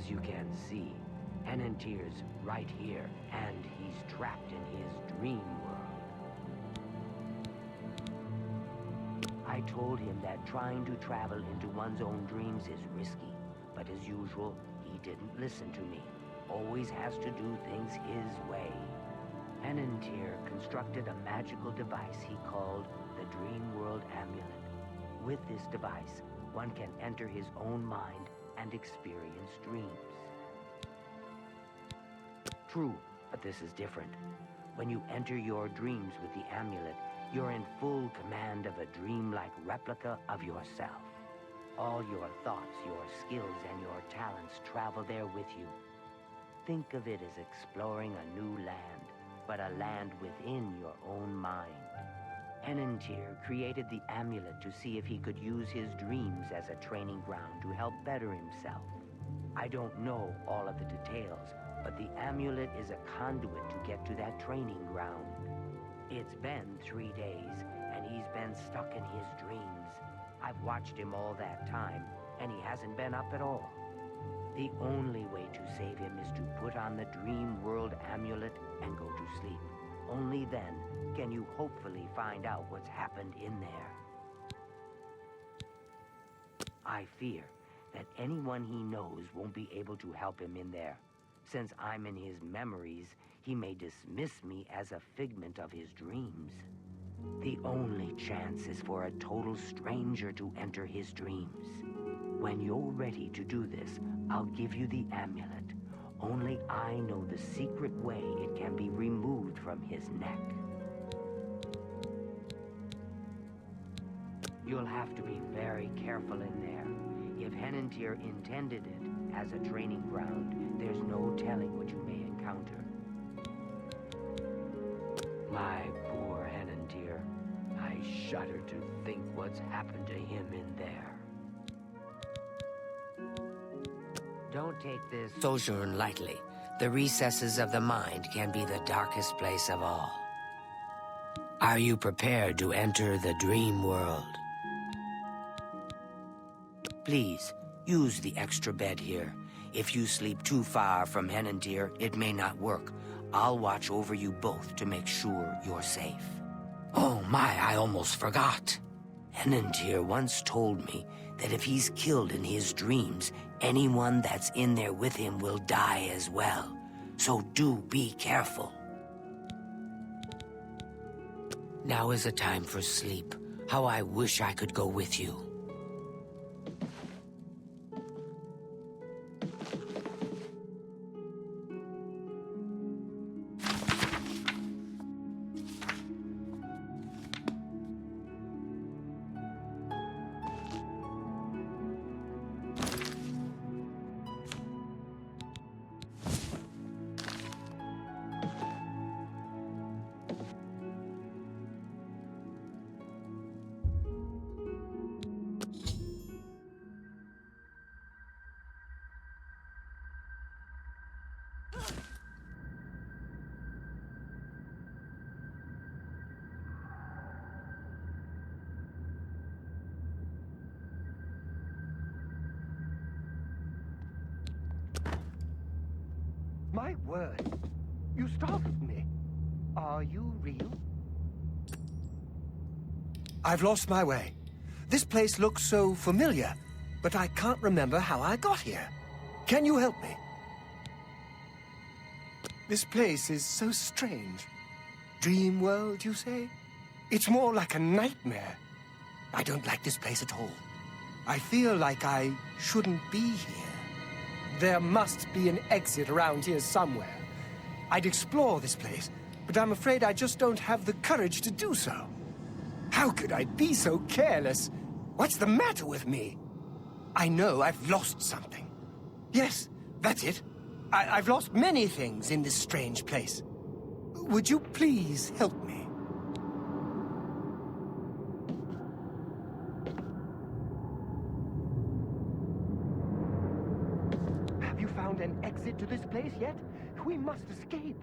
As you can see, Enentir's right here, and he's trapped in his dream world. I told him that trying to travel into one's own dreams is risky, but as usual, he didn't listen to me. Always has to do things his way. Enentir constructed a magical device he called the Dream World Amulet. With this device, one can enter his own mind and experience dreams. True, but this is different. When you enter your dreams with the amulet, you're in full command of a dreamlike replica of yourself. All your thoughts, your skills, and your talents travel there with you. Think of it as exploring a new land, but a land within your own mind. Enentir created the amulet to see if he could use his dreams as a training ground to help better himself. I don't know all of the details, but the amulet is a conduit to get to that training ground. It's been 3 days, and he's been stuck in his dreams. I've watched him all that time, and he hasn't been up at all. The only way to save him is to put on the Dream World Amulet and go to sleep. Only then can you hopefully find out what's happened in there. I fear that anyone he knows won't be able to help him in there. Since I'm in his memories, he may dismiss me as a figment of his dreams. The only chance is for a total stranger to enter his dreams. When you're ready to do this, I'll give you the amulet. Only I know the secret way it can be removed from his neck. You'll have to be very careful in there. If Enentir intended it as a training ground, there's no telling what you may encounter. My poor Enentir. I shudder to think what's happened to him in there. Don't take this sojourn lightly. The recesses of the mind can be the darkest place of all. Are you prepared to enter the dream world? Please, use the extra bed here. If you sleep too far from Enentir, it may not work. I'll watch over you both to make sure you're safe. Oh my, I almost forgot. Enentir once told me that if he's killed in his dreams, anyone that's in there with him will die as well. So do be careful. Now is a time for sleep. How I wish I could go with you. My word, you startled me. Are you real? I've lost my way. This place looks so familiar, but I can't remember how I got here. Can you help me? This place is so strange. Dream world, you say? It's more like a nightmare. I don't like this place at all. I feel like I shouldn't be here. There must be an exit around here somewhere. I'd explore this place, but I'm afraid I just don't have the courage to do so. How could I be so careless? What's the matter with me? I know I've lost something. Yes, that's it. I've lost many things in this strange place. Would you please help me? Have you found an exit to this place yet? We must escape.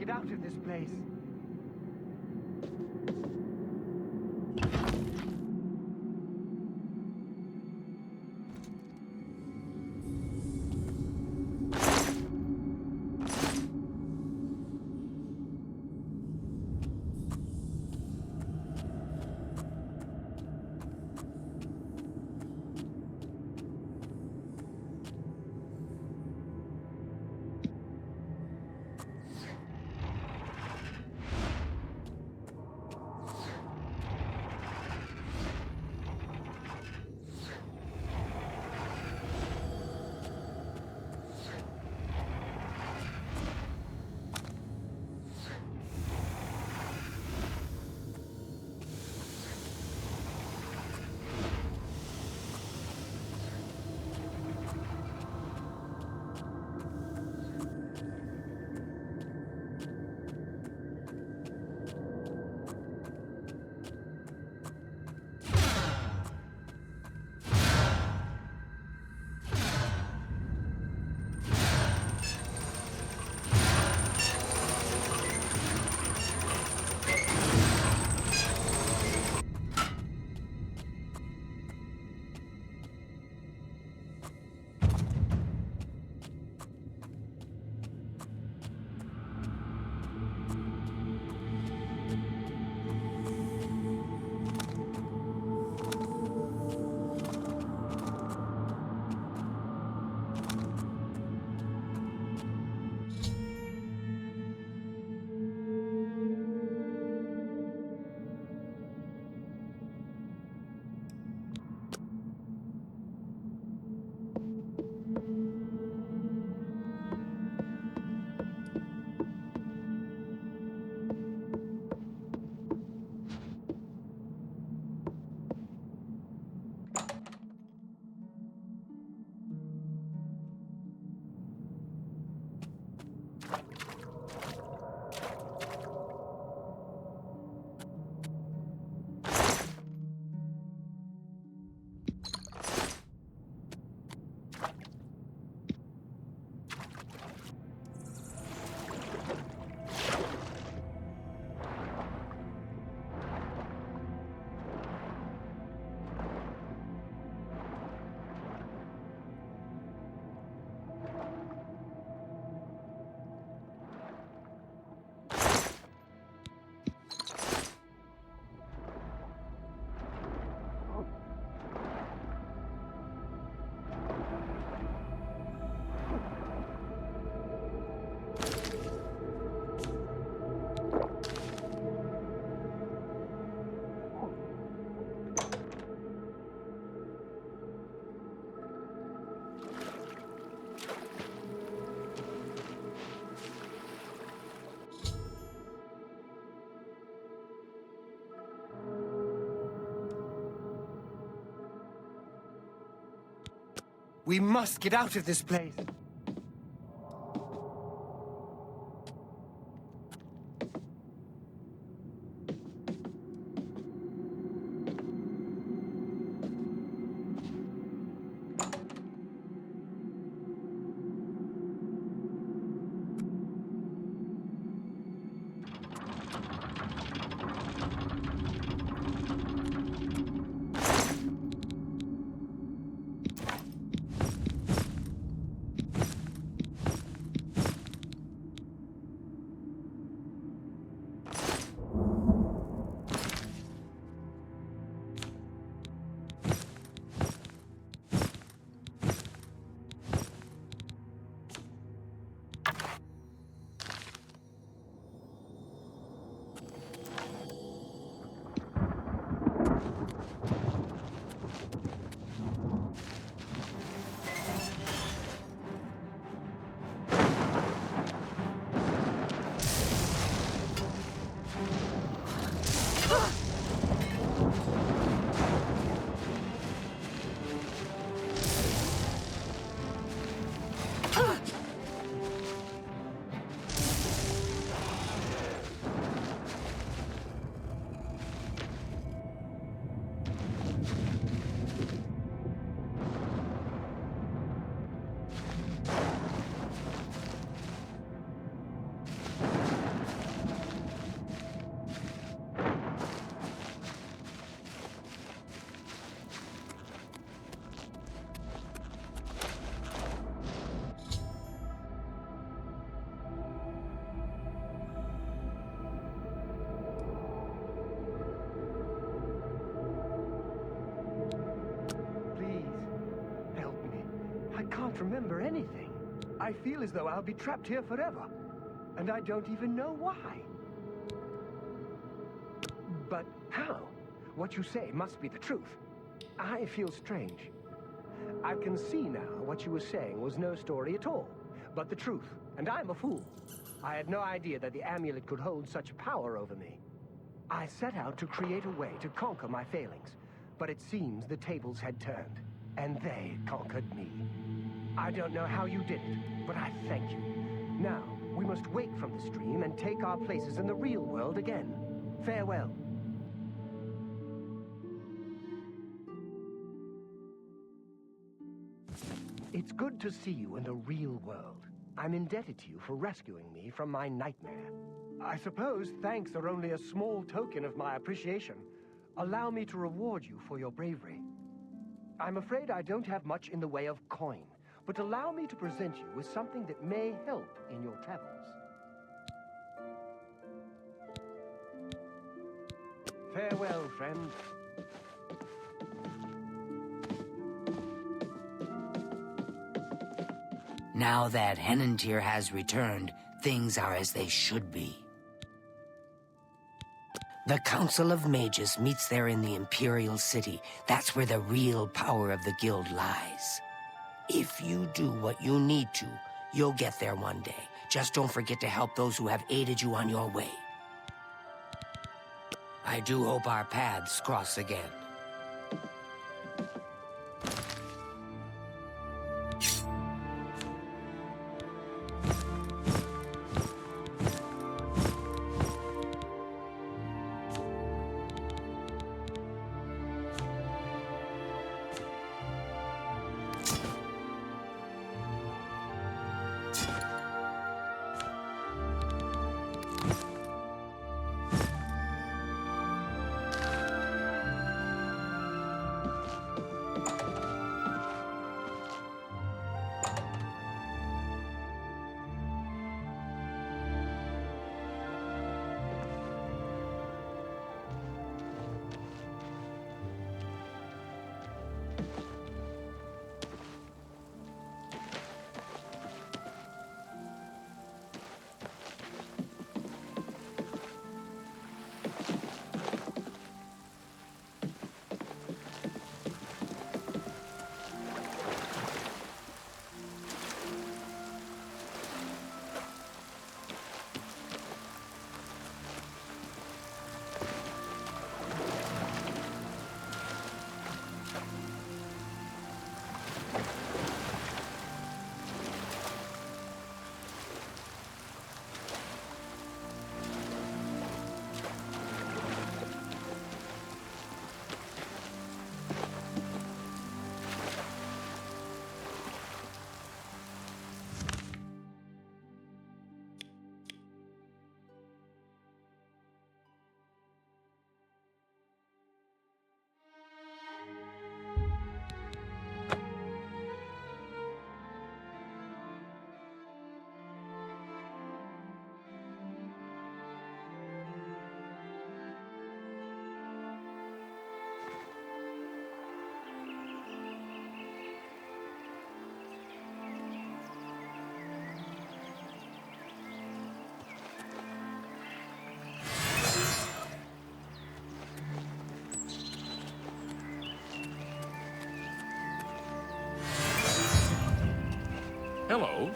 get out of this place. We must get out of this place. can't remember anything. I feel as though I'll be trapped here forever. And I don't even know why. But how? What you say must be the truth. I feel strange. I can see now what you were saying was no story at all, but the truth. And I'm a fool. I had no idea that the amulet could hold such power over me. I set out to create a way to conquer my failings, but it seems the tables had turned, and they conquered me. I don't know how you did it, but I thank you. Now, we must wake from this dream and take our places in the real world again. Farewell. It's good to see you in the real world. I'm indebted to you for rescuing me from my nightmare. I suppose thanks are only a small token of my appreciation. Allow me to reward you for your bravery. I'm afraid I don't have much in the way of coin, but allow me to present you with something that may help in your travels. Farewell, friend. Now that Henantir has returned, things are as they should be. The Council of Mages meets there in the Imperial City. That's where the real power of the guild lies. If you do what you need to, you'll get there one day. Just don't forget to help those who have aided you on your way. I do hope our paths cross again. Hello.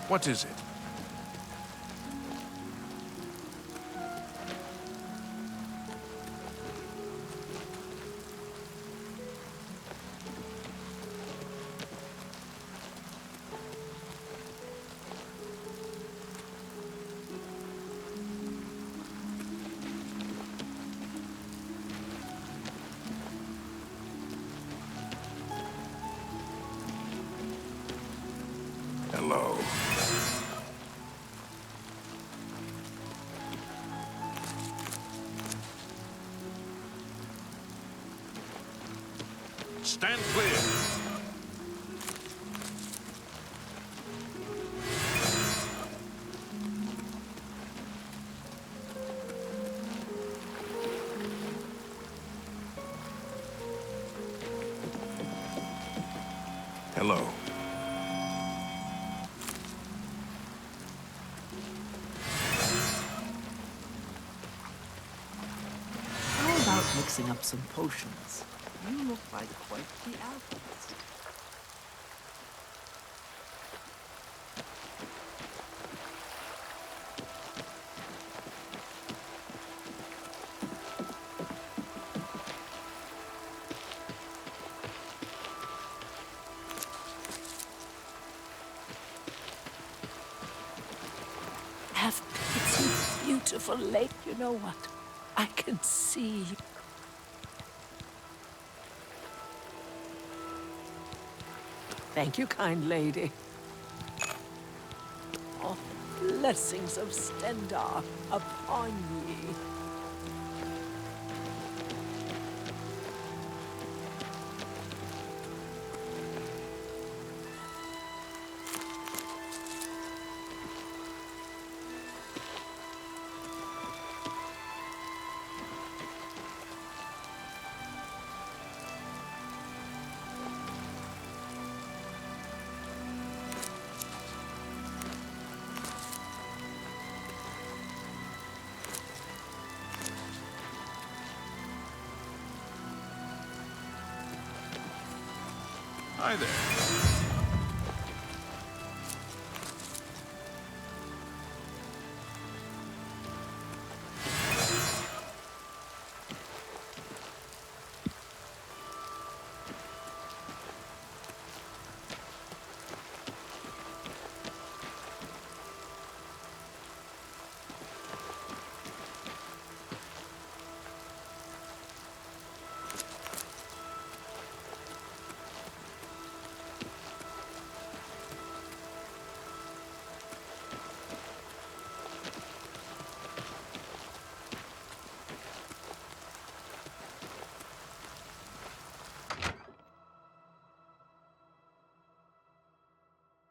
What is it? Hello. Stand clear. Hello. How about mixing up some potions? You look like quite the alchemist. Have pity, beautiful lake. You know what? I can see. Thank you, kind lady. Oh, blessings of Stendar upon ye. Hi there.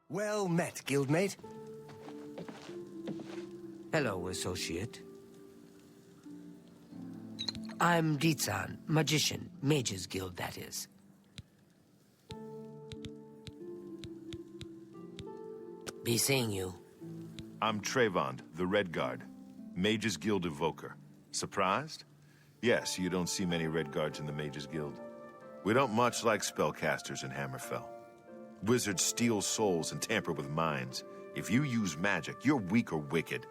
Well met, guildmate. Hello, associate. I'm Ditsan, magician, Mages Guild, that is. Be seeing you. I'm Trayvond, the Red Guard, Mages Guild evoker. Surprised? Yes, you don't see many Red Guards in the Mages Guild. We don't much like spellcasters in Hammerfell. Wizards steal souls and tamper with minds. If you use magic, you're weak or wicked.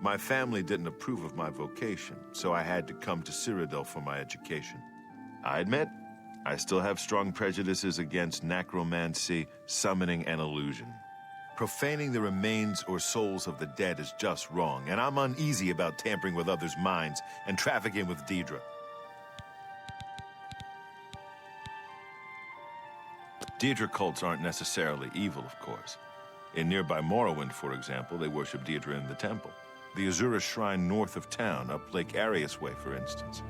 My family didn't approve of my vocation, so I had to come to Cyrodiil for my education. I admit, I still have strong prejudices against necromancy, summoning, and illusion. Profaning the remains or souls of the dead is just wrong, and I'm uneasy about tampering with others' minds and trafficking with Daedra. Daedra cults aren't necessarily evil, of course. In nearby Morrowind, for example, they worship Daedra in the temple. The Azura Shrine north of town, up Lake Arius Way, for instance.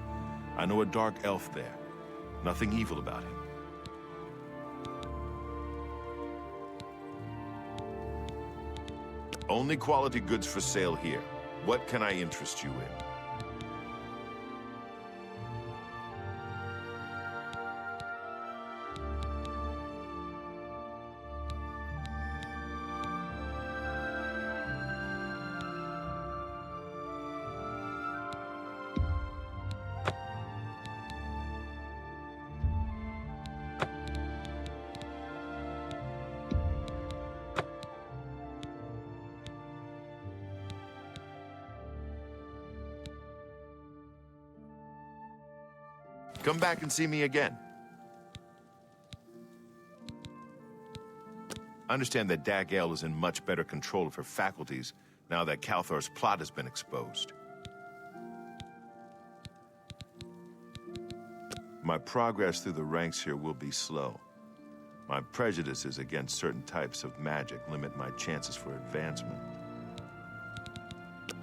I know a dark elf there. Nothing evil about him. Only quality goods for sale here. What can I interest you in? Come back and see me again. Understand that Dag-El is in much better control of her faculties now that Calthor's plot has been exposed. My progress through the ranks here will be slow. My prejudices against certain types of magic limit my chances for advancement.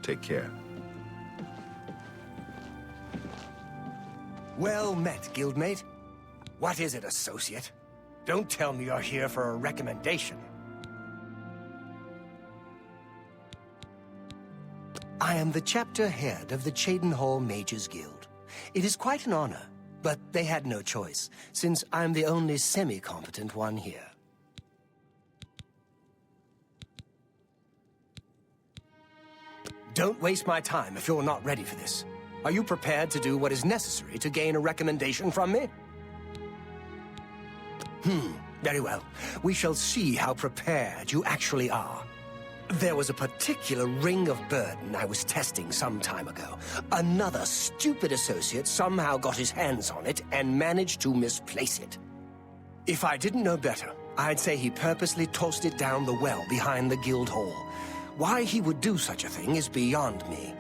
Take care. Well met, guildmate. What is it, associate? Don't tell me you're here for a recommendation. I am the chapter head of the Cheydinhal Mages Guild. It is quite an honor, but they had no choice, since I'm the only semi-competent one here. Don't waste my time if you're not ready for this. Are you prepared to do what is necessary to gain a recommendation from me? Very well. We shall see how prepared you actually are. There was a particular ring of burden I was testing some time ago. Another stupid associate somehow got his hands on it and managed to misplace it. If I didn't know better, I'd say he purposely tossed it down the well behind the guild hall. Why he would do such a thing is beyond me.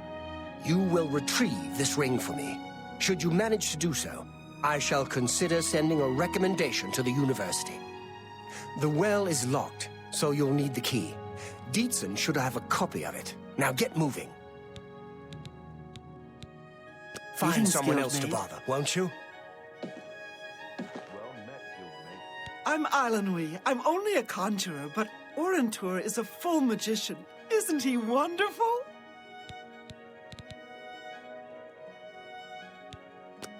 You will retrieve this ring for me. Should you manage to do so, I shall consider sending a recommendation to the university. The well is locked, so you'll need the key. Dietzen should have a copy of it. Now get moving. Find Greetings, someone else to guildmate. bother, won't you? Well met, guildmate. I'm Ilanui. I'm only a conjurer, but Orentur is a full magician. Isn't he wonderful?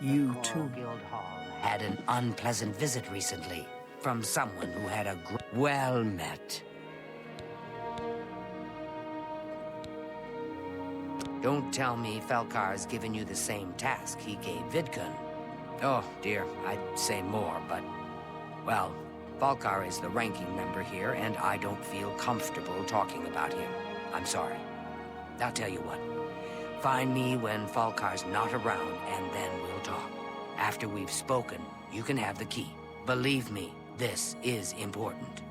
You too. Guildhall had an unpleasant visit recently from someone who had a well met. Don't tell me Felkar's given you the same task he gave Vidkun. Oh, dear, I'd say more, but... Well, Falkar is the ranking member here, and I don't feel comfortable talking about him. I'm sorry. I'll tell you what. Find me when Falkar's not around, and then we'll talk. After we've spoken, you can have the key. Believe me, this is important.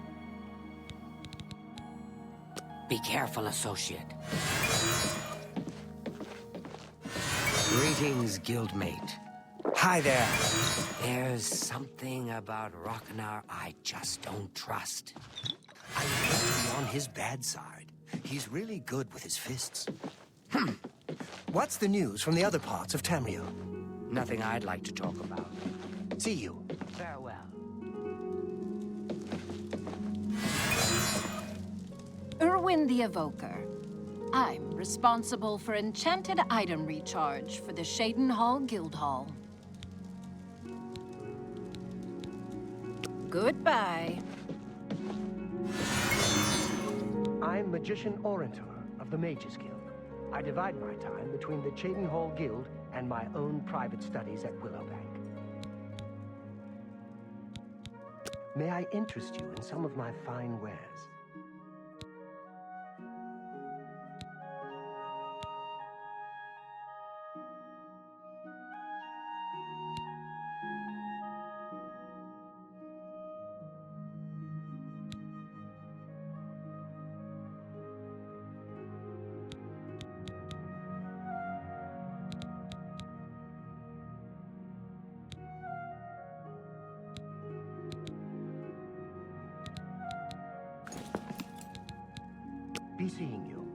Be careful, associate. Greetings, guildmate. Hi there. There's something about Ragnar I just don't trust. I hate to be on his bad side. He's really good with his fists. What's the news from the other parts of Tamriel? Nothing I'd like to talk about. See you. Farewell. Urwin the Evoker. I'm responsible for enchanted item recharge for the Cheydinhal Guildhall. Goodbye. I'm Magician Orentur of the Mages Guild. I divide my time between the Cheydinhal Guild and my own private studies at Willowbank. May I interest you in some of my fine wares? Be seeing you.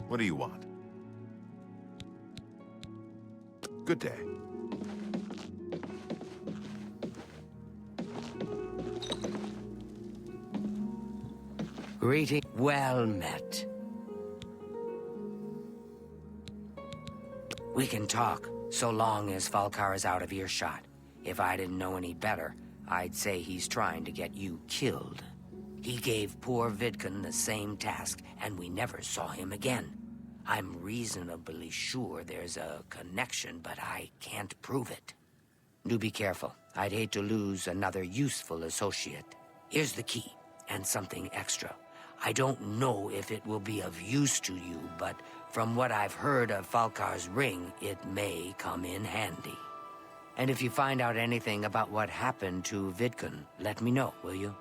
What do you want? Good day. Greeting. Well met. We can talk. So long as Falkar is out of earshot. If I didn't know any better, I'd say he's trying to get you killed. He gave poor Vidkun the same task, and we never saw him again. I'm reasonably sure there's a connection, but I can't prove it. Do be careful. I'd hate to lose another useful associate. Here's the key, and something extra. I don't know if it will be of use to you, but from what I've heard of Falkar's ring, it may come in handy. And if you find out anything about what happened to Vidkun, let me know, will you?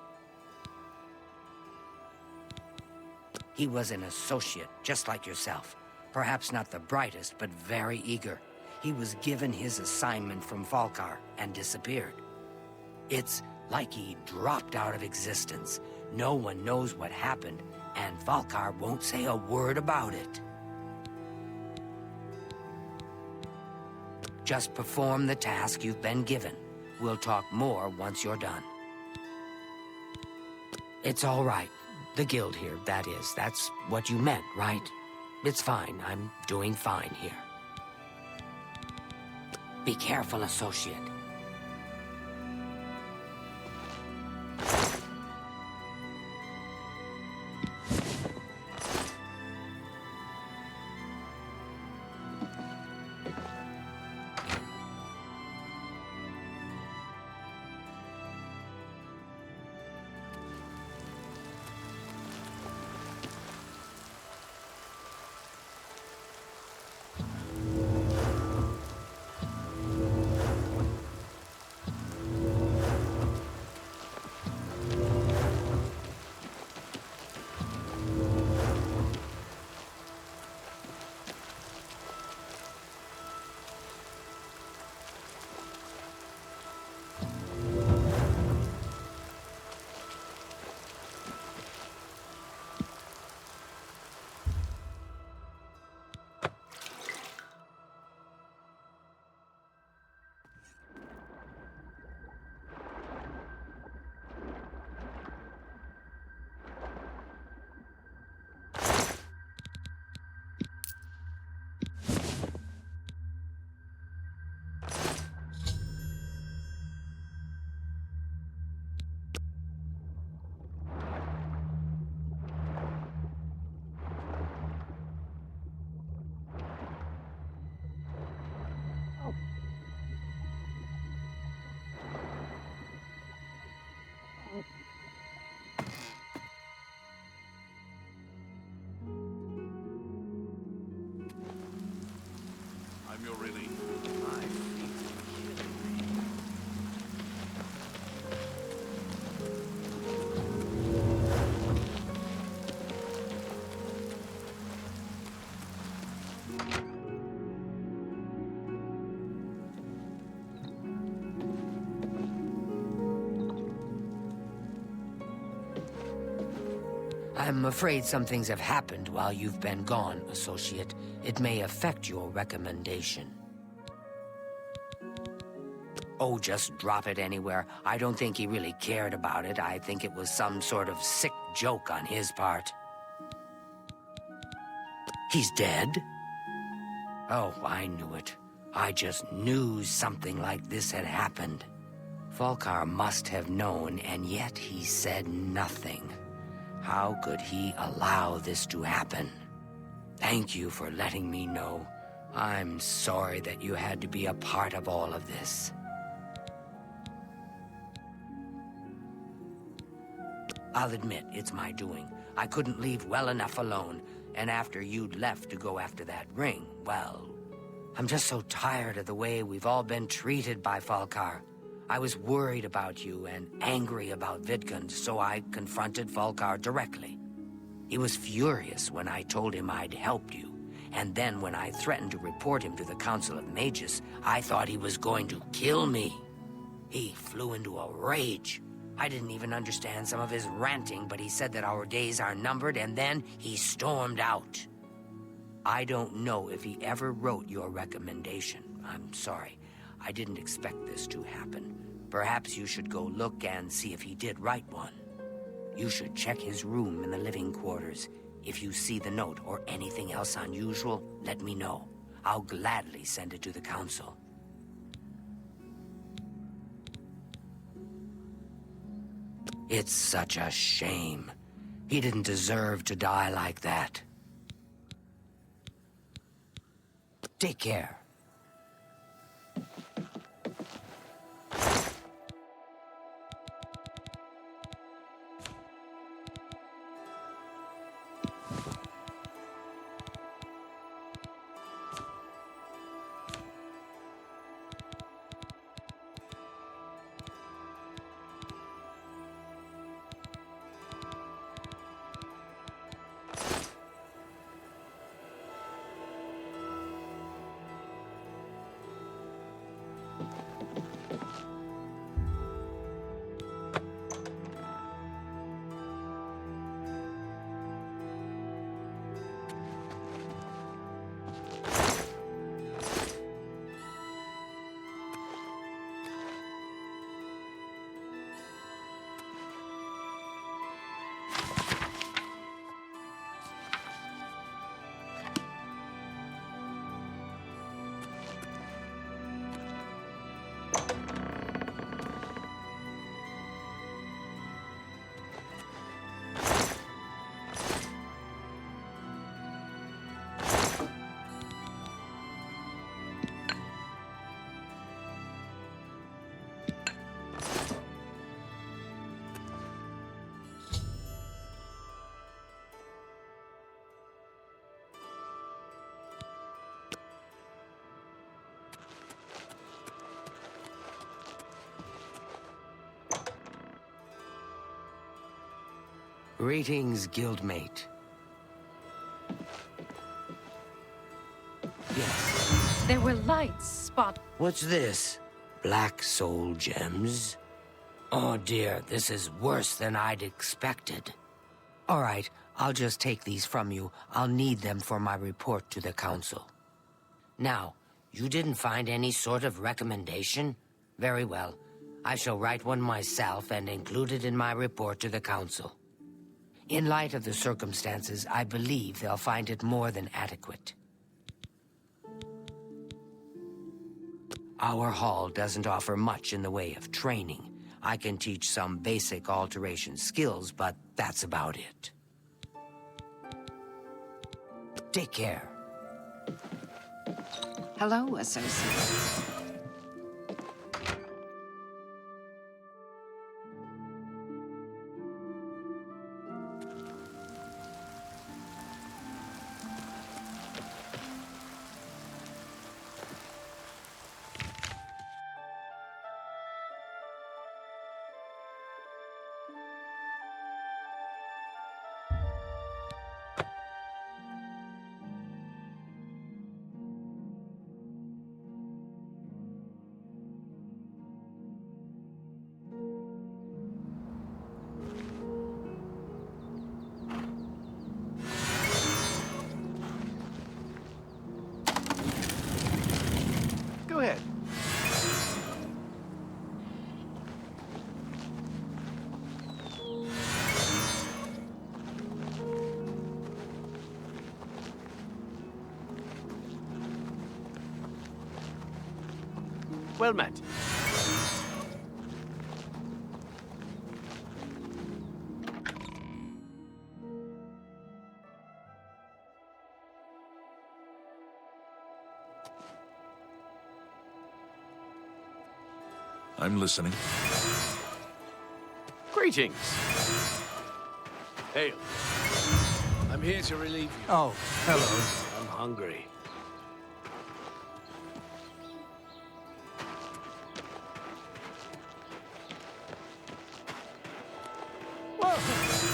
He was an associate, just like yourself. Perhaps not the brightest, but very eager. He was given his assignment from Falkar and disappeared. It's like he dropped out of existence. No one knows what happened, and Falkar won't say a word about it. Just perform the task you've been given. We'll talk more once you're done. It's all right. The guild here, that is. That's what you meant, right? It's fine. I'm doing fine here. Be careful, associate. You're really... I'm afraid some things have happened while you've been gone, associate. It may affect your recommendation. Oh, just drop it anywhere. I don't think he really cared about it. I think it was some sort of sick joke on his part. He's dead? Oh, I knew it. I just knew something like this had happened. Falkar must have known, and yet he said nothing. How could he allow this to happen? Thank you for letting me know. I'm sorry that you had to be a part of all of this. I'll admit, it's my doing. I couldn't leave well enough alone, and after you'd left to go after that ring, well... I'm just so tired of the way we've all been treated by Falkar. I was worried about you and angry about Vidkun, so I confronted Falkar directly. He was furious when I told him I'd helped you, and then when I threatened to report him to the Council of Mages, I thought he was going to kill me. He flew into a rage. I didn't even understand some of his ranting, but he said that our days are numbered, and then he stormed out. I don't know if he ever wrote your recommendation. I'm sorry. I didn't expect this to happen. Perhaps you should go look and see if he did write one. You should check his room in the living quarters. If you see the note or anything else unusual, let me know. I'll gladly send it to the Council. It's such a shame. He didn't deserve to die like that. Take care. Greetings, guildmate. Yes. There were lights spot. What's this? Black soul gems? Oh dear, this is worse than I'd expected. All right, I'll just take these from you. I'll need them for my report to the Council. Now, you didn't find any sort of recommendation? Very well. I shall write one myself and include it in my report to the Council. In light of the circumstances, I believe they'll find it more than adequate. Our hall doesn't offer much in the way of training. I can teach some basic alteration skills, but that's about it. Take care. Hello, associate. Go ahead. Well met. I'm listening. Greetings. Hail. I'm here to relieve you. Oh, hello. I'm hungry. Well,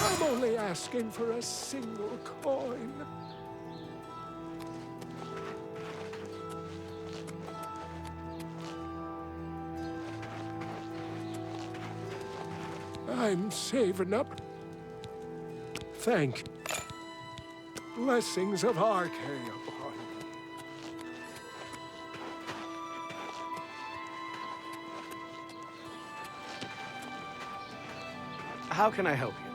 I'm only asking for a single coin. I'm saving up. Thank you. Blessings of Arche upon you. How can I help you?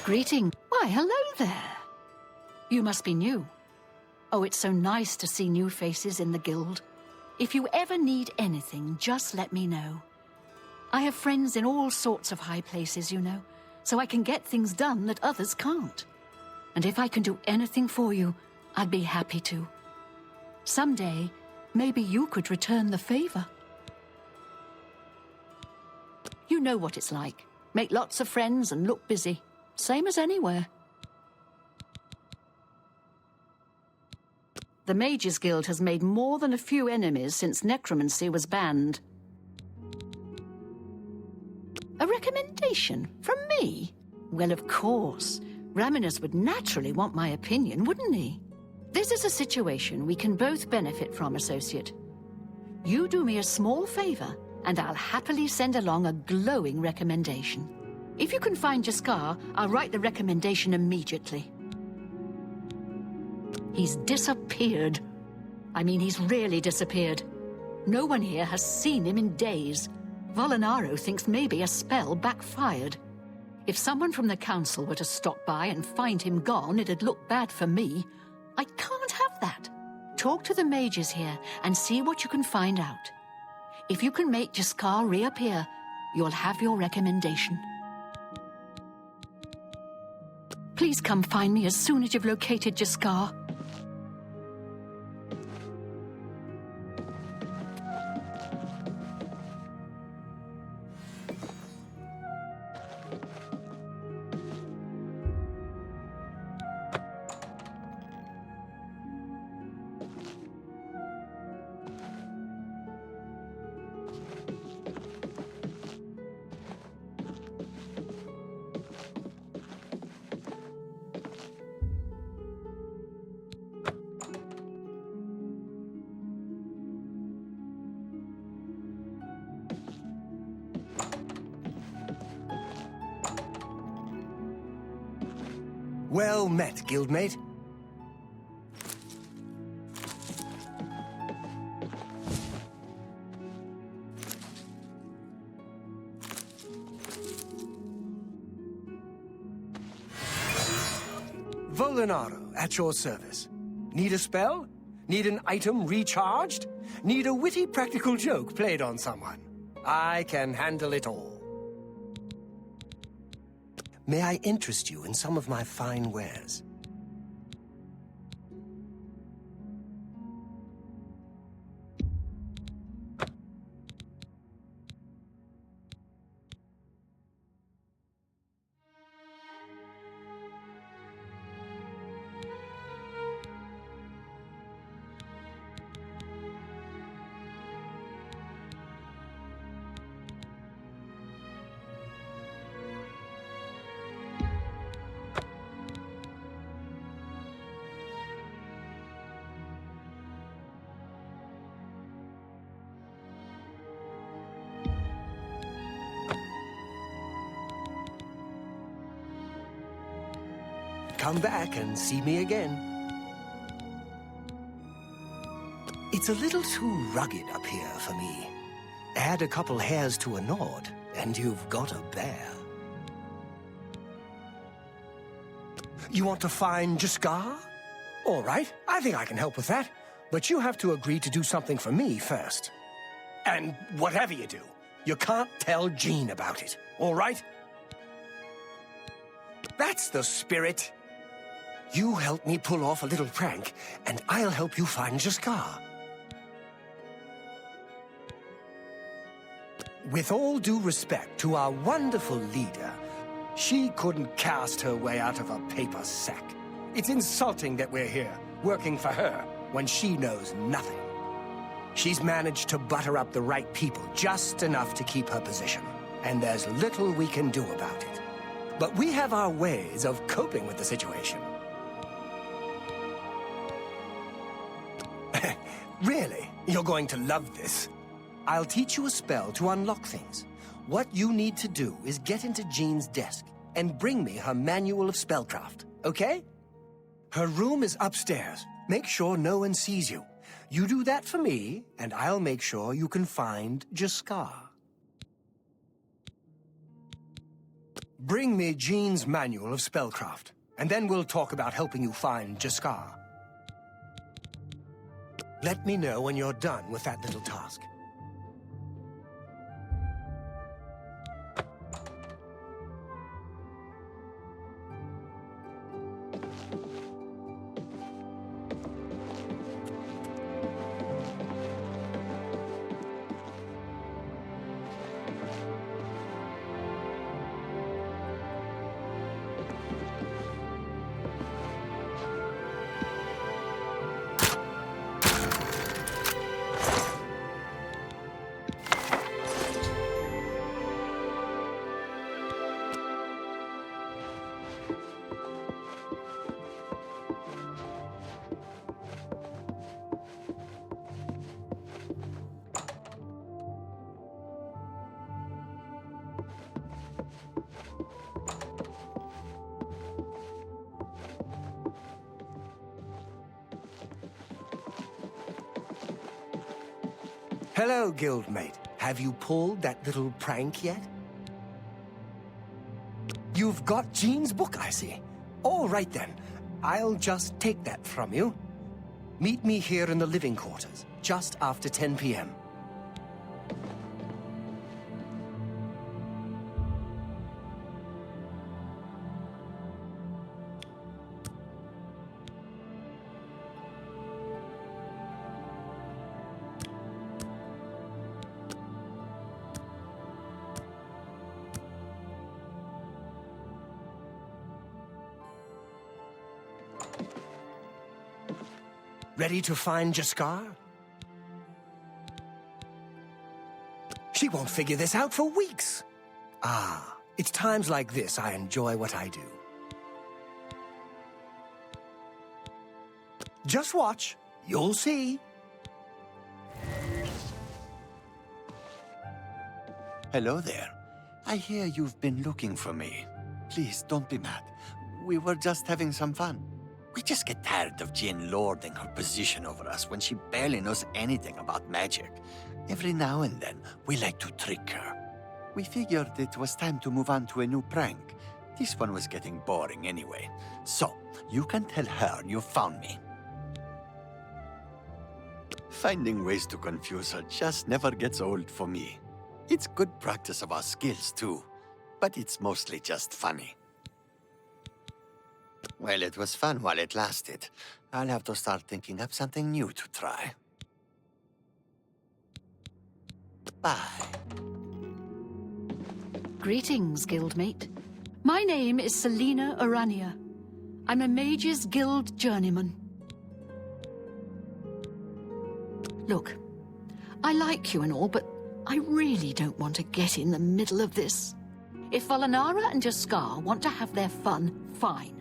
Greeting. Why, hello there. You must be new. Oh, it's so nice to see new faces in the guild. If you ever need anything, just let me know. I have friends in all sorts of high places, you know, so I can get things done that others can't. And if I can do anything for you, I'd be happy to. Someday, maybe you could return the favor. You know what it's like. Make lots of friends and look busy. Same as anywhere. The Mages Guild has made more than a few enemies since necromancy was banned. A recommendation from me? Well, of course. Raminus would naturally want my opinion, wouldn't he? This is a situation we can both benefit from, Associate. You do me a small favor, and I'll happily send along a glowing recommendation. If you can find Jaskar, I'll write the recommendation immediately. He's disappeared. I mean, he's really disappeared. No one here has seen him in days. Volinaro thinks maybe a spell backfired. If someone from the council were to stop by and find him gone, it'd look bad for me. I can't have that. Talk to the mages here and see what you can find out. If you can make Jaskar reappear, you'll have your recommendation. Please come find me as soon as you've located Jaskar. Well met, guildmate. Volinaro, at your service. Need a spell? Need an item recharged? Need a witty practical joke played on someone? I can handle it all. May I interest you in some of my fine wares? Come back and see me again. It's a little too rugged up here for me. Add a couple hairs to a Nord, and you've got a bear. You want to find Jaskar? All right, I think I can help with that. But you have to agree to do something for me first. And whatever you do, you can't tell Jean about it, all right? That's the spirit. You help me pull off a little prank, and I'll help you find Jaskar. With all due respect to our wonderful leader, she couldn't cast her way out of a paper sack. It's insulting that we're here, working for her, when she knows nothing. She's managed to butter up the right people just enough to keep her position, and there's little we can do about it. But we have our ways of coping with the situation. Really? You're going to love this. I'll teach you a spell to unlock things. What you need to do is get into Jean's desk and bring me her manual of spellcraft, okay? Her room is upstairs. Make sure no one sees you. You do that for me, and I'll make sure you can find Jaskar. Bring me Jean's manual of spellcraft, and then we'll talk about helping you find Jaskar. Let me know when you're done with that little task. Hello, guildmate. Have you pulled that little prank yet? You've got Jean's book, I see. All right then. I'll just take that from you. Meet me here in the living quarters, just after 10 p.m. Ready to find Jaskar? She won't figure this out for weeks. Ah, it's times like this I enjoy what I do. Just watch. You'll see. Hello there. I hear you've been looking for me. Please, don't be mad. We were just having some fun. We just get tired of Jean lording her position over us when she barely knows anything about magic. Every now and then, we like to trick her. We figured it was time to move on to a new prank. This one was getting boring anyway. So, you can tell her you found me. Finding ways to confuse her just never gets old for me. It's good practice of our skills, too. But it's mostly just funny. Well, it was fun while it lasted. I'll have to start thinking up something new to try. Bye. Greetings, guildmate. My name is Selina Urania. I'm a Mages Guild journeyman. Look, I like you and all, but I really don't want to get in the middle of this. If Volinara and Jaskar want to have their fun, fine.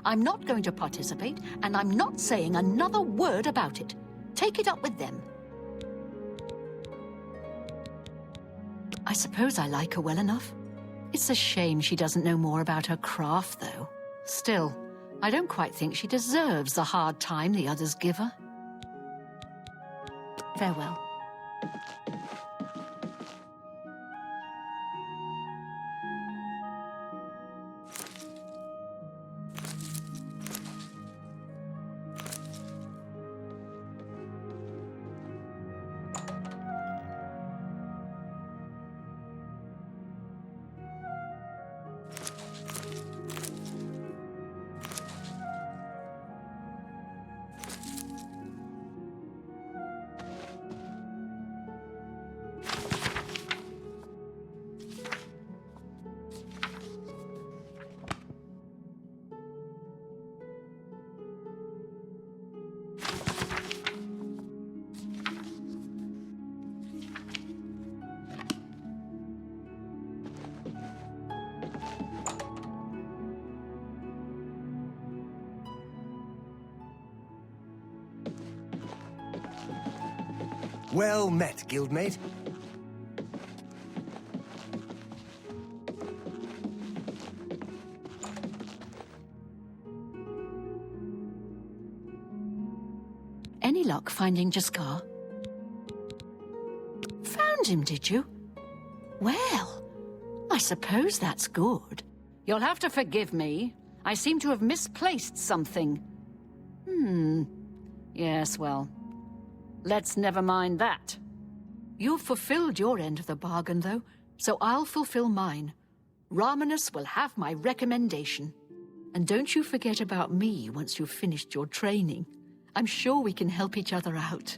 I'm not going to participate, and I'm not saying another word about it. Take it up with them. I suppose I like her well enough. It's a shame she doesn't know more about her craft, though. Still, I don't quite think she deserves the hard time the others give her. Farewell. Well met, guildmate. Any luck finding Jaskar? Found him, did you? Well, I suppose that's good. You'll have to forgive me. I seem to have misplaced something. Yes, well, let's never mind that. You've fulfilled your end of the bargain, though, so I'll fulfill mine. Ramanus will have my recommendation. And don't you forget about me once you've finished your training. I'm sure we can help each other out.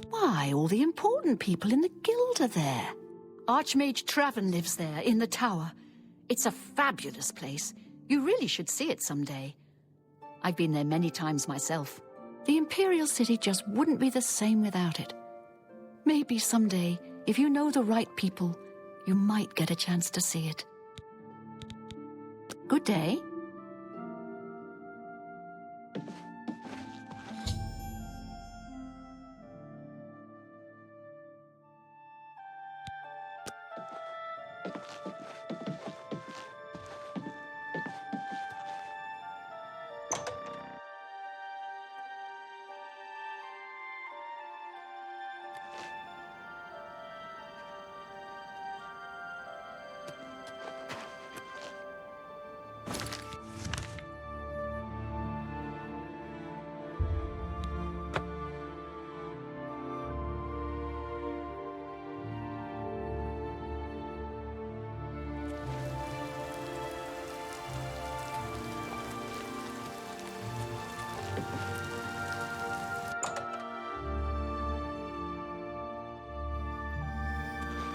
Why, all the important people in the guild are there. Archmage Traven lives there, in the tower. It's a fabulous place. You really should see it someday. I've been there many times myself. The Imperial City just wouldn't be the same without it. Maybe someday, if you know the right people, you might get a chance to see it. Good day.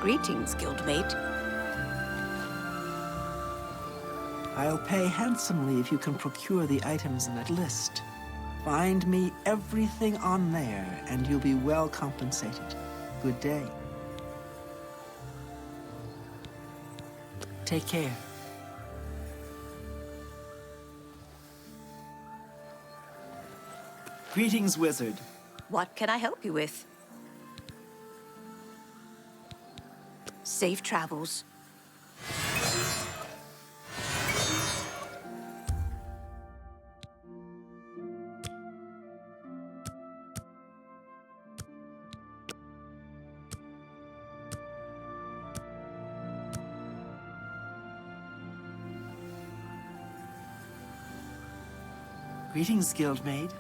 Greetings, guildmate. I'll pay handsomely if you can procure the items in that list. Find me everything on there, and you'll be well compensated. Good day. Take care. Greetings, wizard. What can I help you with? Safe travels. Greetings, guildmate.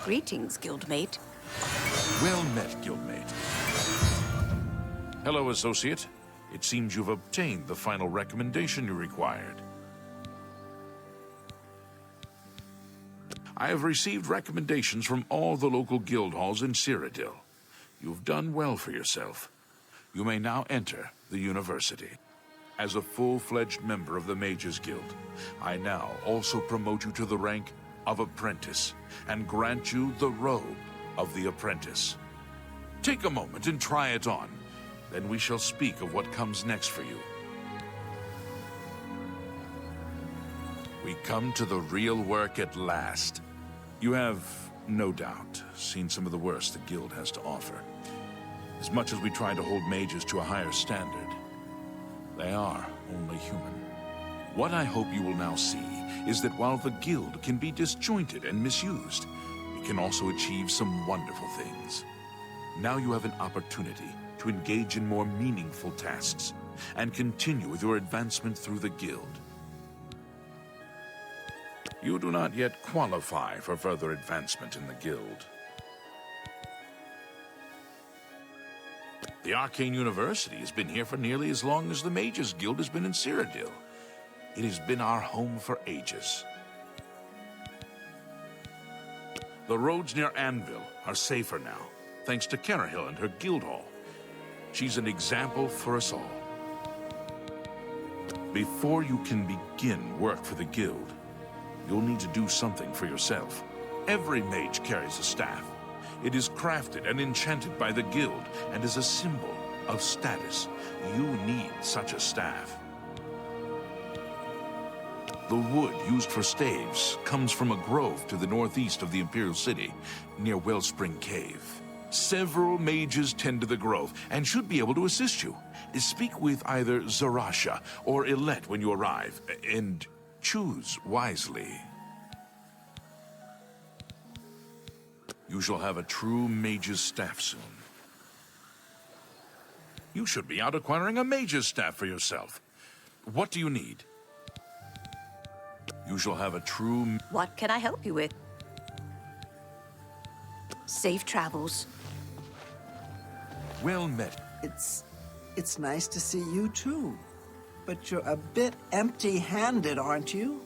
Greetings, guildmate. Well met, guildmate. Hello, associate. It seems you've obtained the final recommendation you required. I have received recommendations from all the local guild halls in Cyrodiil. You've done well for yourself. You may now enter the university. As a full-fledged member of the Mages Guild, I now also promote you to the rank of apprentice and grant you the robe of the apprentice. Take a moment and try it on. Then we shall speak of what comes next for you. We come to the real work at last. You have, no doubt, seen some of the worst the Guild has to offer. As much as we try to hold mages to a higher standard, they are only human. What I hope you will now see is that while the Guild can be disjointed and misused, it can also achieve some wonderful things. Now you have an opportunity to engage in more meaningful tasks and continue with your advancement through the Guild. You do not yet qualify for further advancement in the Guild. The Arcane University has been here for nearly as long as the Mages Guild has been in Cyrodiil. It has been our home for ages. The roads near Anvil are safer now, thanks to Carahill and her guild hall. She's an example for us all. Before you can begin work for the Guild, you'll need to do something for yourself. Every mage carries a staff. It is crafted and enchanted by the Guild and is a symbol of status. You need such a staff. The wood used for staves comes from a grove to the northeast of the Imperial City, near Wellspring Cave. Several mages tend to the grove and should be able to assist you. Speak with either Zarasha or Ilette when you arrive, and choose wisely. You shall have a true mage's staff soon. You should be out acquiring a mage's staff for yourself. What do you need? You shall have a true... What can I help you with? Safe travels. Well met. It's nice to see you too. But you're a bit empty-handed, aren't you?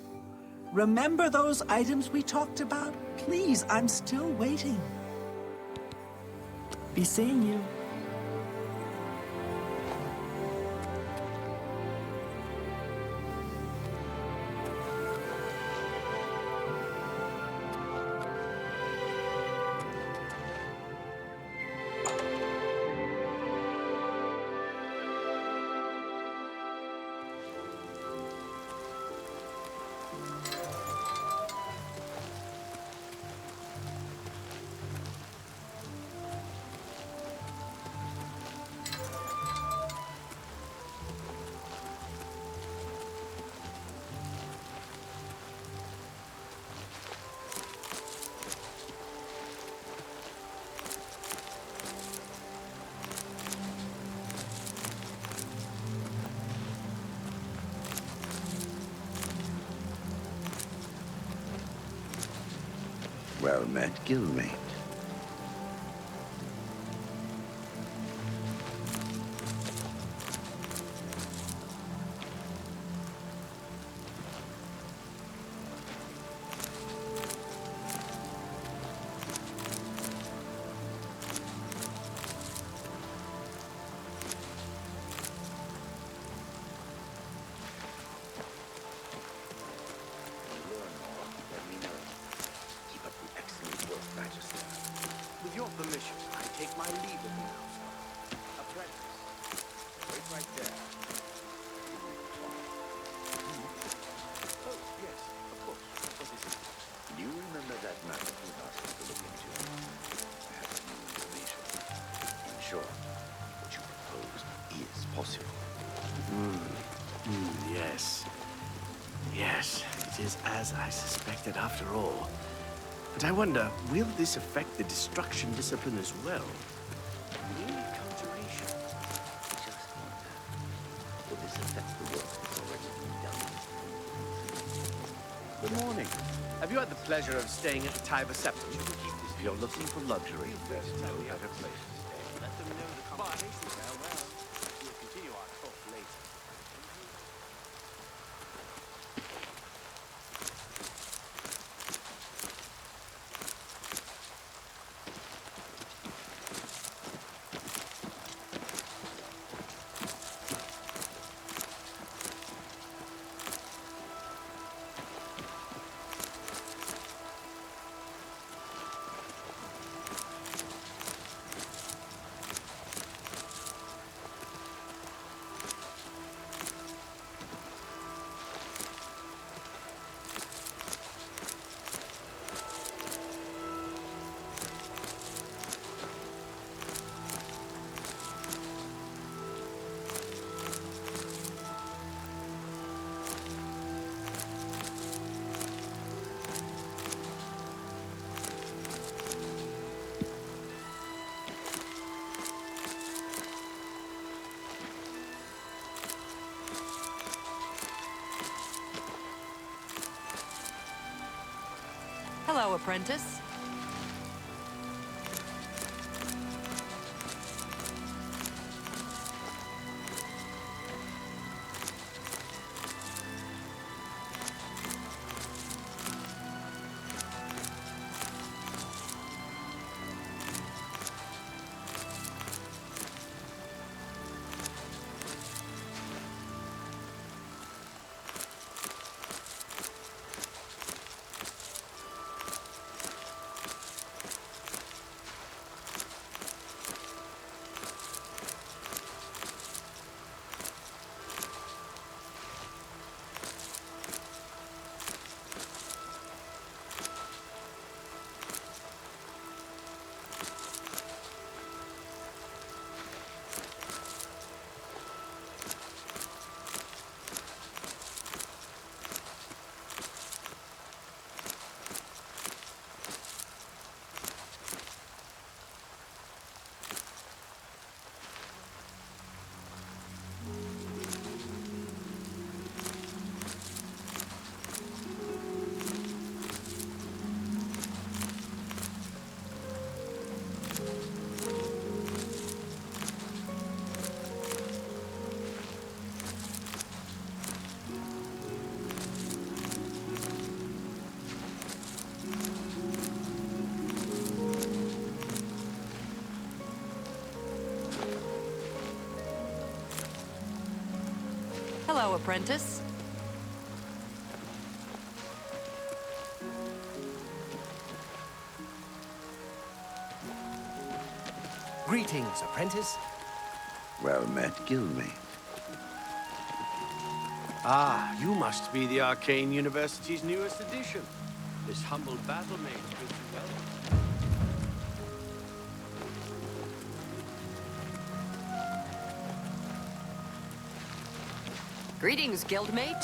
Remember those items we talked about? Please, I'm still waiting. Be seeing you. Well met, guildmate. With your permission, I take my leave of you now, sir. Apprentice. Wait right there. Oh, yes, of course. What is it? Do you remember that matter you asked me to look into? I have new information. In short, what you proposed is possible. Yes. Yes, it is as I suspected after all. But I wonder, will this affect the destruction discipline as well? Really conjuration. Just wonder. Will this affect the work that's already been done? Good morning. Have you had the pleasure of staying at the Tiber Sepulchre? If you're looking for luxury, there's no better place to stay. Let them know the conversation's farewell. We'll continue our talk later. Hello, apprentice. Hello, apprentice. Greetings, apprentice. Well met, guildmate. Ah, you must be the Arcane University's newest addition. This humble battle mage bids you welcome. Greetings, guildmate.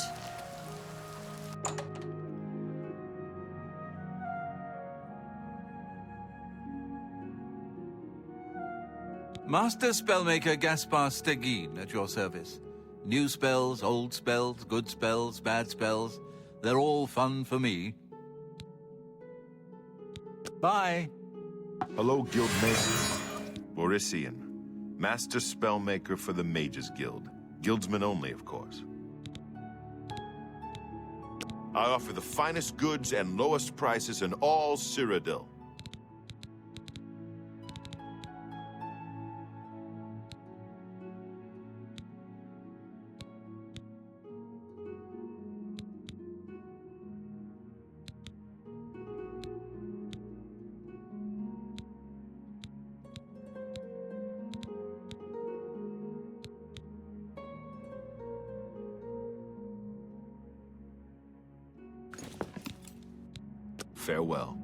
Master Spellmaker Gaspar Stegin at your service. New spells, old spells, good spells, bad spells. They're all fun for me. Bye. Hello, Guildmate. Borisian, Master Spellmaker for the Mages Guild. Guildsmen only, of course. I offer the finest goods and lowest prices in all Cyrodiil. Farewell.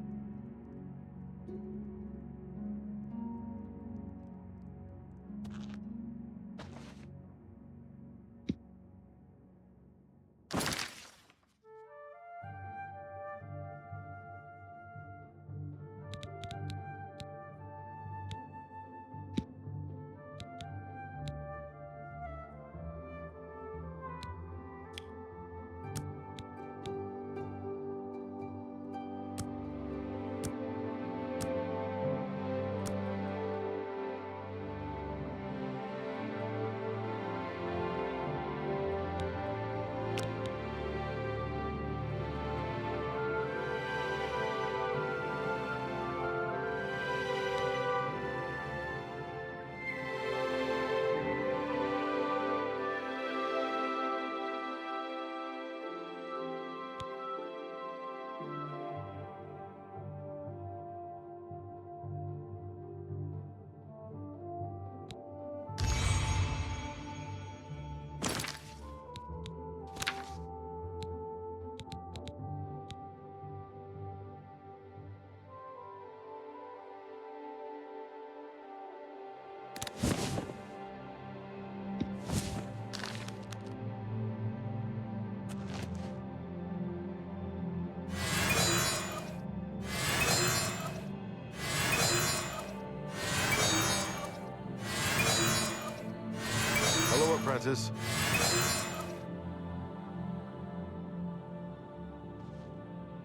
Apprentice.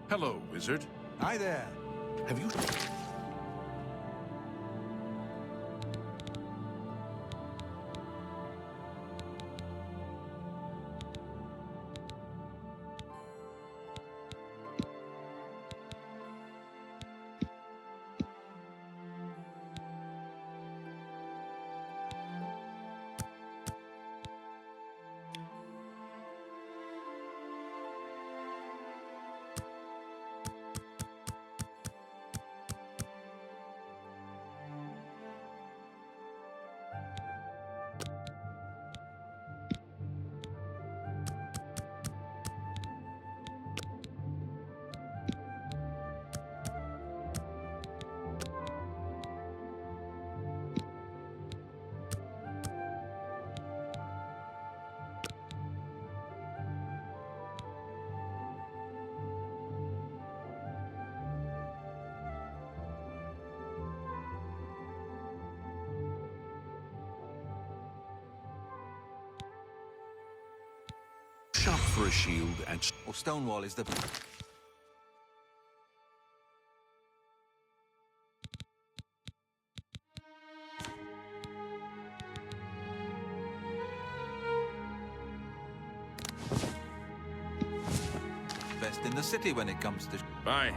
Hello, wizard. Hi there. Have you... Shop for a shield and... Well, Stonewall is the... best in the city when it comes to... Bye.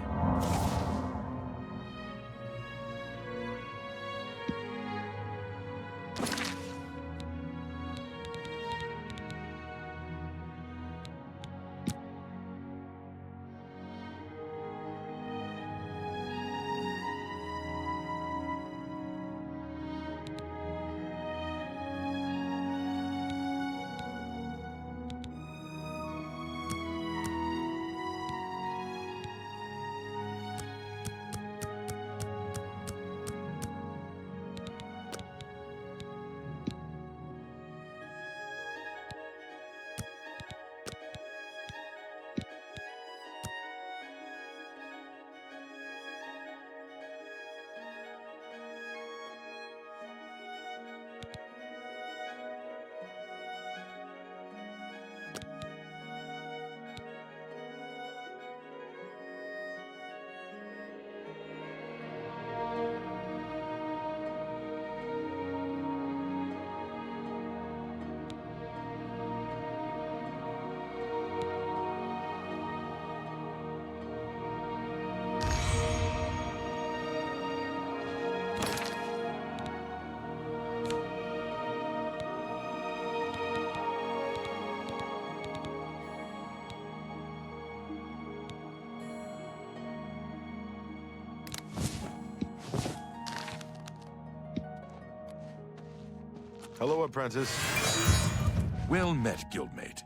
Hello, apprentice. Well met, guildmate.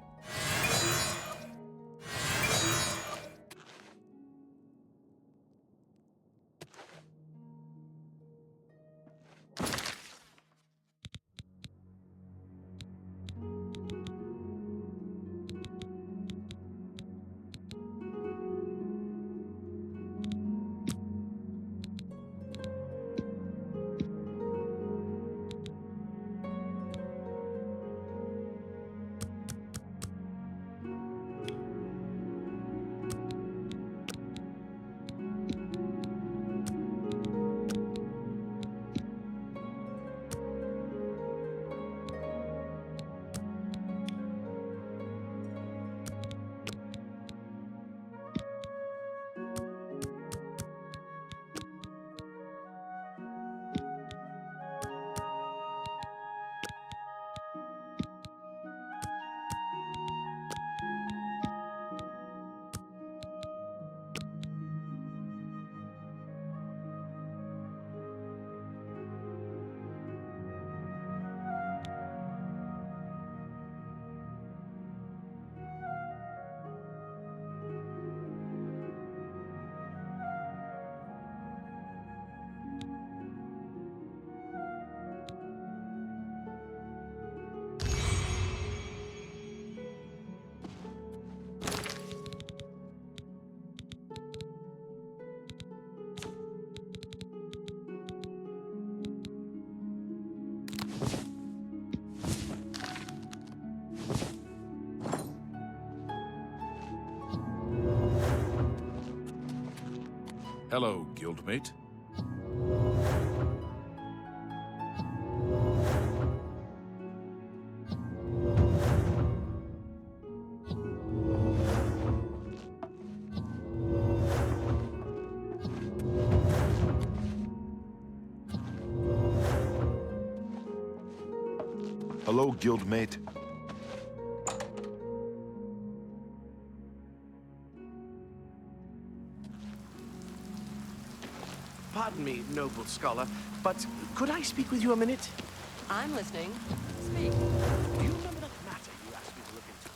Hello, guildmate. Hello, guildmate. Pardon me, noble scholar, but could I speak with you a minute? I'm listening. Speak. Do you remember that matter you asked me to look into?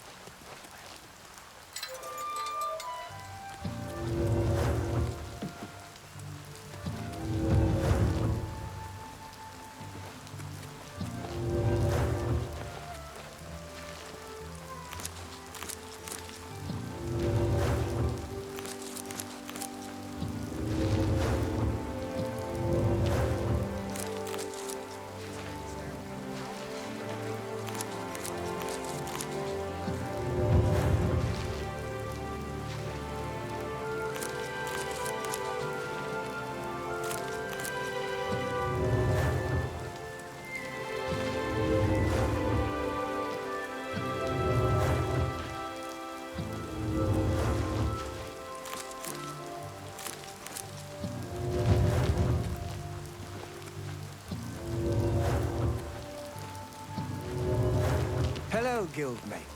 Hello, guildmate.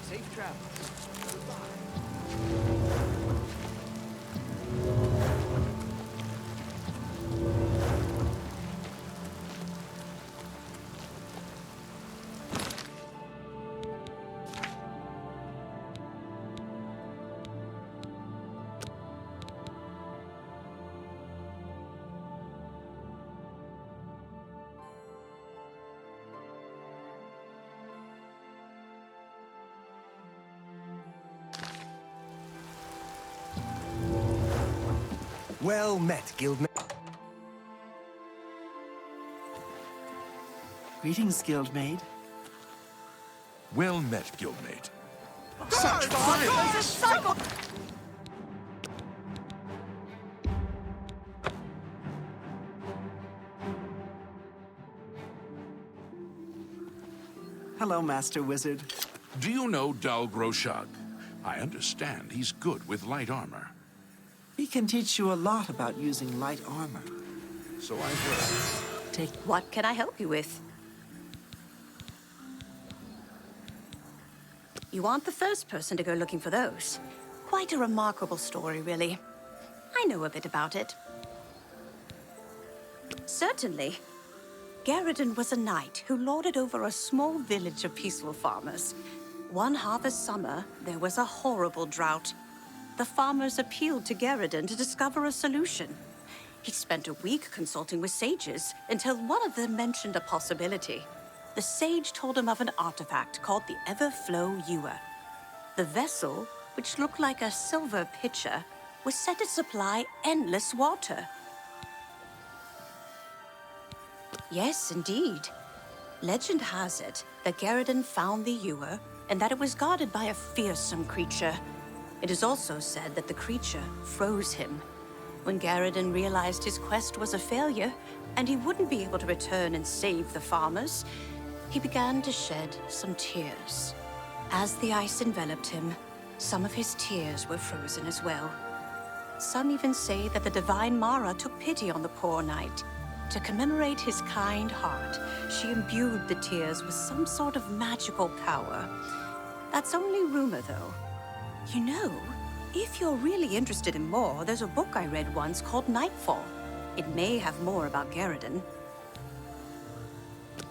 Safe travels. Goodbye. Well met, guildmate. Greetings, guildmate. Well met, guildmate. Such violence! Hello, Master Wizard. Do you know Dal Groshag? I understand he's good with light armor. He can teach you a lot about using light armor. So I've heard. Take... What can I help you with? You aren't the first person to go looking for those. Quite a remarkable story, really. I know a bit about it. Certainly. Garridan was a knight who lorded over a small village of peaceful farmers. One harvest summer, there was a horrible drought. The farmers appealed to Garridan to discover a solution. He spent a week consulting with sages until one of them mentioned a possibility. The sage told him of an artifact called the Everflow Ewer. The vessel, which looked like a silver pitcher, was said to supply endless water. Yes, indeed. Legend has it that Garridan found the ewer and that it was guarded by a fearsome creature. It is also said that the creature froze him. When Garridan realized his quest was a failure and he wouldn't be able to return and save the farmers, he began to shed some tears. As the ice enveloped him, some of his tears were frozen as well. Some even say that the divine Mara took pity on the poor knight. To commemorate his kind heart, she imbued the tears with some sort of magical power. That's only rumor, though. You know, if you're really interested in more, there's a book I read once called Nightfall. It may have more about Garridan.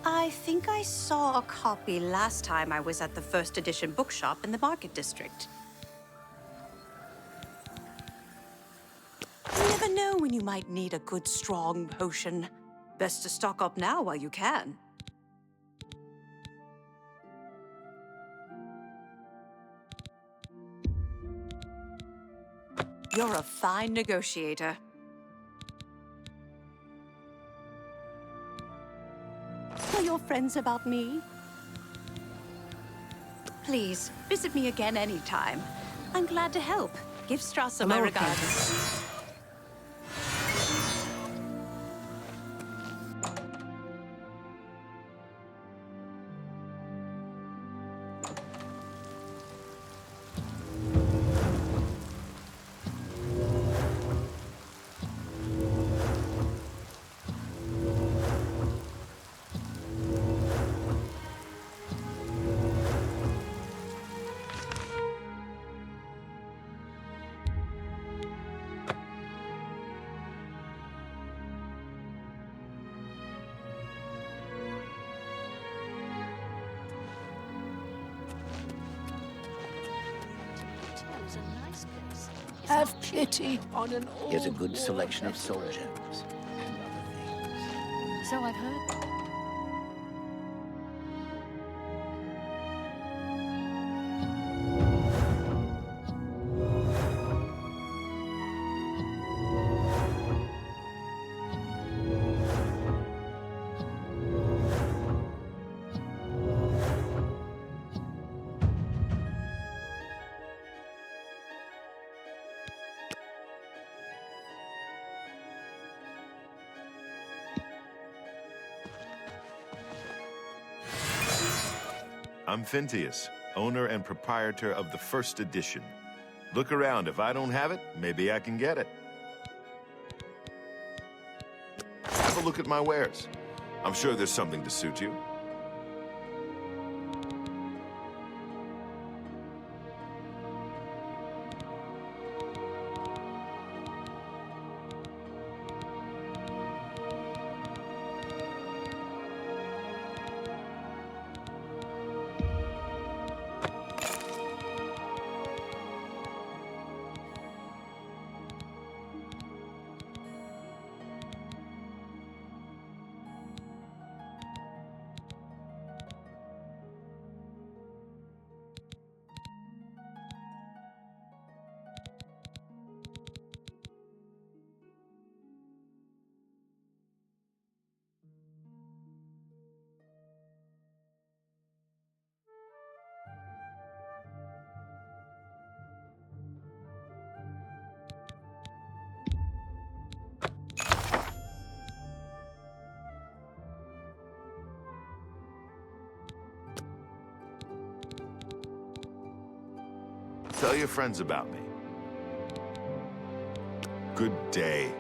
I think I saw a copy last time I was at the first edition bookshop in the Market District. You never know when you might need a good, strong potion. Best to stock up now while you can. You're a fine negotiator. Tell your friends about me. Please, visit me again anytime. I'm glad to help. Give Strasser my regards. Have pity on an old Here's a good selection of soul gems. So I've heard. I'm Phintius, owner and proprietor of the first edition. Look around. If I don't have it, maybe I can get it. Have a look at my wares. I'm sure there's something to suit you. Tell your friends about me. Good day.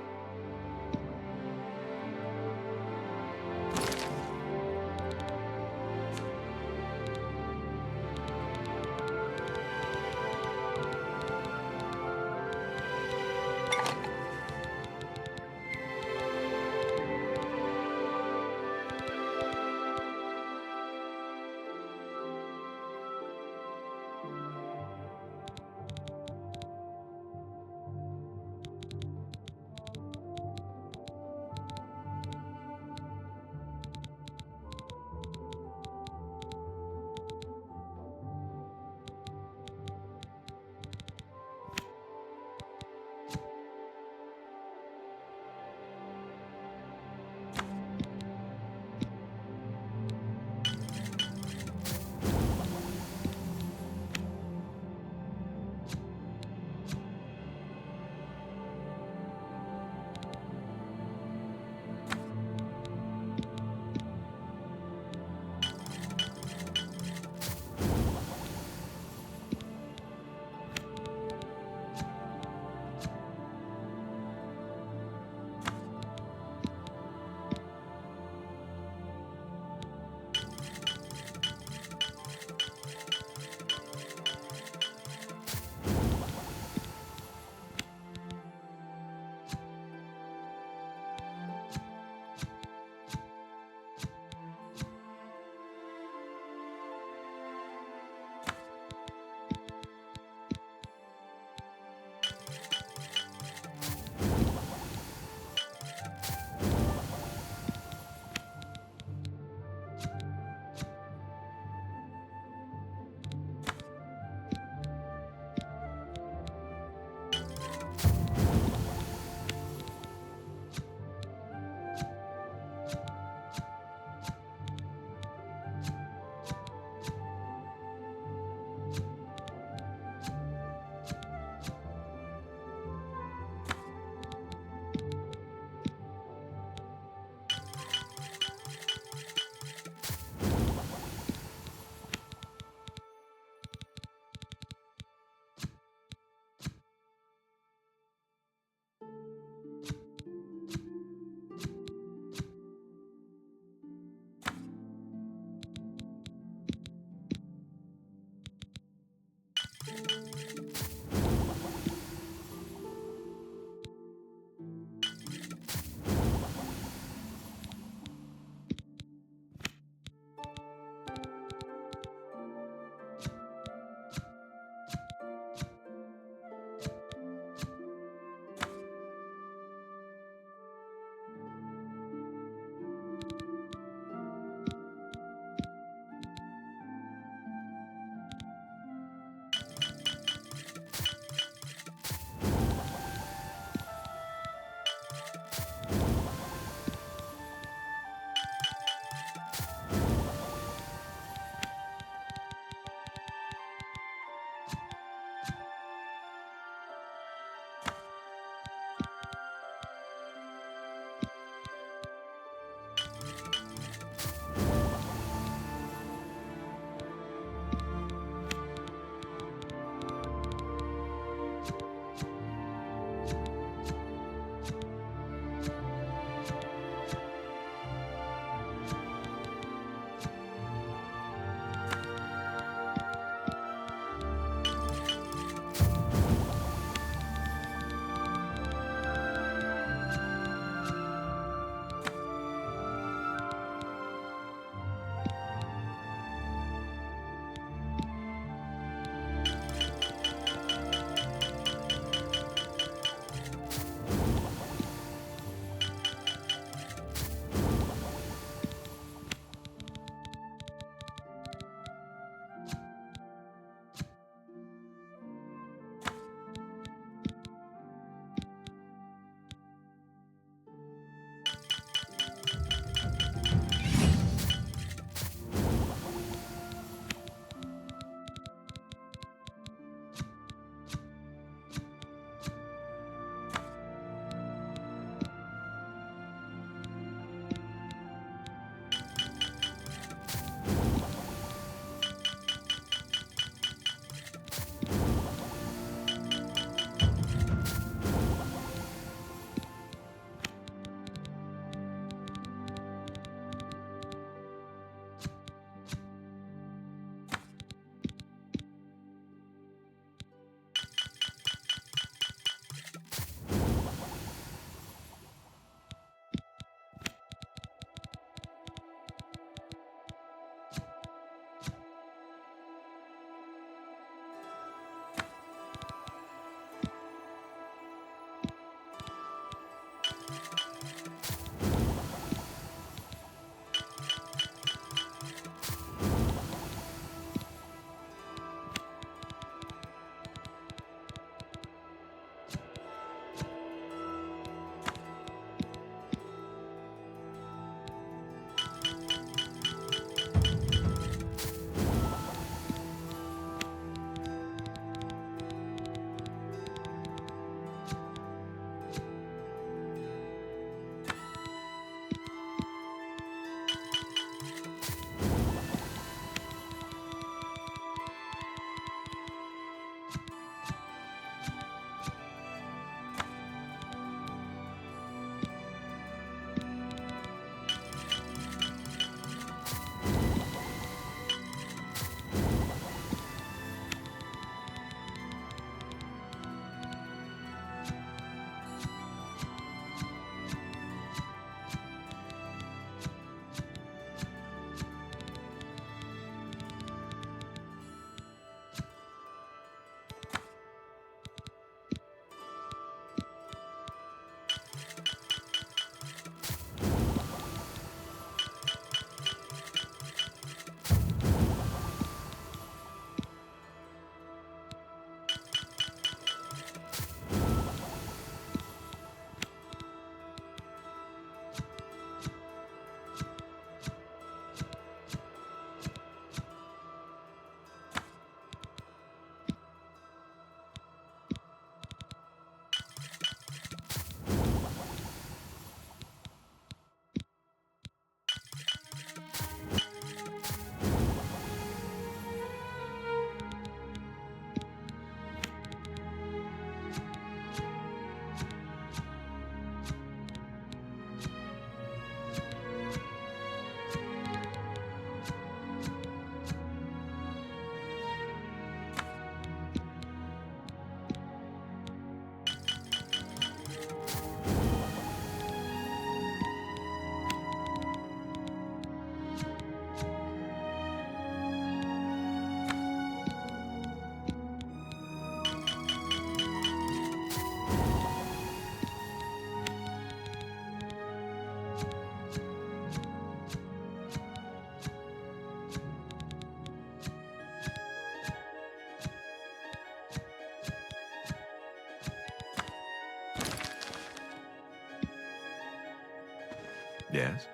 Yes?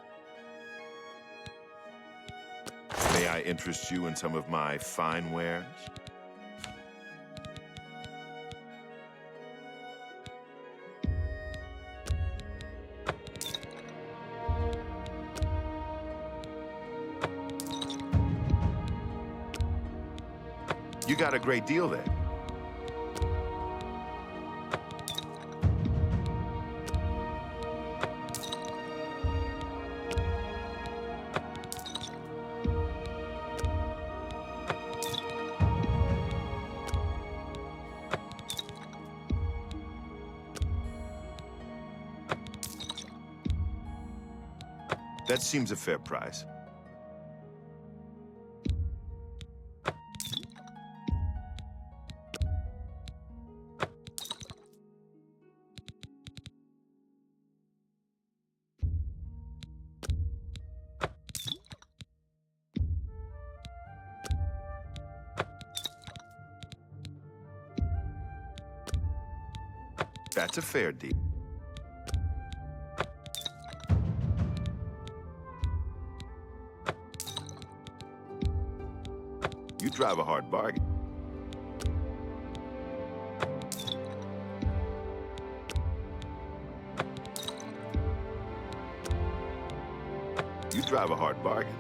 May I interest you in some of my fine wares? You got a great deal there. That seems a fair price. That's a fair deal. You drive a hard bargain. You drive a hard bargain.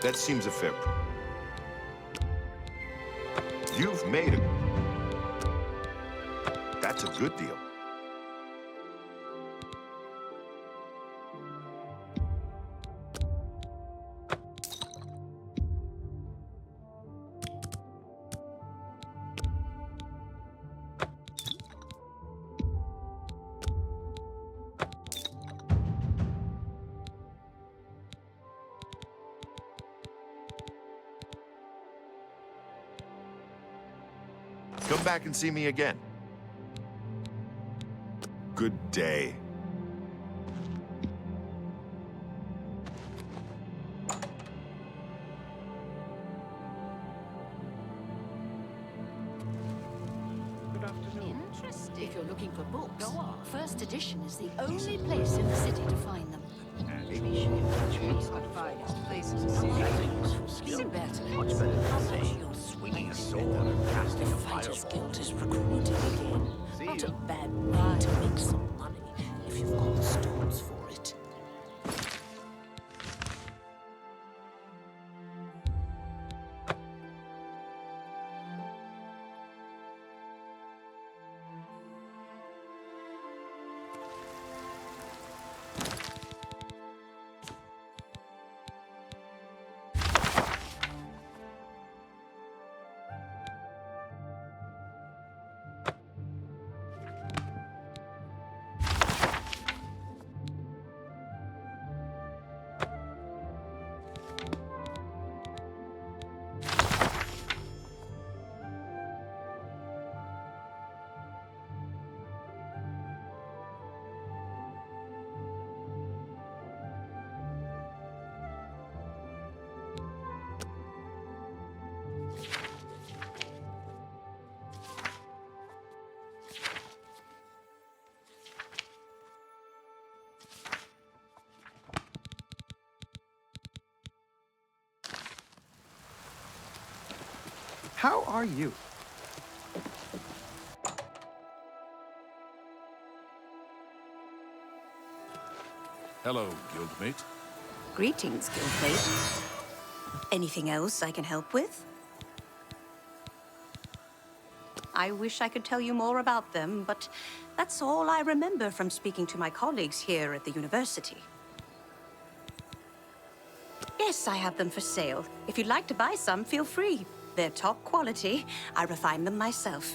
That seems a fair price. You've made it. That's a good deal. Come back and see me again. Good day. Interesting. If you're looking for books, go on. First edition is the only place in the city to find them. Much better than saying swinging a sword and casting a fireball. Guild is recruited again. Not a bad way to make some money if you've got the stones for it. How are you? Hello, guildmate. Greetings, guildmate. Anything else I can help with? I wish I could tell you more about them, but that's all I remember from speaking to my colleagues here at the university. Yes, I have them for sale. If you'd like to buy some, feel free. They're top quality. I refine them myself.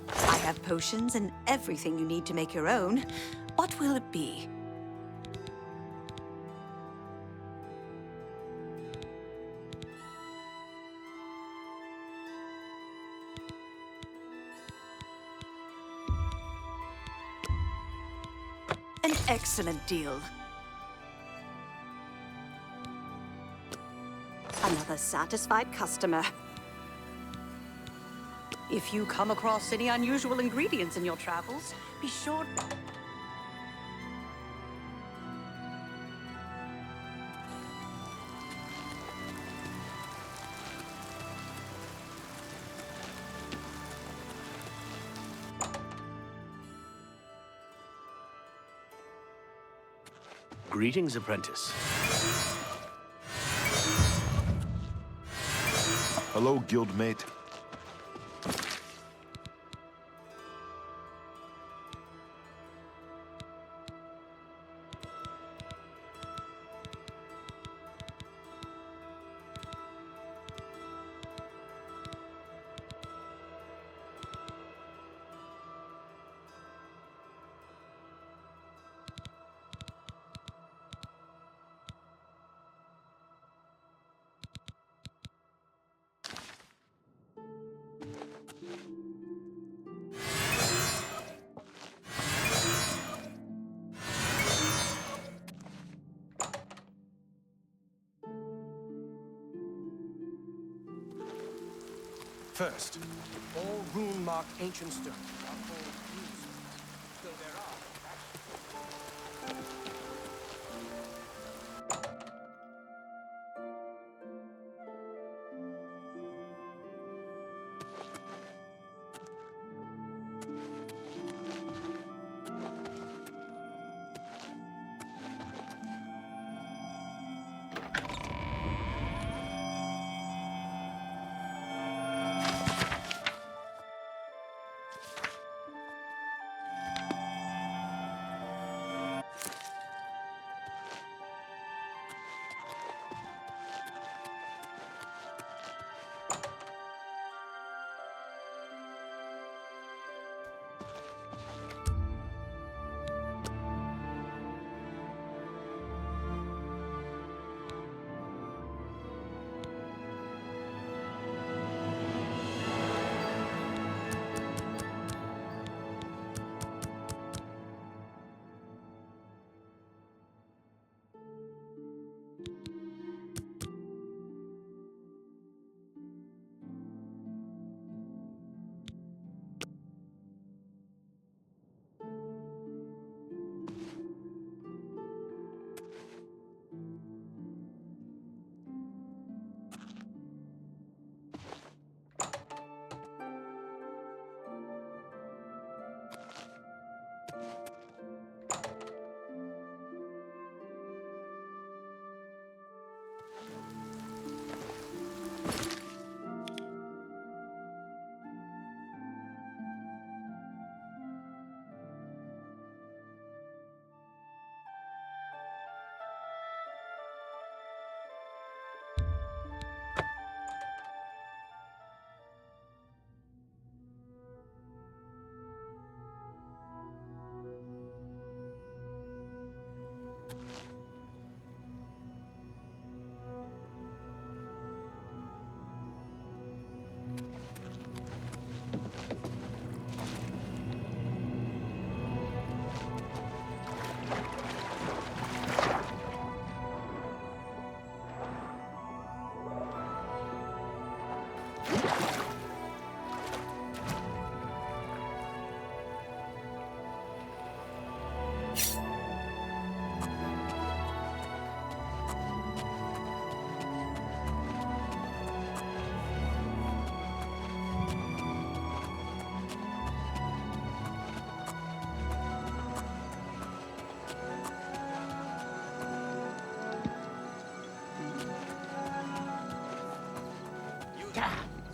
I have potions and everything you need to make your own. What will it be? An excellent deal. Another satisfied customer. If you come across any unusual ingredients in your travels, be sure... Greetings, apprentice. Hello, guildmate. First, all rune-marked ancient stones are called runes, though there are...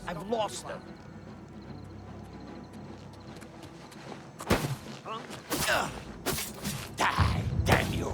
I've lost them. Die, damn you!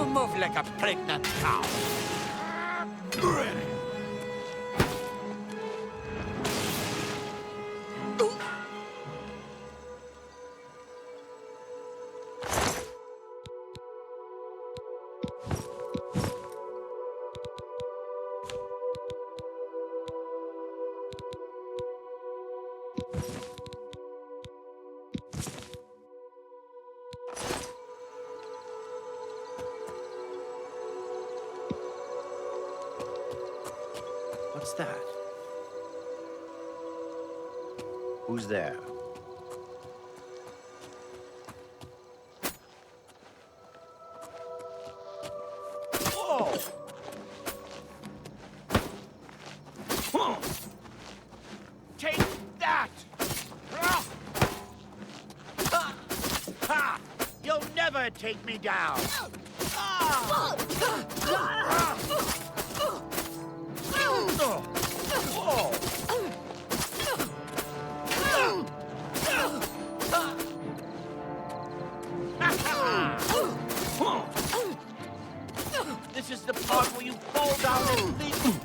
Move like a pregnant cow. What's that? Who's there? Whoa! Take that! Ha! You'll never take me down! This is the part where you fall down and leave.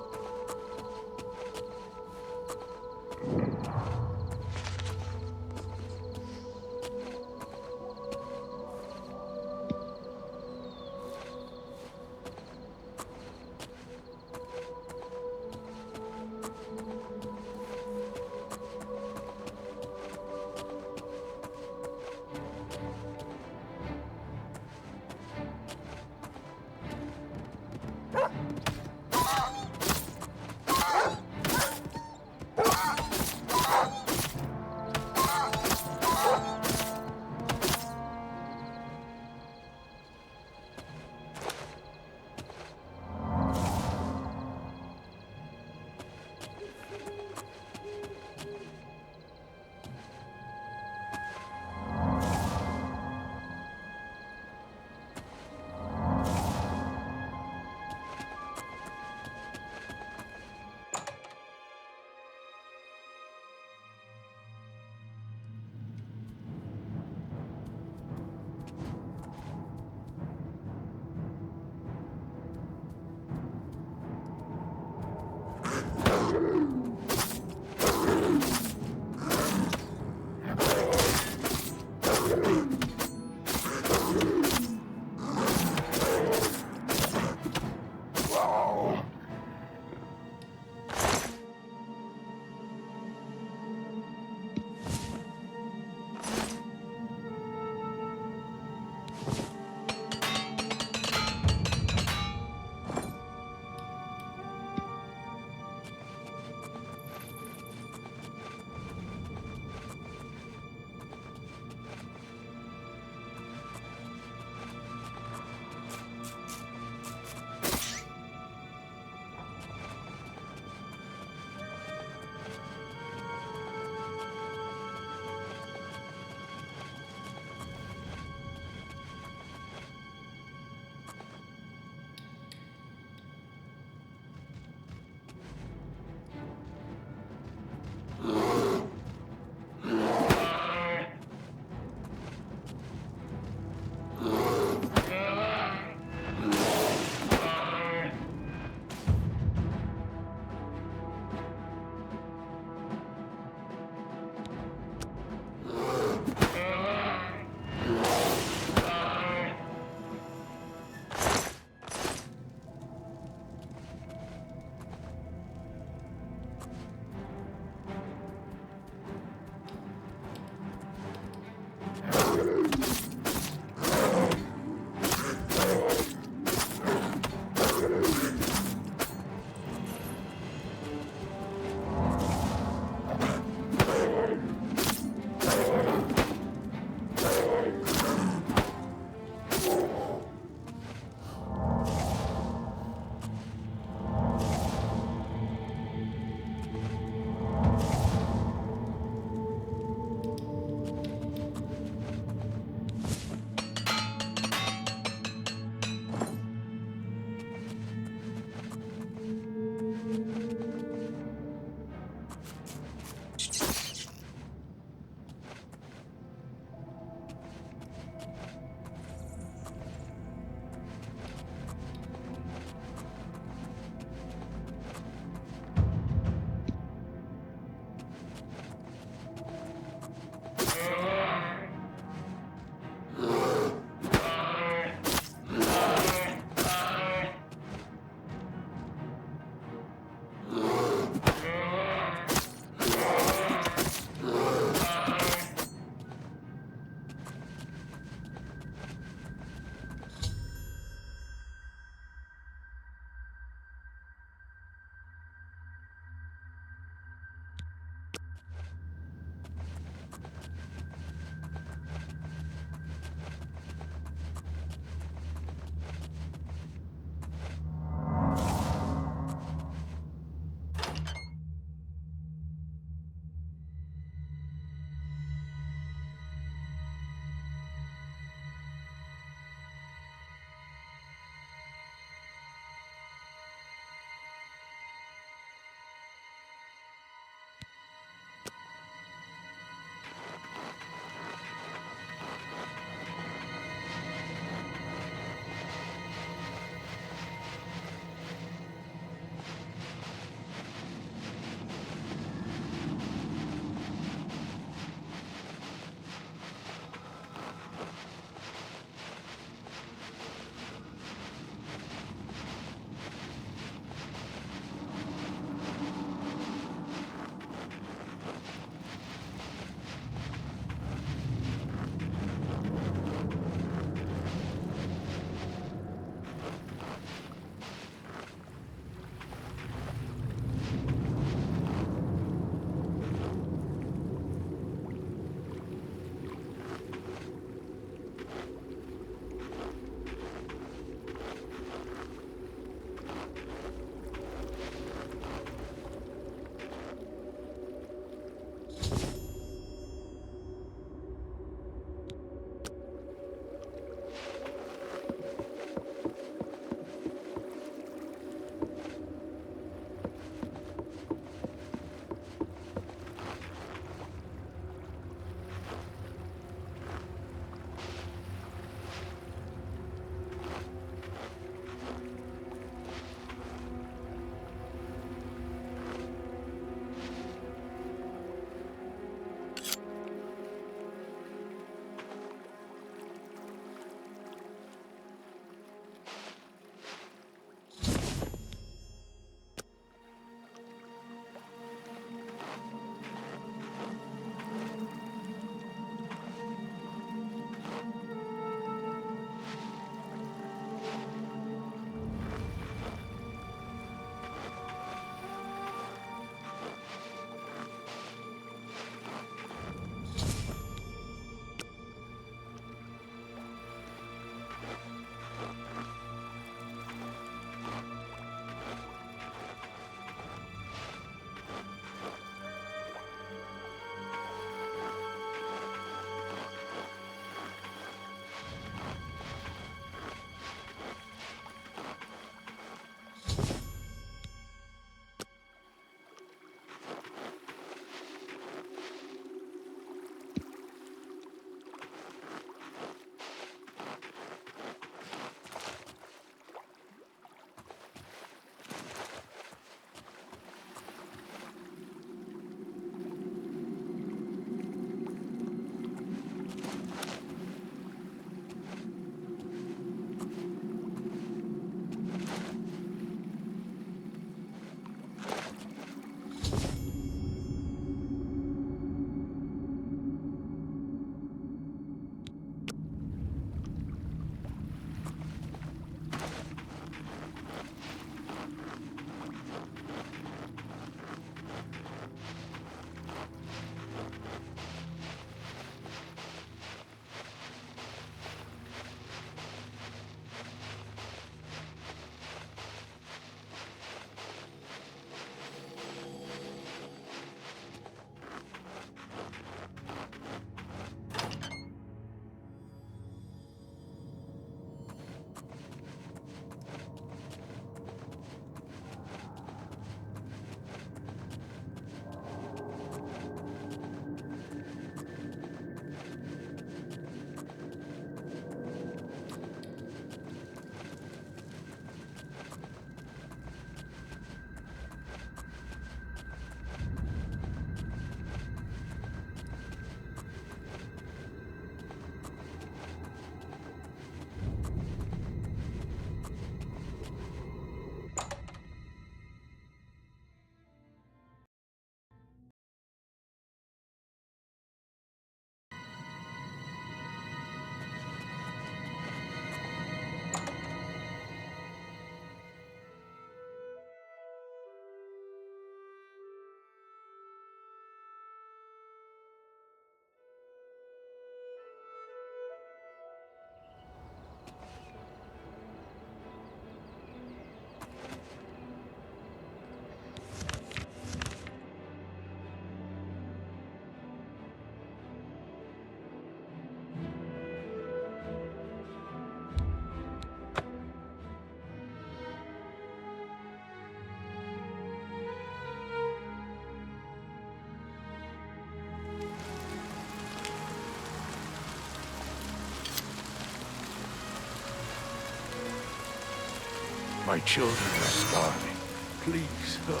My children are starving. Please help.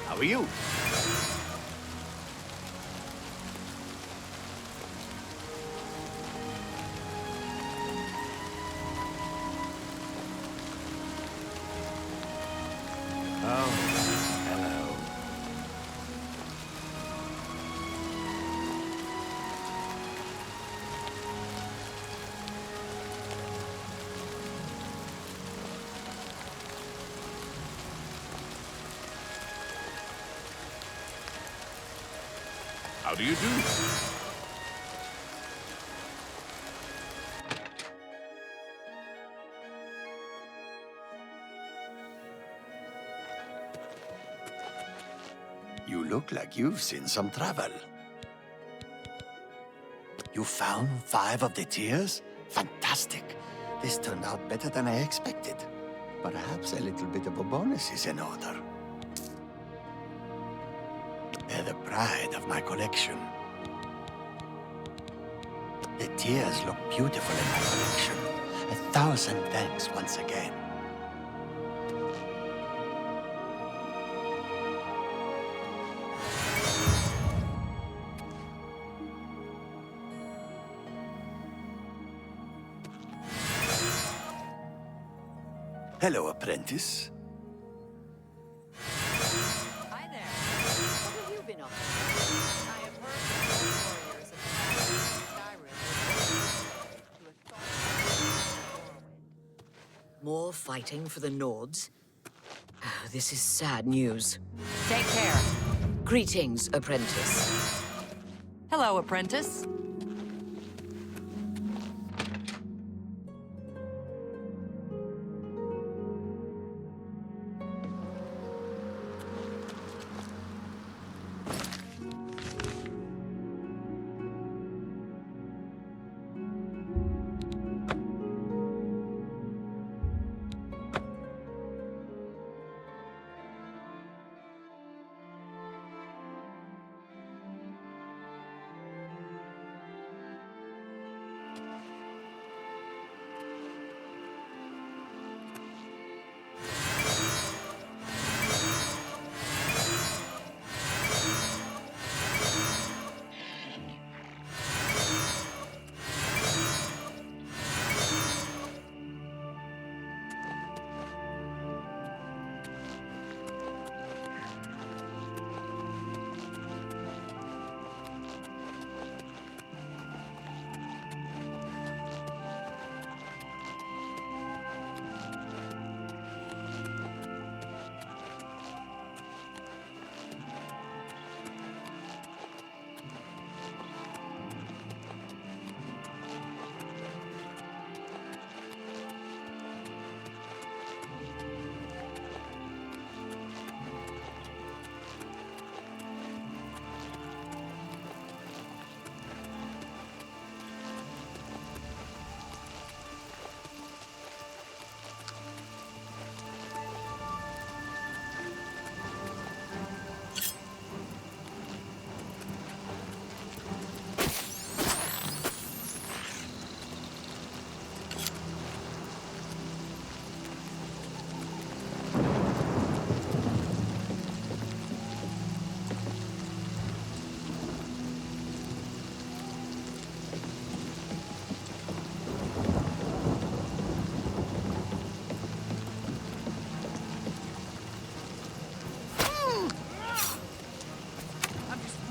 How are you? Oh, hello. How do you do? You look like you've seen some travel. You found 5 of the tears? Fantastic. This turned out better than I expected. Perhaps a little bit of a bonus is in order. They're the pride of my collection. The tears look beautiful in my collection. 1,000 thanks once again. Hello, apprentice. Hi there. What have you been up to? I have heard that the warriors of Skyrim more fighting for the Nords? Oh, this is sad news. Take care. Greetings, apprentice. Hello, apprentice.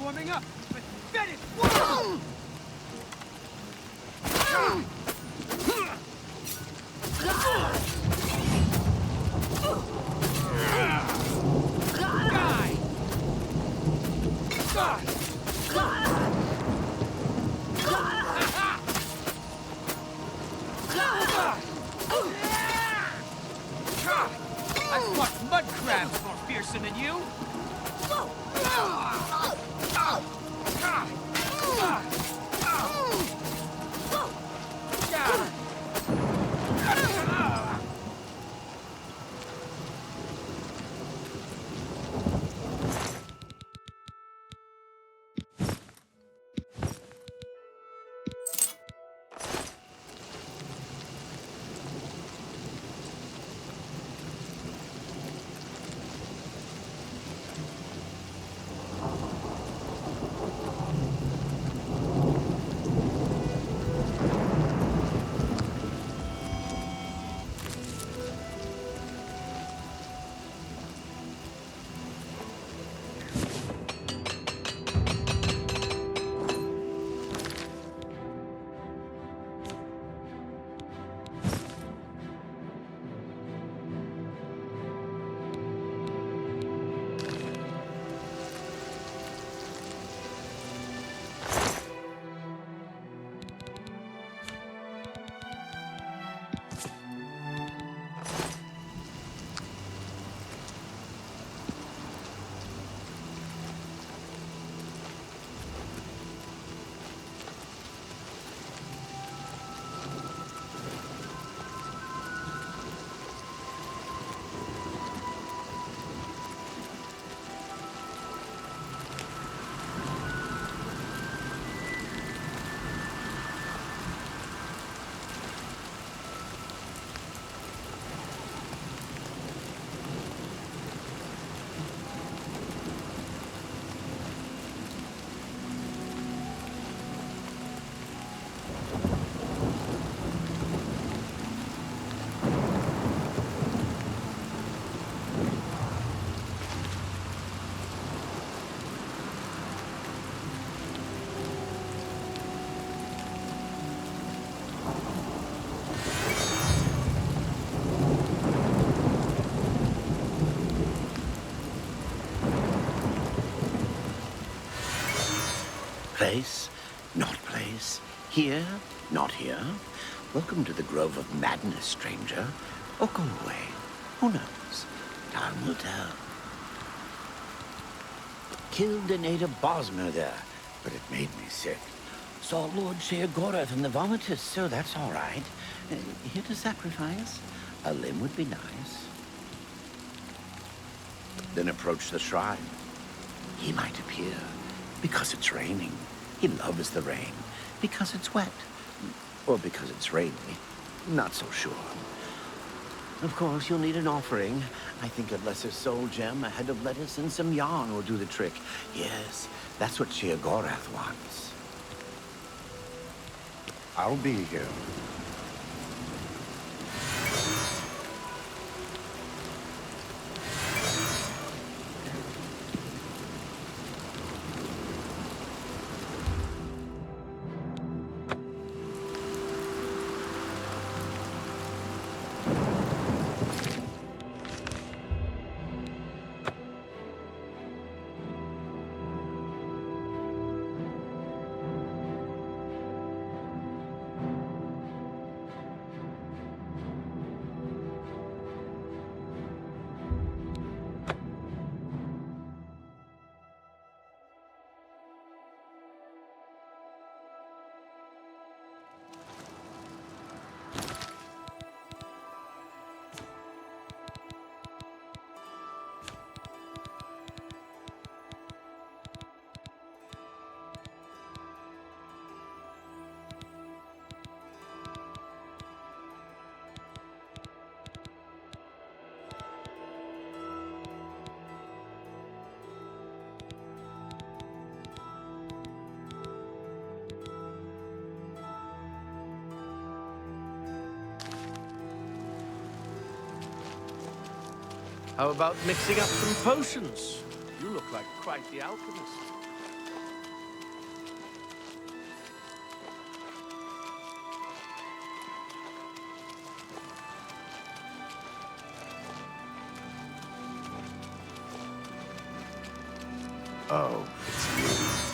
Warming up, but finish! Whoa! I've fought mud crabs more fearsome than you. Place, not place. Here, not here. Welcome to the Grove of Madness, stranger. Or go away. Who knows? Time will tell. Killed a native Bosmer there, but it made me sick. Saw Lord Sheogorath in the vomitus, so that's all right. Here to sacrifice. A limb would be nice. Then approach the shrine. He might appear because it's raining. He loves the rain because it's wet. Or because it's rainy. Not so sure. Of course, you'll need an offering. I think a lesser soul gem, a head of lettuce, and some yarn will do the trick. Yes, that's what Sheogorath wants. I'll be here. How about mixing up some potions? You look like quite the alchemist. Oh, it's you.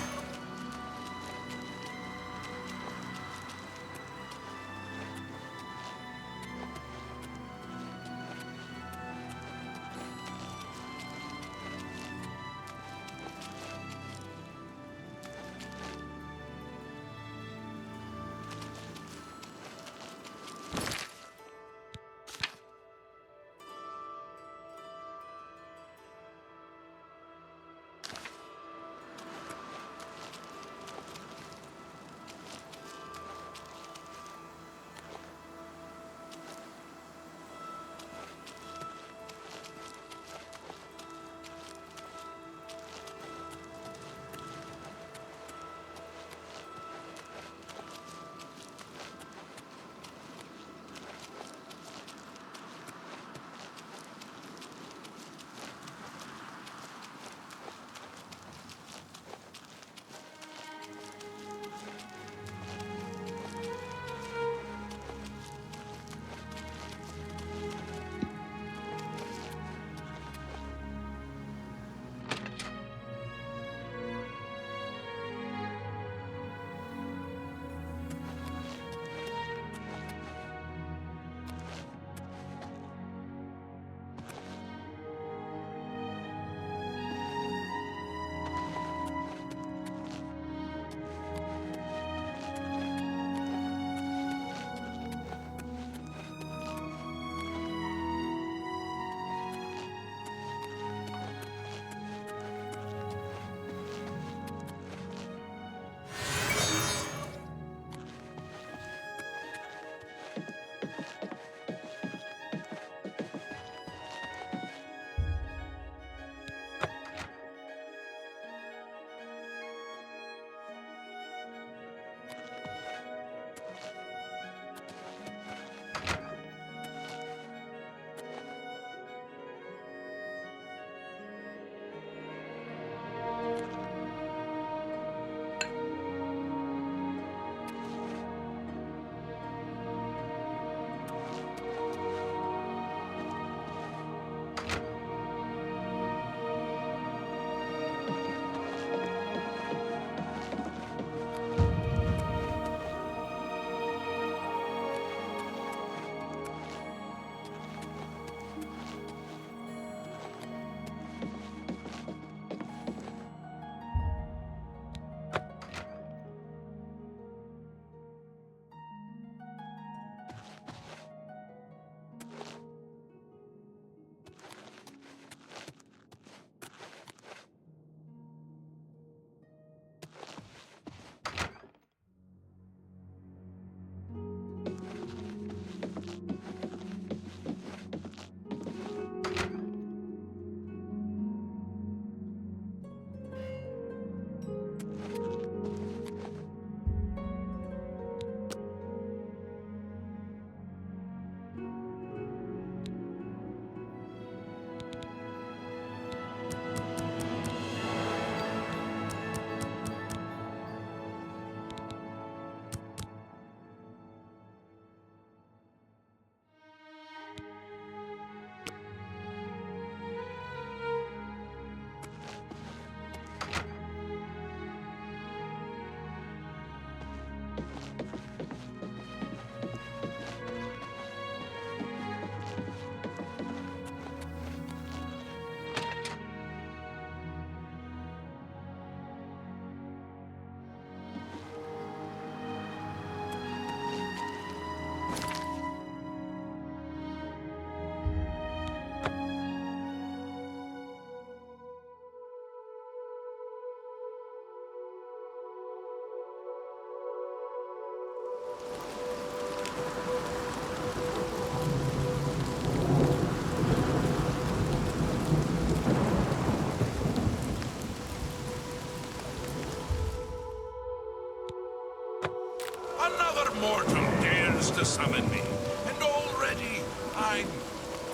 mortal dares to summon me, and already I'm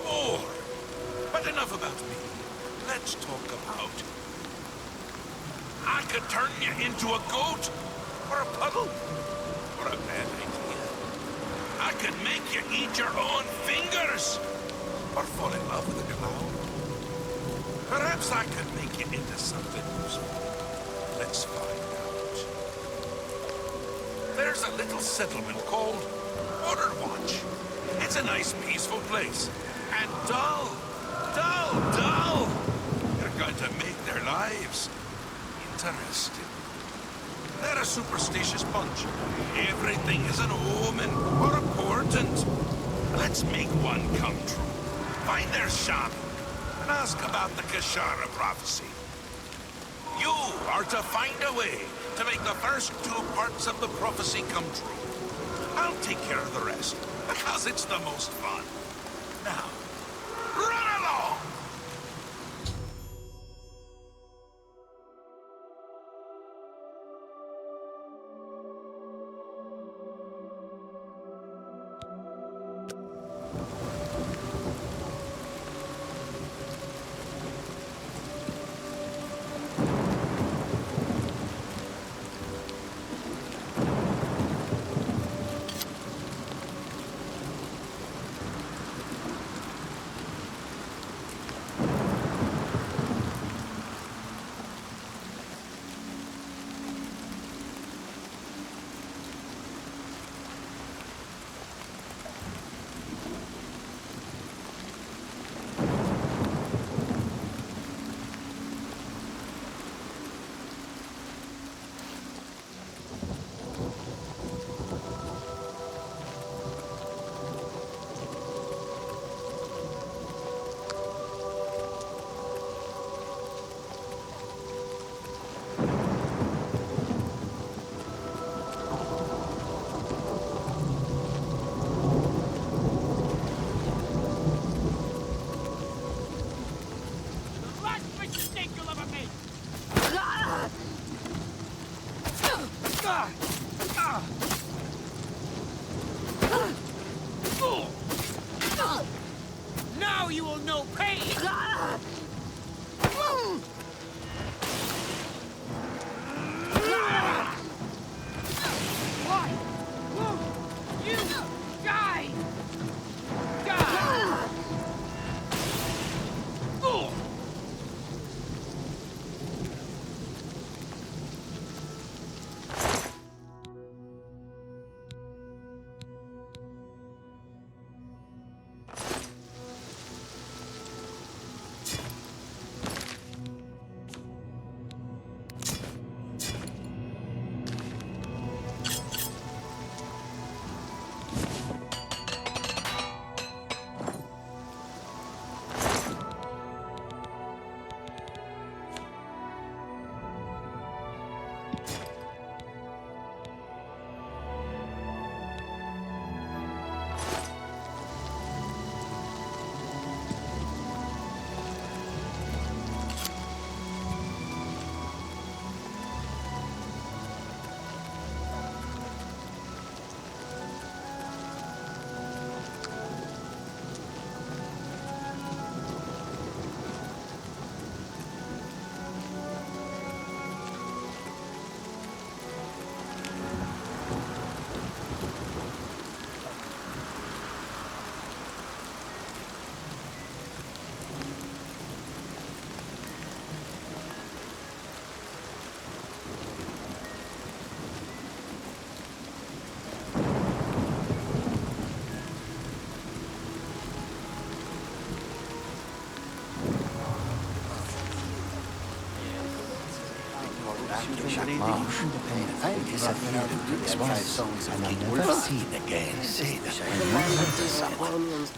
bored. But enough about me. Let's talk about... I could turn you into a goat, or a puddle, or a bad idea. I could make you eat your own fingers, or fall in love with a clown. Perhaps I could make you into something useful. Let's find out. There's a little settlement called Border Watch. It's a nice, peaceful place. And dull. You're going to make their lives interesting. They're a superstitious bunch. Everything is an omen or a portent. Let's make one come true. Find their shaman and ask about the Kashara prophecy. You are to find a way to make the first 2 parts of the prophecy come true. I'll take care of the rest, because it's the most fun. Now, run along! Now you will know pain! What? You die! Die!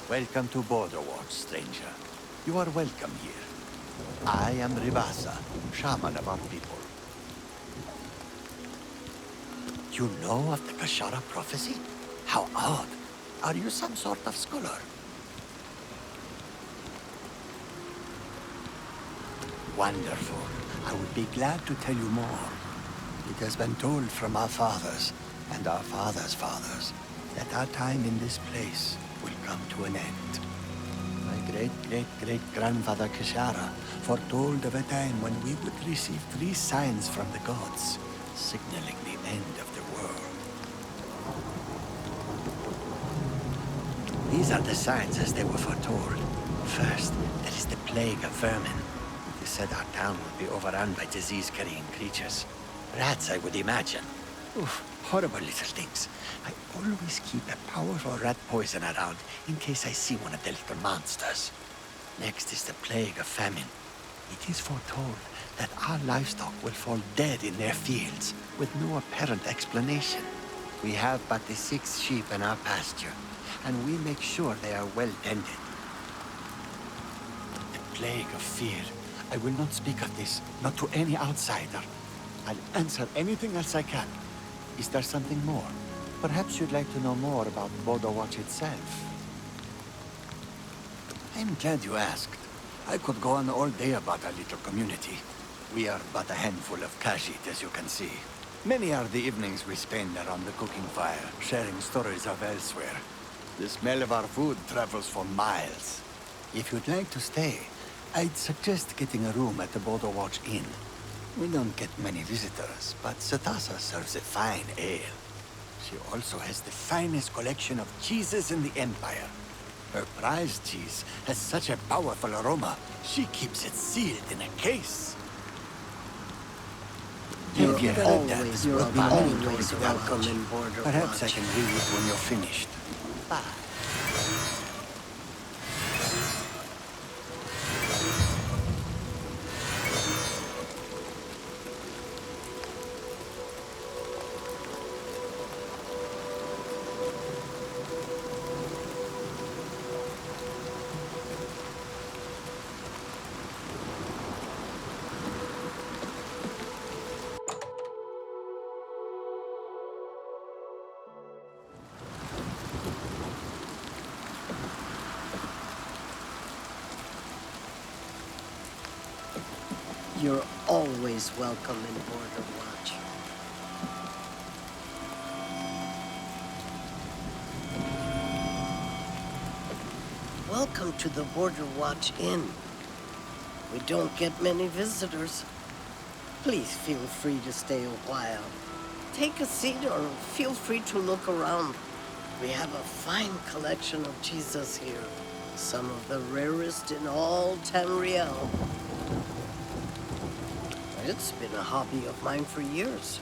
Welcome to Border Watch, stranger. You are welcome here. I am Rivasa, shaman of our people. You know of the Kashara prophecy? How odd. Are you some sort of scholar? Wonderful. I would be glad to tell you more. It has been told from our fathers, and our fathers' fathers, that our time in this place will come to an end. My great-great-great-grandfather Kishara foretold of a time when we would receive 3 signs from the gods, signaling the end of the world. These are the signs as they were foretold. First, there is the plague of vermin. They said our town would be overrun by disease-carrying creatures. Rats, I would imagine. Oof, horrible little things. I always keep a powerful rat poison around in case I see one of the little monsters. Next is the plague of famine. It is foretold that our livestock will fall dead in their fields with no apparent explanation. We have but the 6 sheep in our pasture, and we make sure they are well tended. The plague of fear. I will not speak of this, not to any outsider. I'll answer anything else I can. Is there something more? Perhaps you'd like to know more about Border Watch itself. I'm glad you asked. I could go on all day about our little community. We are but a handful of Khajiit, as you can see. Many are the evenings we spend around the cooking fire, sharing stories of elsewhere. The smell of our food travels for miles. If you'd like to stay, I'd suggest getting a room at the Border Watch Inn. We don't get many visitors, but Satasa serves a fine ale. She also has the finest collection of cheeses in the Empire. Her prize cheese has such a powerful aroma, she keeps it sealed in a case. Have you heard that? Always welcome in Border Perhaps I Watch. can read it when you're finished. Bye. You're always welcome in Border Watch. Welcome to the Border Watch Inn. We don't get many visitors. Please feel free to stay a while. Take a seat or feel free to look around. We have a fine collection of cheeses here. Some of the rarest in all Tamriel. It's been a hobby of mine for years.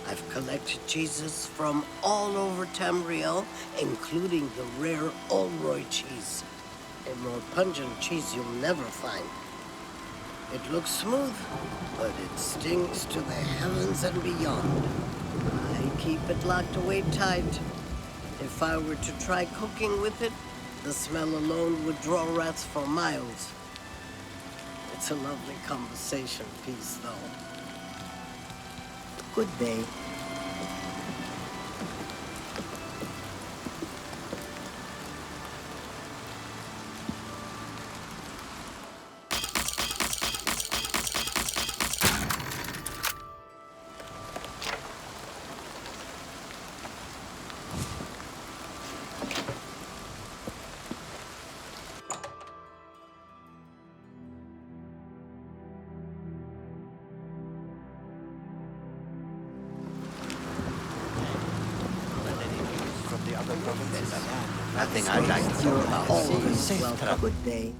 I've collected cheeses from all over Tamriel, including the rare Olroy cheese. A more pungent cheese you'll never find. It looks smooth, but it stings to the heavens and beyond. I keep it locked away tight. If I were to try cooking with it, the smell alone would draw rats for miles. It's a lovely conversation piece, though. Good day. Nothing I'd like to know about. Always welcome. Good day.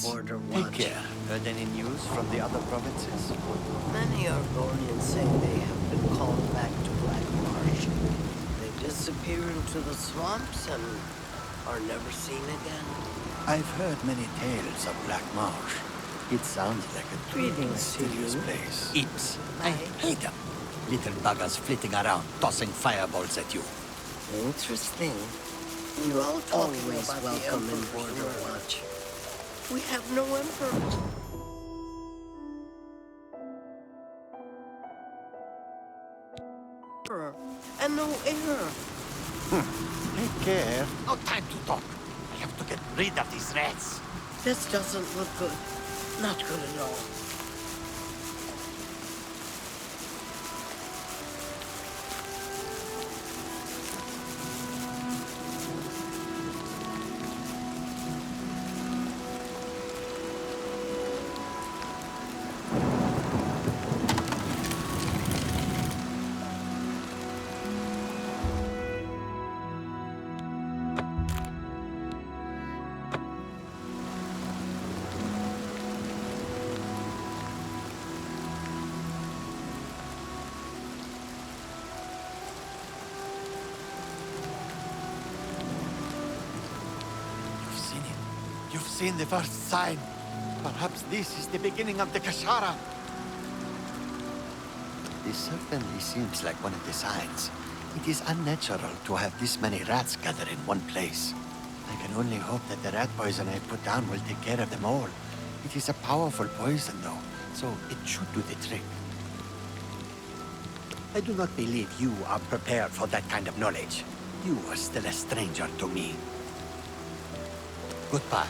Border Take Watch. care. Heard any news from the other provinces? Many Argonians say they have been called back to Black Marsh. They disappear into the swamps and are never seen again. I've heard many tales of Black Marsh. It sounds like a truly Greetings to mysterious you. place. Imps. I hate them. Little buggers flitting around, tossing fireballs at you. Interesting. You're all always welcome in Border Watch. We have no emperor. And no heir. Take care. No time to talk. I have to get rid of these rats. This doesn't look good. Not good at all. You've seen the first sign. Perhaps this is the beginning of the Kashara. This certainly seems like one of the signs. It is unnatural to have this many rats gathered in one place. I can only hope that the rat poison I put down will take care of them all. It is a powerful poison, though, so it should do the trick. I do not believe you are prepared for that kind of knowledge. You are still a stranger to me. Goodbye.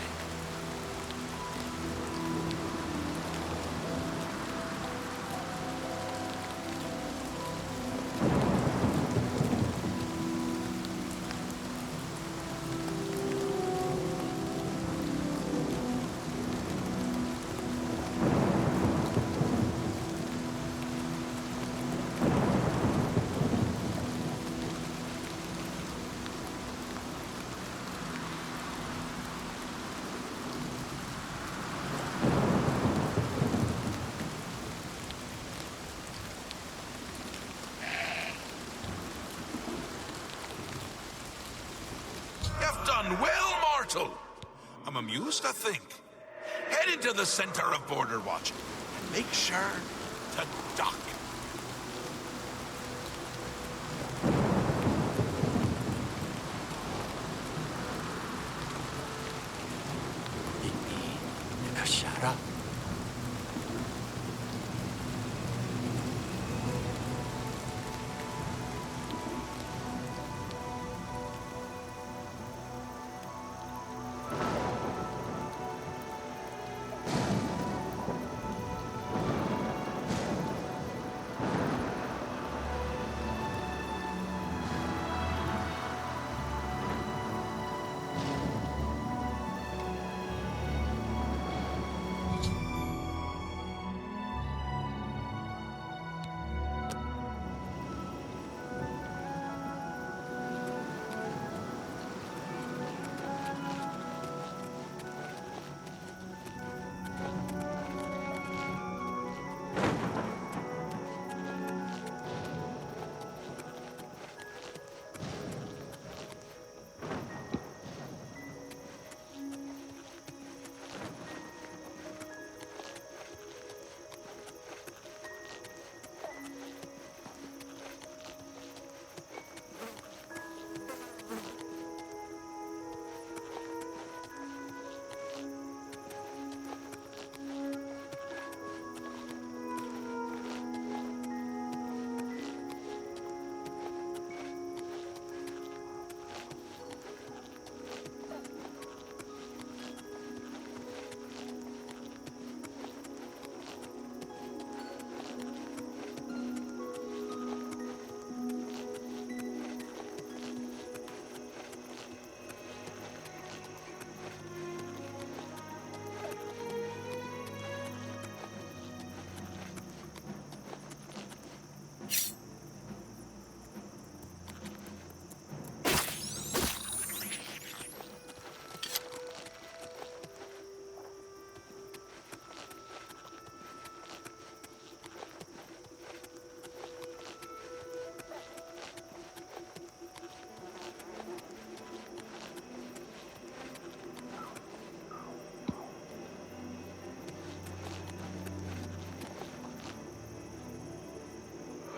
Well, mortal! I'm amused to think. Head into the center of Border Watch and make sure to dock. The Kashara.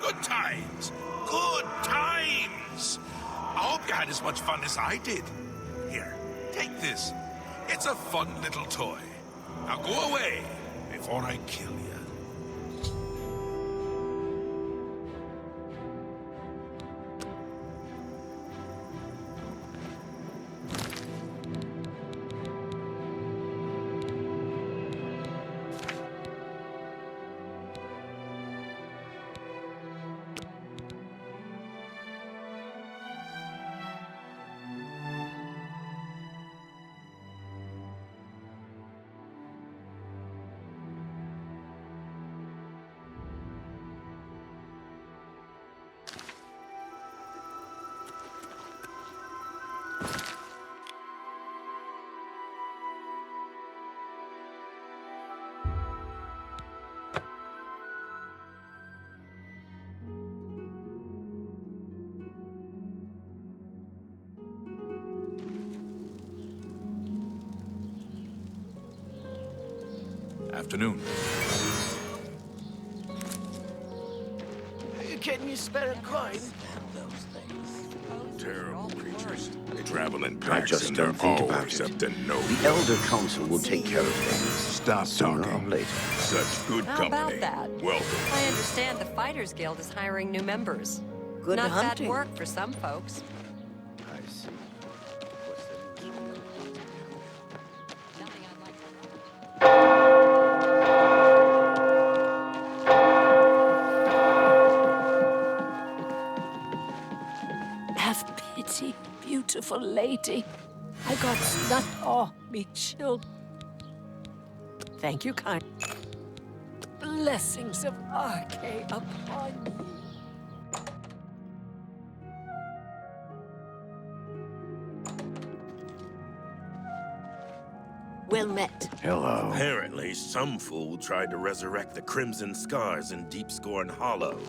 Good times! Good times! I hope you had as much fun as I did. Here, take this. It's a fun little toy. Now go away before I kill you. Afternoon. Can you spare a coin? Terrible creatures. They travel in I packs just and don't they're think about always it. up to no The Elder Council will take care of things. Stop Sooner or talking. later. Such good How company. about that? Welcome. I understand the Fighters Guild is hiring new members. Good Not hunting. bad work for some folks. I see. Have pity, beautiful lady. I got snot all me children. Thank you, kind. Blessings of Arche upon you. Well met. Hello. Apparently, some fool tried to resurrect the Crimson Scars in Deep Scorn Hollow.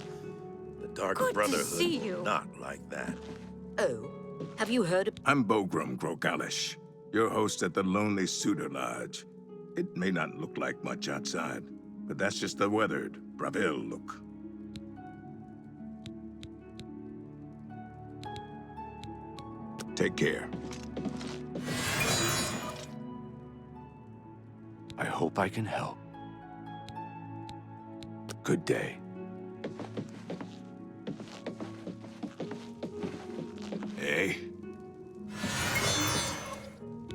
The Dark Good to Brotherhood see will you. not like that. Oh, have you heard of... I'm Bogrum Grogalish, your host at the Lonely Suitor Lodge. It may not look like much outside, but that's just the weathered, Bravil look. Take care. I hope I can help. Good day. Hey?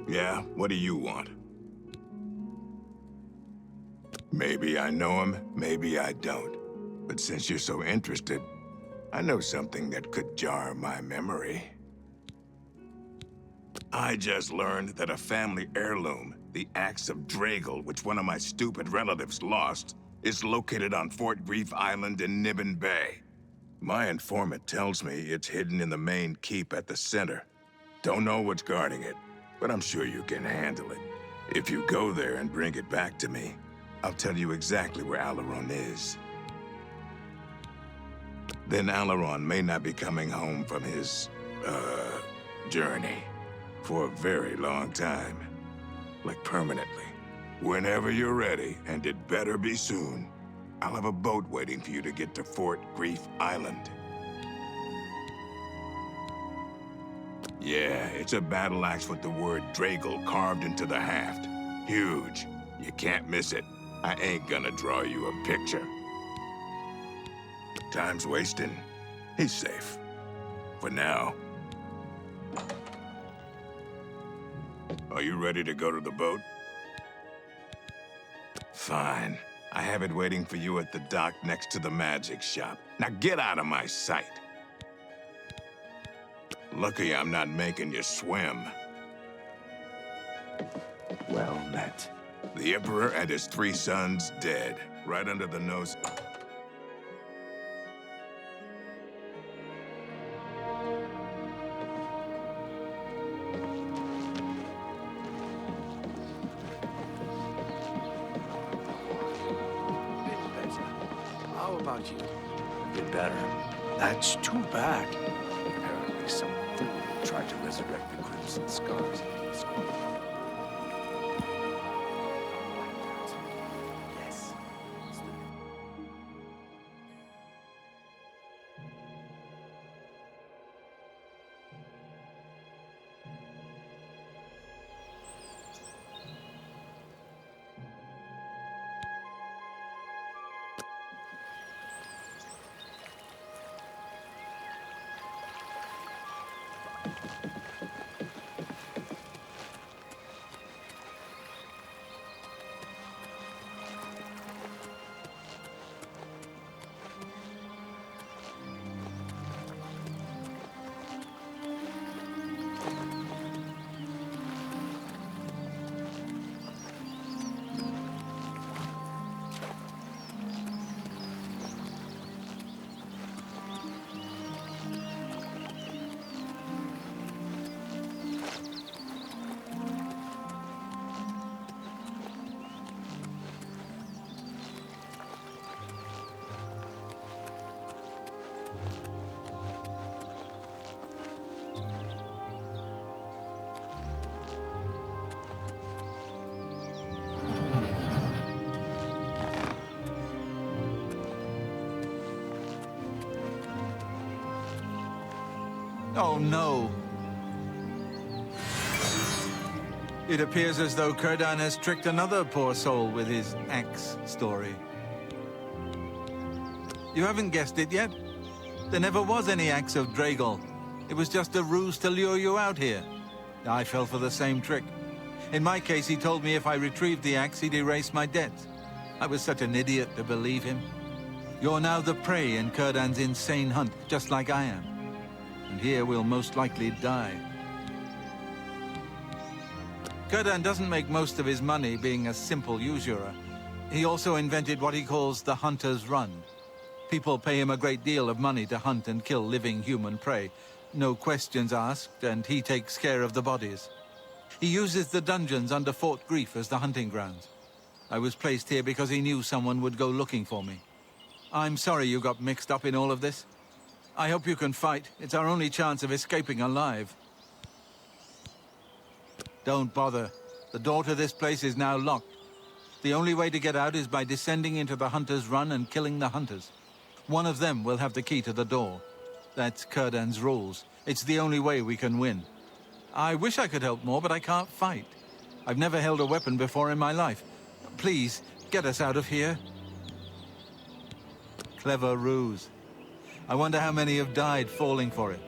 Yeah, what do you want? Maybe I know him, maybe I don't. But since you're so interested, I know something that could jar my memory. I just learned that a family heirloom, the Axe of Dragal, which one of my stupid relatives lost, is located on Fort Grief Island in Nibbin Bay. My informant tells me it's hidden in the main keep at the center. Don't know what's guarding it, but I'm sure you can handle it. If you go there and bring it back to me, I'll tell you exactly where Alaron is. Then Alaron may not be coming home from his, journey for a very long time. Like permanently. Whenever you're ready, and it better be soon, I'll have a boat waiting for you to get to Fort Grief Island. Yeah, it's a battle axe with the word Dragal carved into the haft. Huge. You can't miss it. I ain't gonna draw you a picture. Time's wasting. He's safe. For now. Are you ready to go to the boat? Fine. I have it waiting for you at the dock next to the magic shop. Now get out of my sight. Lucky I'm not making you swim. Well met. The Emperor and his 3 sons dead, right under the nose. How about you? Been better. That's too bad. Apparently some fool tried to resurrect the Crimson Scars in Deep Scorn. Yes. Oh, no. It appears as though Kurdan has tricked another poor soul with his axe story. You haven't guessed it yet? There never was any axe of Draegel. It was just a ruse to lure you out here. I fell for the same trick. In my case, he told me if I retrieved the axe, he'd erase my debts. I was such an idiot to believe him. You're now the prey in Kurdan's insane hunt, just like I am. And here we'll most likely die. Kurdan doesn't make most of his money being a simple usurer. He also invented what he calls the Hunter's Run. People pay him a great deal of money to hunt and kill living human prey. No questions asked, and he takes care of the bodies. He uses the dungeons under Fort Grief as the hunting grounds. I was placed here because he knew someone would go looking for me. I'm sorry you got mixed up in all of this. I hope you can fight. It's our only chance of escaping alive. Don't bother. The door to this place is now locked. The only way to get out is by descending into the Hunter's Run and killing the hunters. One of them will have the key to the door. That's Kurdan's rules. It's the only way we can win. I wish I could help more, but I can't fight. I've never held a weapon before in my life. Please, get us out of here. Clever ruse. I wonder how many have died falling for it.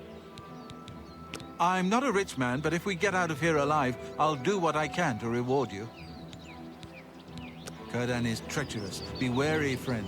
I'm not a rich man, but if we get out of here alive, I'll do what I can to reward you. Kurdan is treacherous. Be wary, friend.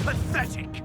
Pathetic!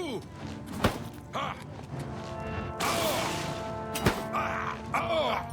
Ooh! Ha! Oh! Ah! Oh!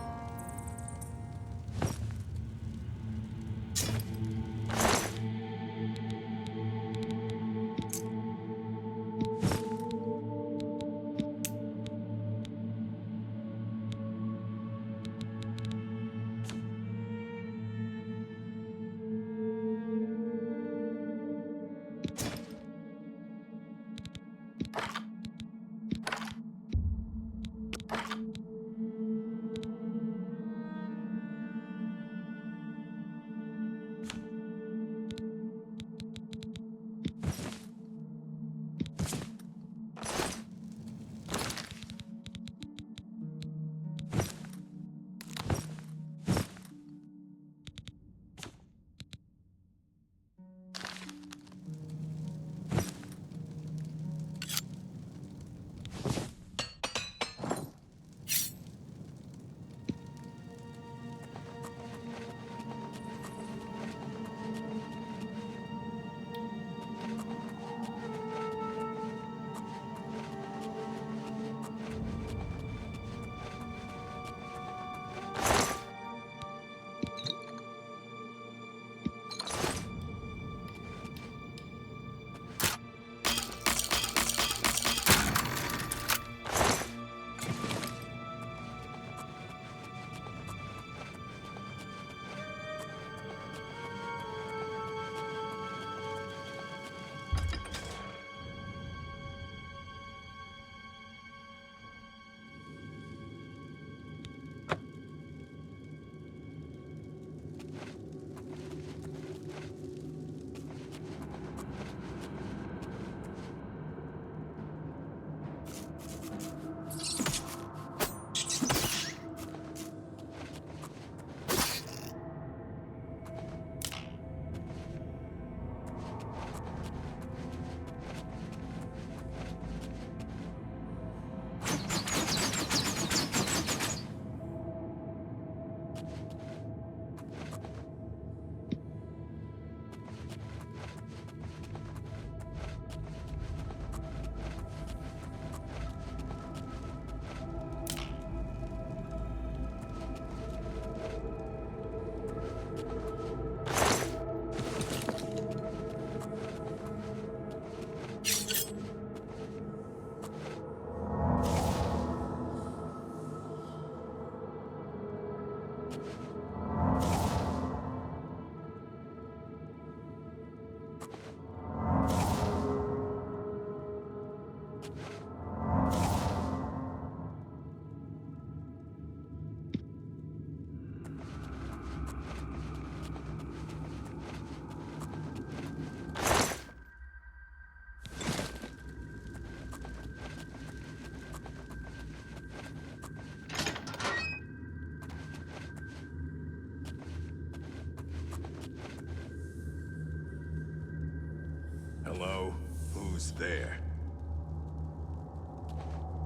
Hello? Who's there?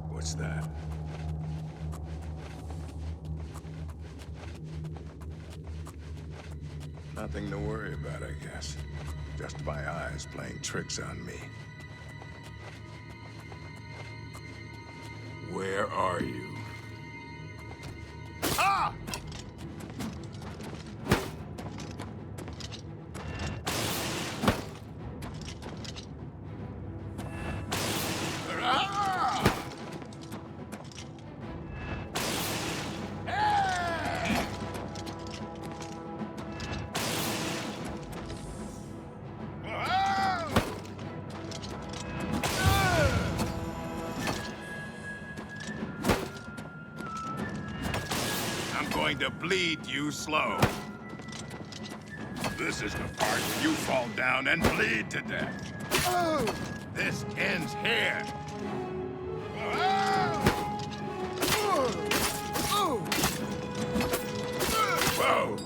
What's that? Nothing to worry about, I guess. Just my eyes playing tricks on me. Where are you? Ah! To bleed you slow. This is the part where you fall down and bleed to death. Oh! This ends here. Whoa!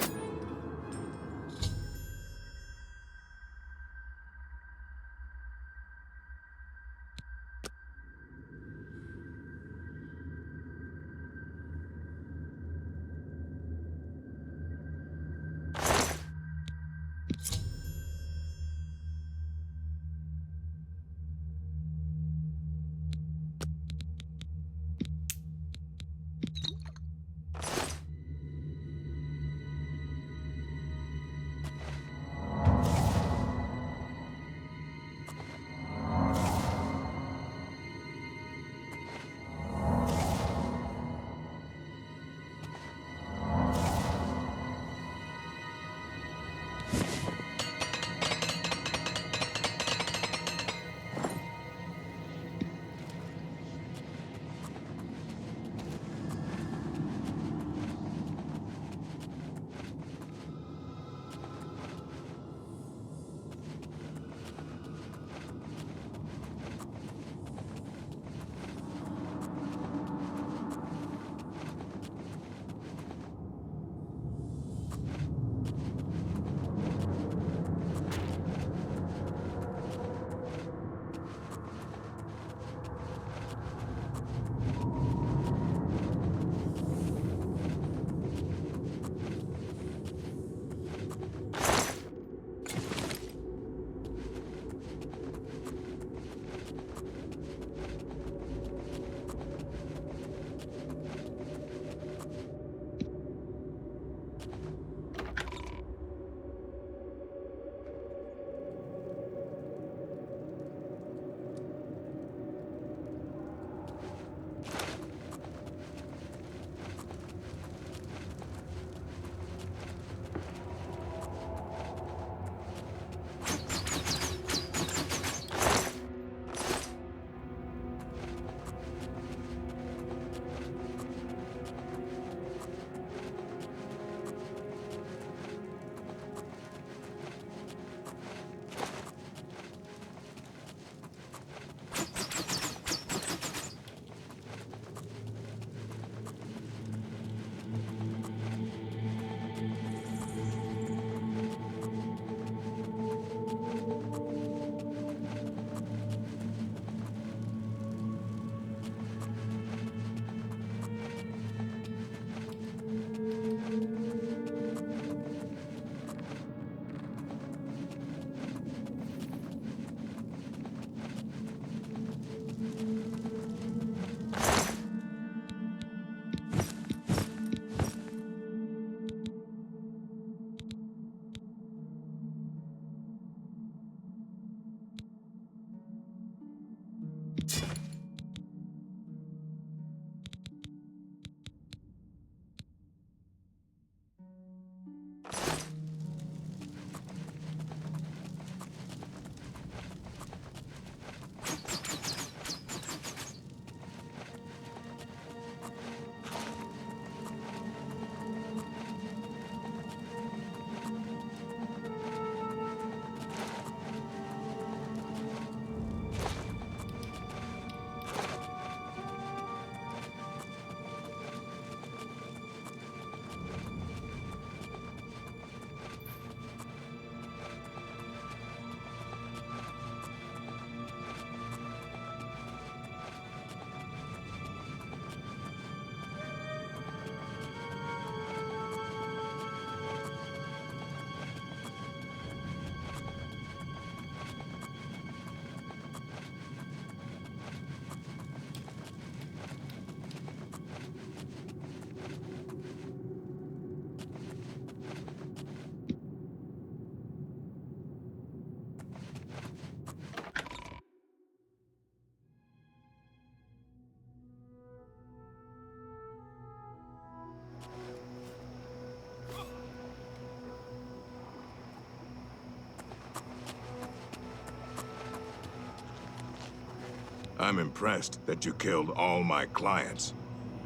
I'm impressed that you killed all my clients.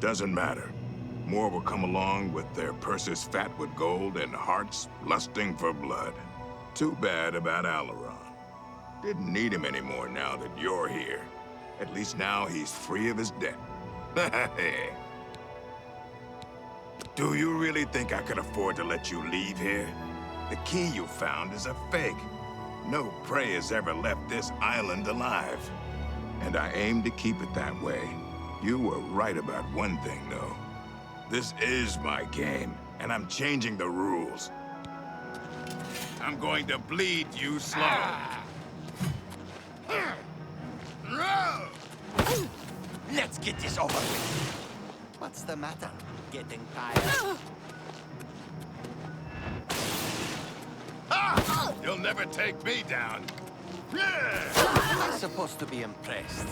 Doesn't matter. More will come along with their purses fat with gold and hearts lusting for blood. Too bad about Alaron. Didn't need him anymore now that you're here. At least now he's free of his debt. Do you really think I could afford to let you leave here? The key you found is a fake. No prey has ever left this island alive. And I aim to keep it that way. You were right about one thing, though. This is my game, and I'm changing the rules. I'm going to bleed you slow. Let's get this over with. What's the matter? Getting tired? You'll never take me down. I'm supposed to be impressed.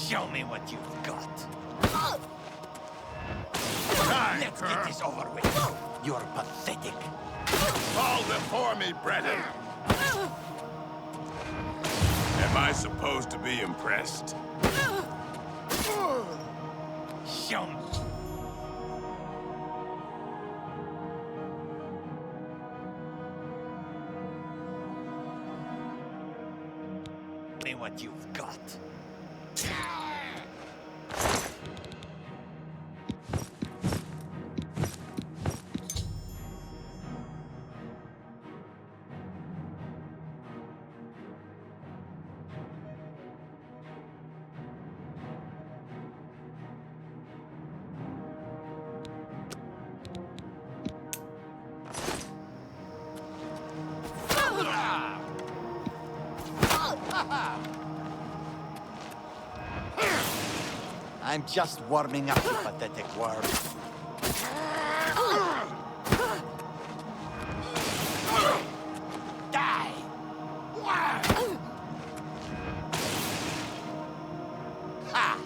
Show me what you've got. Let's get this over with. You're pathetic. Fall before me, Brennan. Am I supposed to be impressed? Show me. What you've got. I'm just warming up, you pathetic worm. Die! Ha!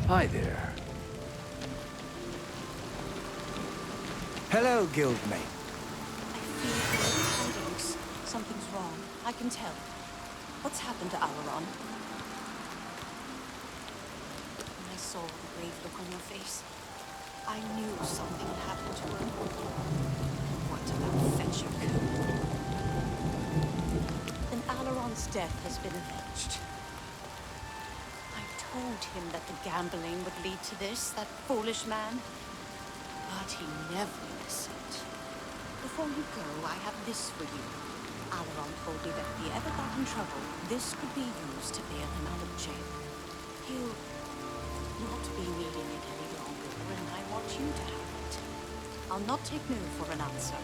Hi there. Hello, guildmate. I feel great tidings. Something's wrong. I can tell. What's happened to Alaron? My saw the grave look on your face. I knew something had happened to her. What about Fetcher coup? Then Alaron's death has been avenged. I told him that the gambling would lead to this, that foolish man. But he never listened. Before you go, I have this for you. Alaron told me that if he ever got in trouble, this could be used to bail him out of jail. He'll not be needing it any longer, and I want you to have it. I'll not take no for an answer.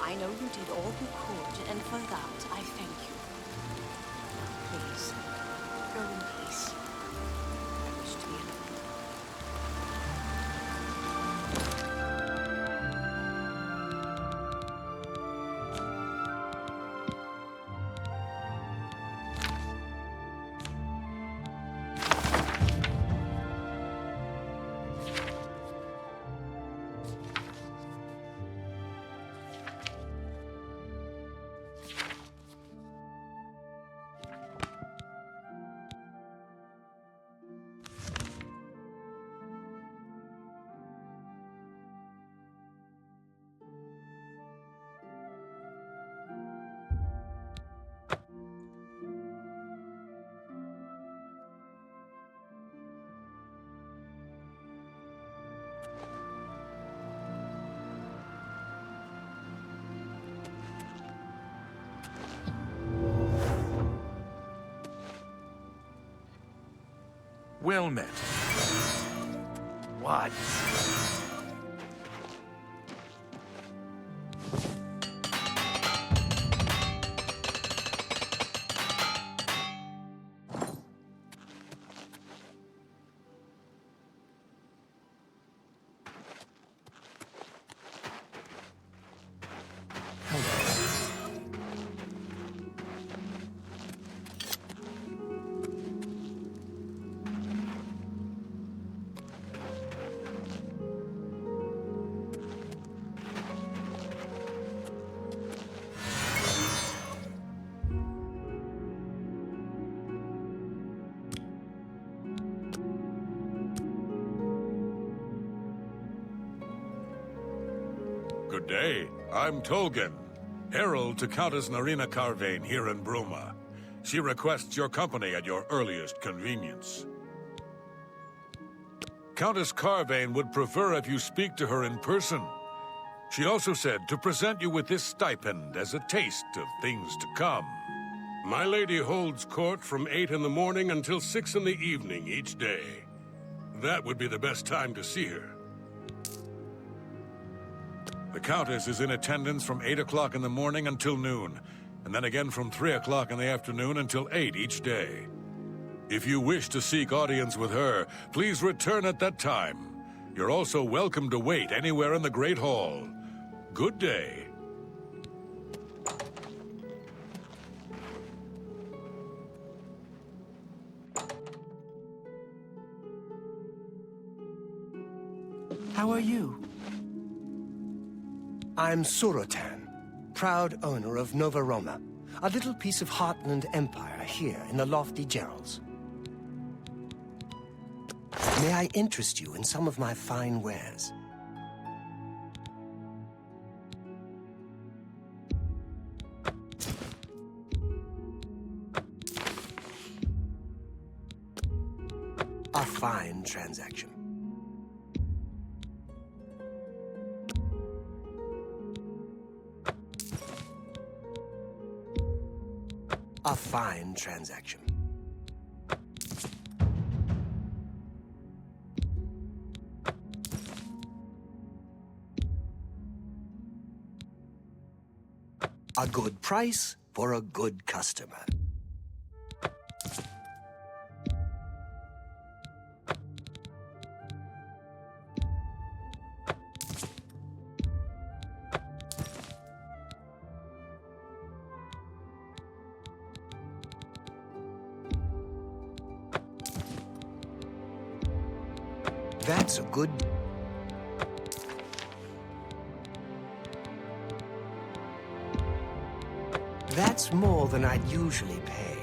I know you did all you could, and for that, I thank you. Now, please, go in peace. I wish to be alone. Well met. What? Good day. I'm Tolgan, herald to Countess Narina Carvane here in Bruma. She requests your company at your earliest convenience. Countess Carvane would prefer if you speak to her in person. She also said to present you with this stipend as a taste of things to come. My lady holds court from 8 in the morning until 6 in the evening each day. That would be the best time to see her. The Countess is in attendance from 8 o'clock in the morning until noon, and then again from 3 o'clock in the afternoon until 8 each day. If you wish to seek audience with her, please return at that time. You're also welcome to wait anywhere in the Great Hall. Good day. How are you? I'm Surotan, proud owner of Nova Roma, a little piece of Heartland Empire here in the lofty Gerals. May I interest you in some of my fine wares? A fine transaction. A fine transaction. A good price for a good customer. That's a good... That's more than I'd usually pay.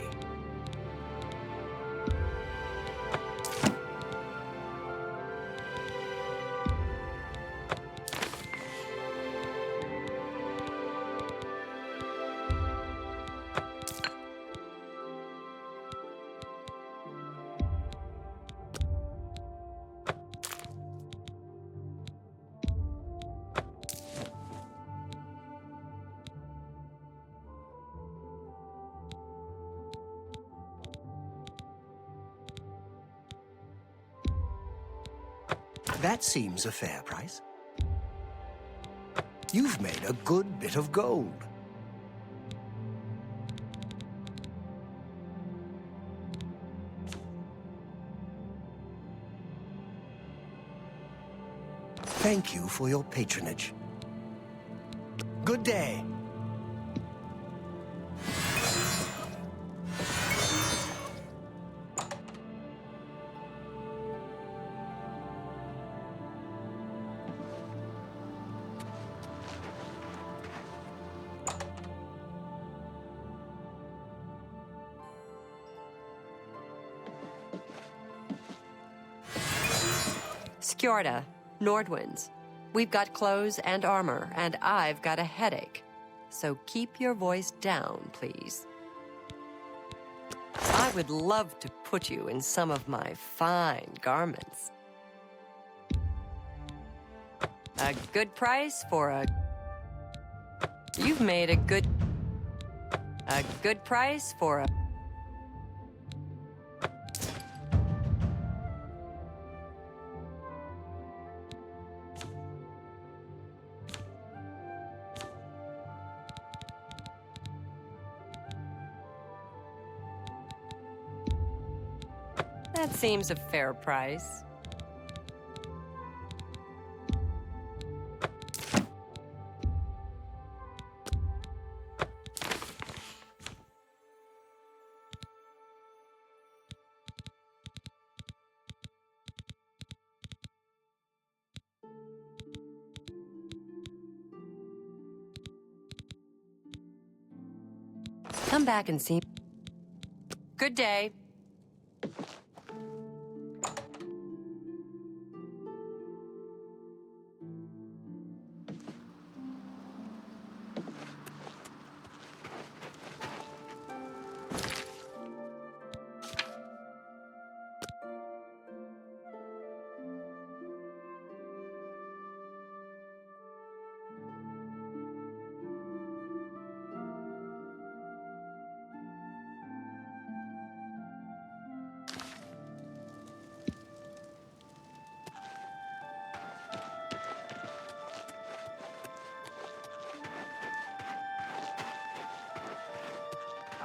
That seems a fair price. You've made a good bit of gold. Thank you for your patronage. Good day. Skjorda, Nordwinds. We've got clothes and armor, and I've got a headache. So keep your voice down, please. I would love to put you in some of my fine garments. A good price for a... You've made a good price for a... That seems a fair price. Come back and see. Good day.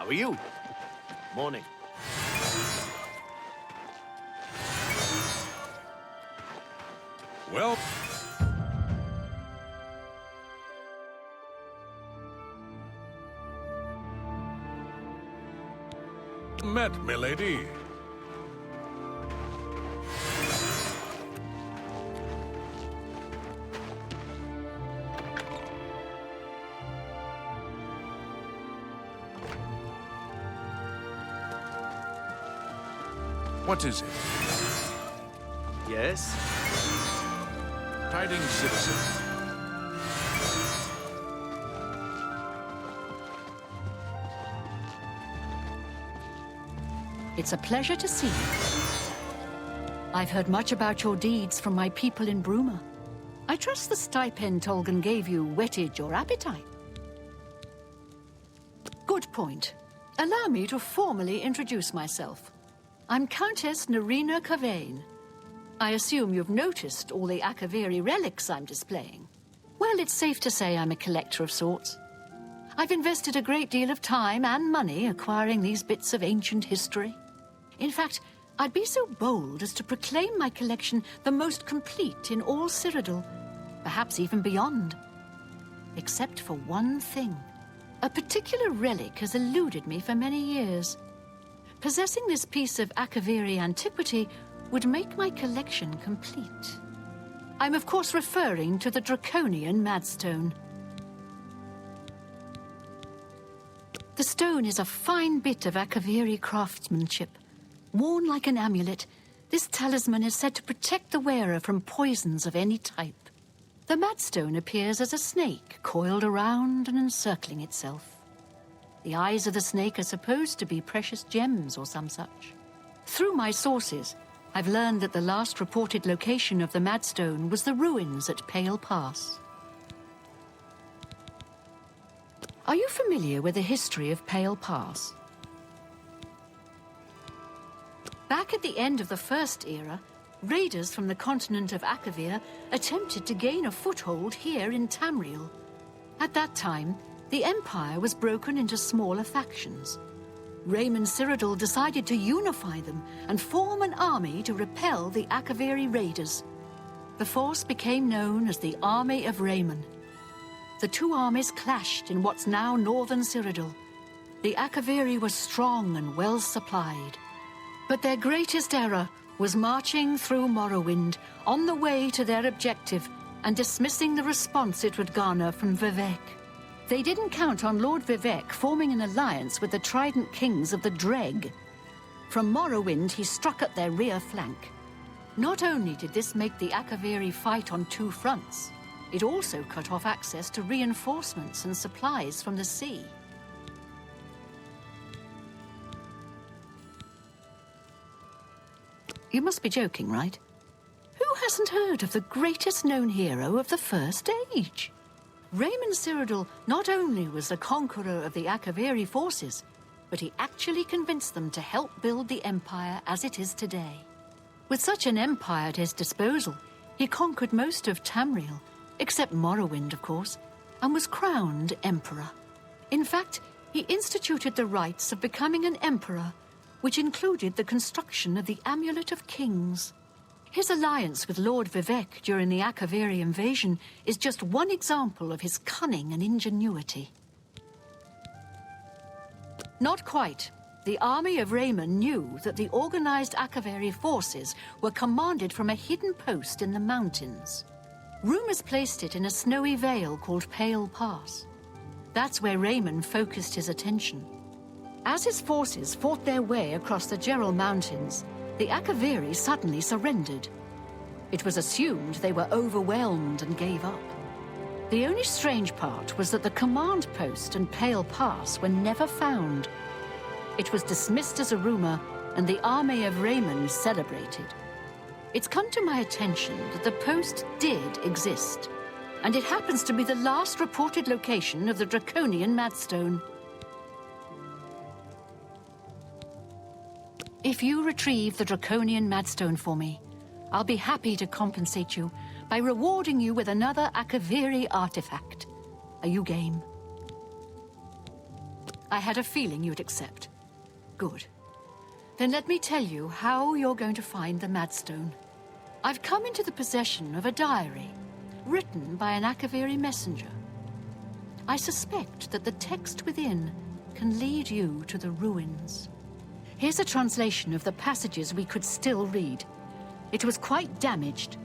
How are you? Morning. Well... met, milady. What is it? Yes? Tidings, citizen. It's a pleasure to see you. I've heard much about your deeds from my people in Bruma. I trust the stipend Tolgan gave you whetted your appetite. Good point. Allow me to formally introduce myself. I'm Countess Nerina Kavain. I assume you've noticed all the Akaviri relics I'm displaying. Well, it's safe to say I'm a collector of sorts. I've invested a great deal of time and money acquiring these bits of ancient history. In fact, I'd be so bold as to proclaim my collection the most complete in all Cyrodiil, perhaps even beyond. Except for one thing. A particular relic has eluded me for many years. Possessing this piece of Akaviri antiquity would make my collection complete. I'm of course referring to the Draconian Madstone. The stone is a fine bit of Akaviri craftsmanship. Worn like an amulet, this talisman is said to protect the wearer from poisons of any type. The Madstone appears as a snake coiled around and encircling itself. The eyes of the snake are supposed to be precious gems or some such. Through my sources, I've learned that the last reported location of the Madstone was the ruins at Pale Pass. Are you familiar with the history of Pale Pass? Back at the end of the First Era, raiders from the continent of Akavir attempted to gain a foothold here in Tamriel. At that time, the Empire was broken into smaller factions. Raymond Cyrodiil decided to unify them and form an army to repel the Akaviri raiders. The force became known as the Army of Raymond. The two armies clashed in what's now northern Cyrodiil. The Akaviri were strong and well supplied. But their greatest error was marching through Morrowind on the way to their objective and dismissing the response it would garner from Vivek. They didn't count on Lord Vivek forming an alliance with the Trident Kings of the Dreg. From Morrowind, he struck at their rear flank. Not only did this make the Akaviri fight on two fronts, it also cut off access to reinforcements and supplies from the sea. You must be joking, right? Who hasn't heard of the greatest known hero of the First Age? Raymond Cyrodiil not only was the conqueror of the Akaviri forces, but he actually convinced them to help build the Empire as it is today. With such an empire at his disposal, he conquered most of Tamriel, except Morrowind, of course, and was crowned Emperor. In fact, he instituted the rites of becoming an Emperor, which included the construction of the Amulet of Kings. His alliance with Lord Vivek during the Akaviri invasion is just one example of his cunning and ingenuity. Not quite. The army of Raymond knew that the organized Akaviri forces were commanded from a hidden post in the mountains. Rumors placed it in a snowy vale called Pale Pass. That's where Raymond focused his attention. As his forces fought their way across the Gerald Mountains, the Akaviri suddenly surrendered. It was assumed they were overwhelmed and gave up. The only strange part was that the command post and Pale Pass were never found. It was dismissed as a rumor, and the army of Raymond celebrated. It's come to my attention that the post did exist, and it happens to be the last reported location of the Draconian Madstone. If you retrieve the Draconian Madstone for me, I'll be happy to compensate you by rewarding you with another Akaviri artifact. Are you game? I had a feeling you'd accept. Good. Then let me tell you how you're going to find the Madstone. I've come into the possession of a diary, written by an Akaviri messenger. I suspect that the text within can lead you to the ruins. Here's a translation of the passages we could still read. It was quite damaged.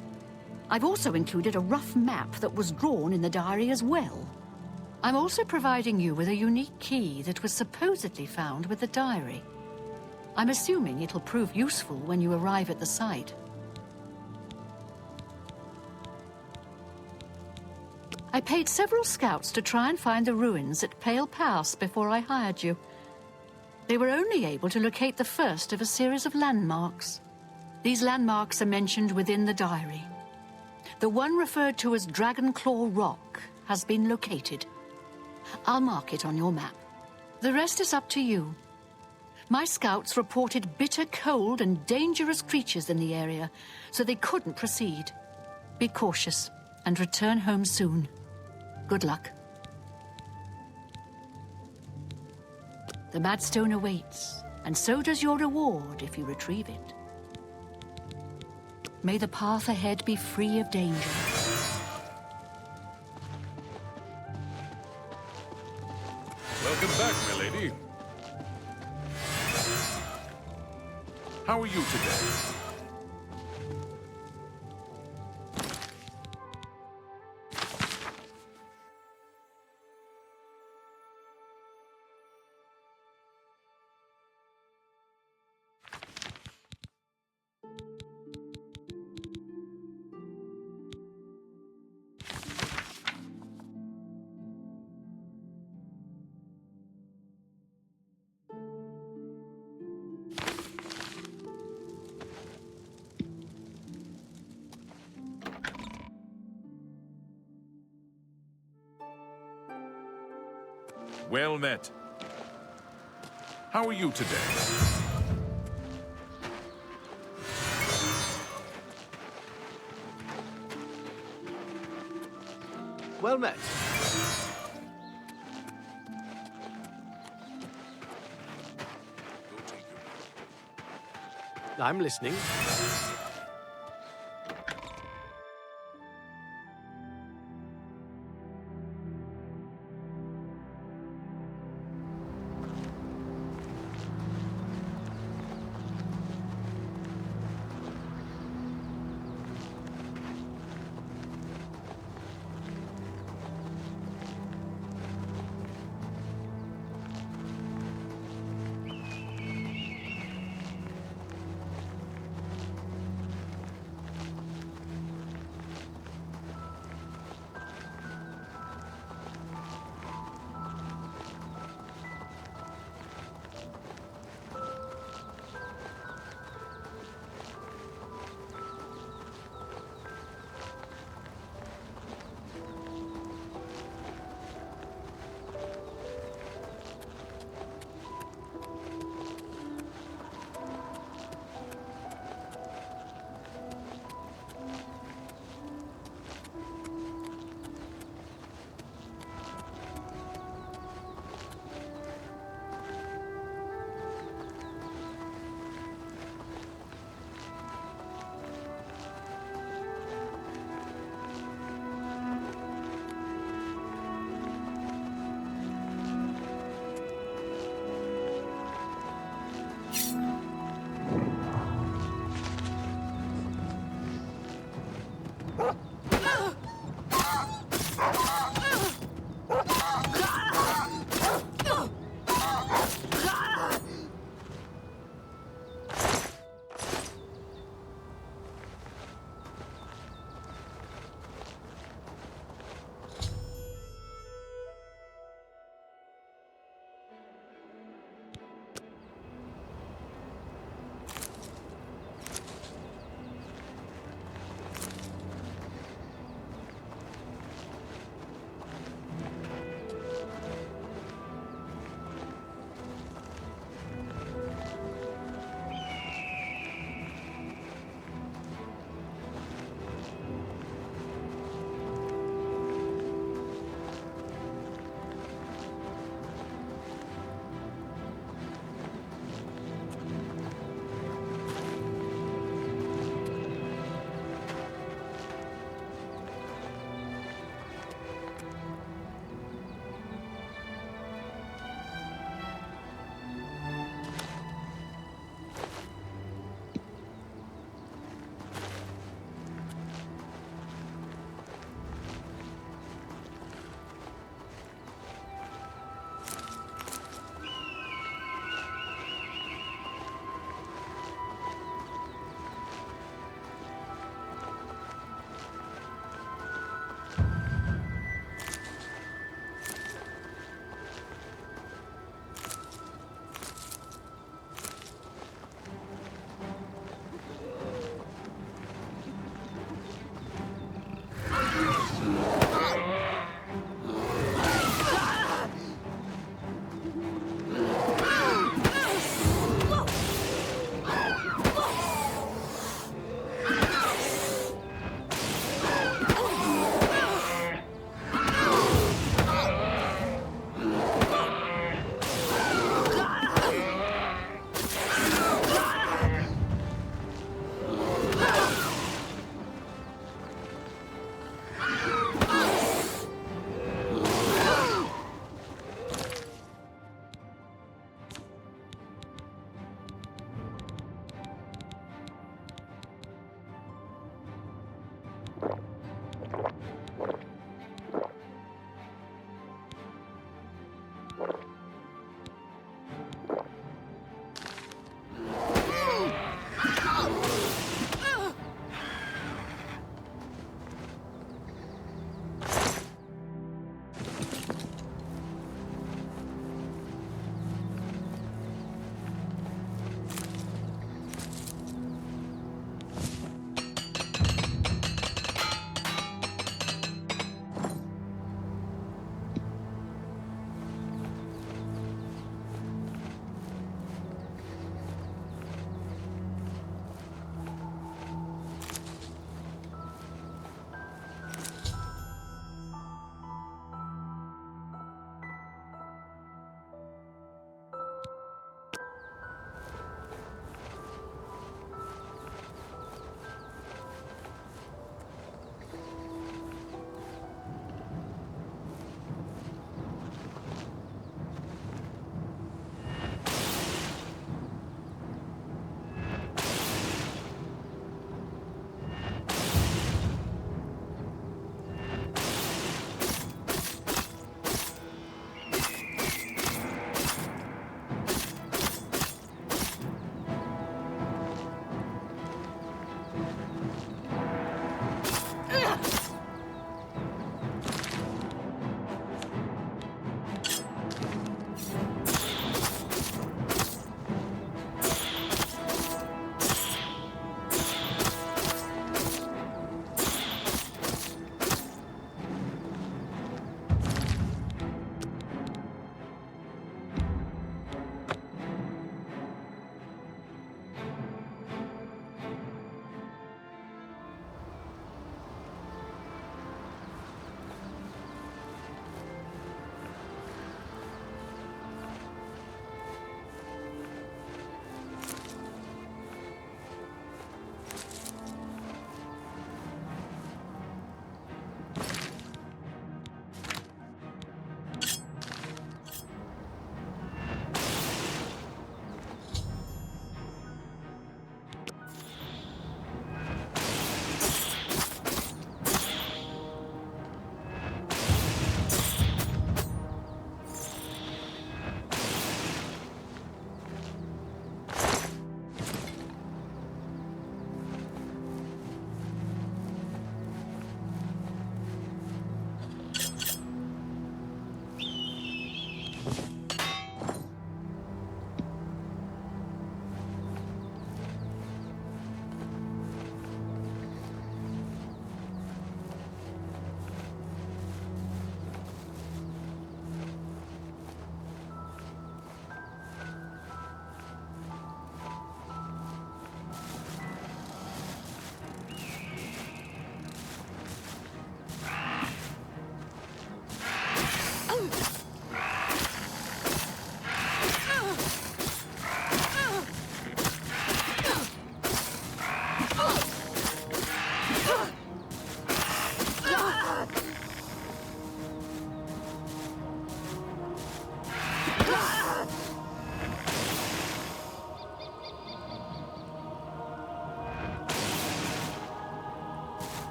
I've also included a rough map that was drawn in the diary as well. I'm also providing you with a unique key that was supposedly found with the diary. I'm assuming it'll prove useful when you arrive at the site. I paid several scouts to try and find the ruins at Pale Pass before I hired you. They were only able to locate the first of a series of landmarks. These landmarks are mentioned within the diary. The one referred to as Dragonclaw Rock has been located. I'll mark it on your map. The rest is up to you. My scouts reported bitter cold and dangerous creatures in the area, so they couldn't proceed. Be cautious and return home soon. Good luck. The Madstone awaits, and so does your reward if you retrieve it. May the path ahead be free of danger. Welcome back, my lady. How are you today? Well met. How are you today? Well met. I'm listening.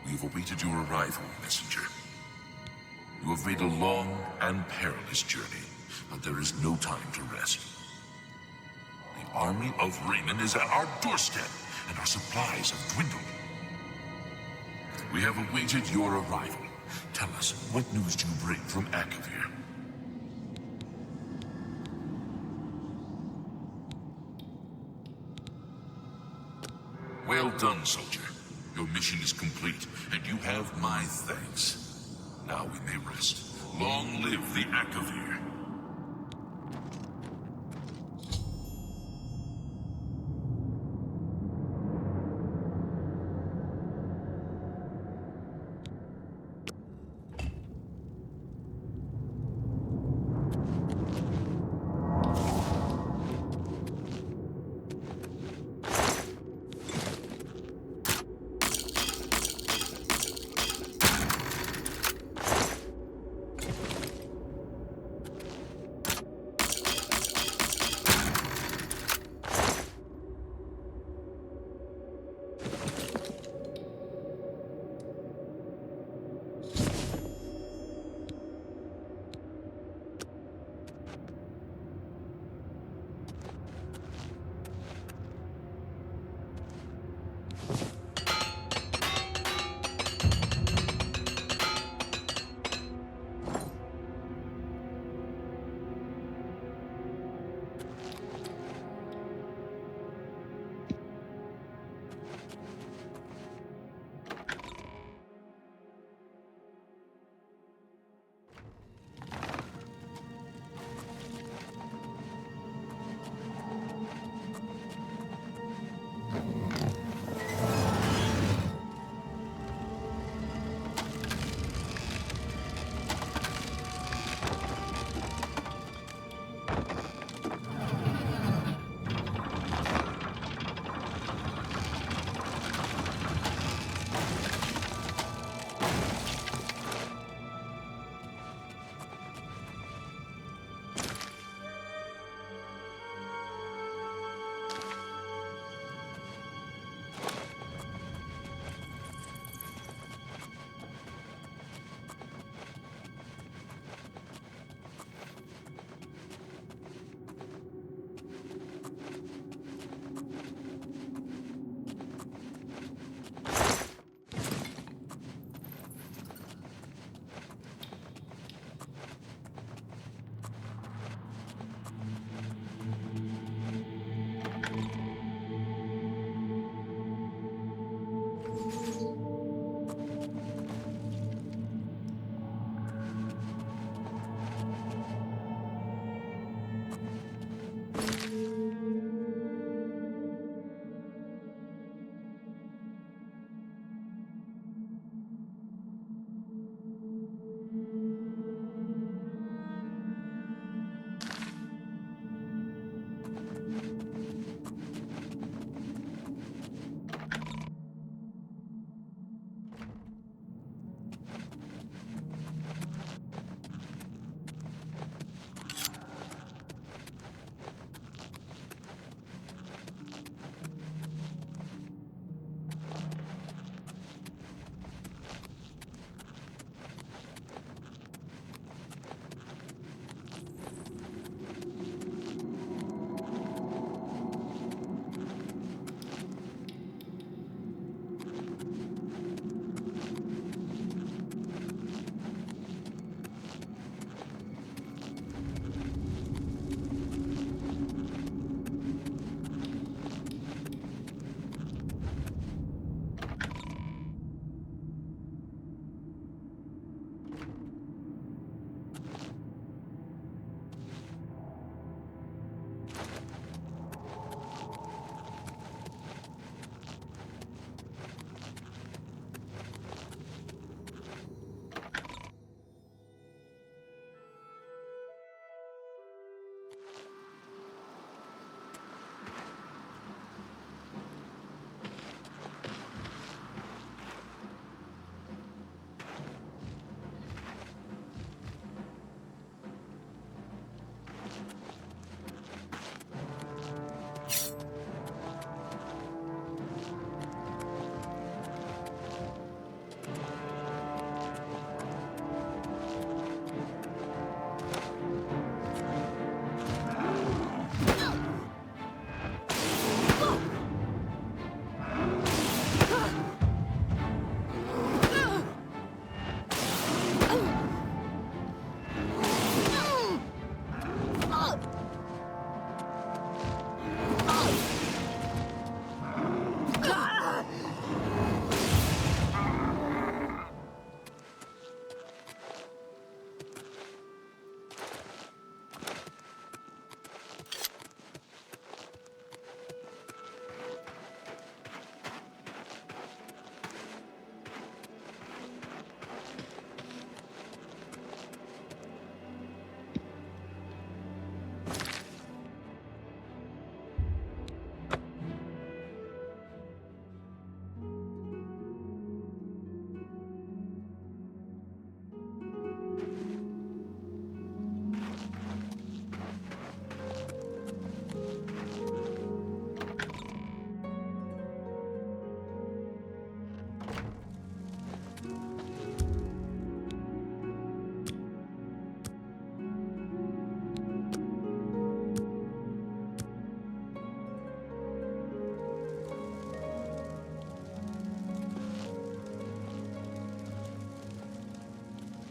We've awaited your arrival, messenger. You have made a long and perilous journey, but there is no time to rest. The army of Raymond is at our doorstep, and our supplies have dwindled. We have awaited your arrival. Tell us, what news do you bring from Akavir? Well done, soldier. Your mission is complete, and you have my thanks. Now we may rest. Long live the Akavir.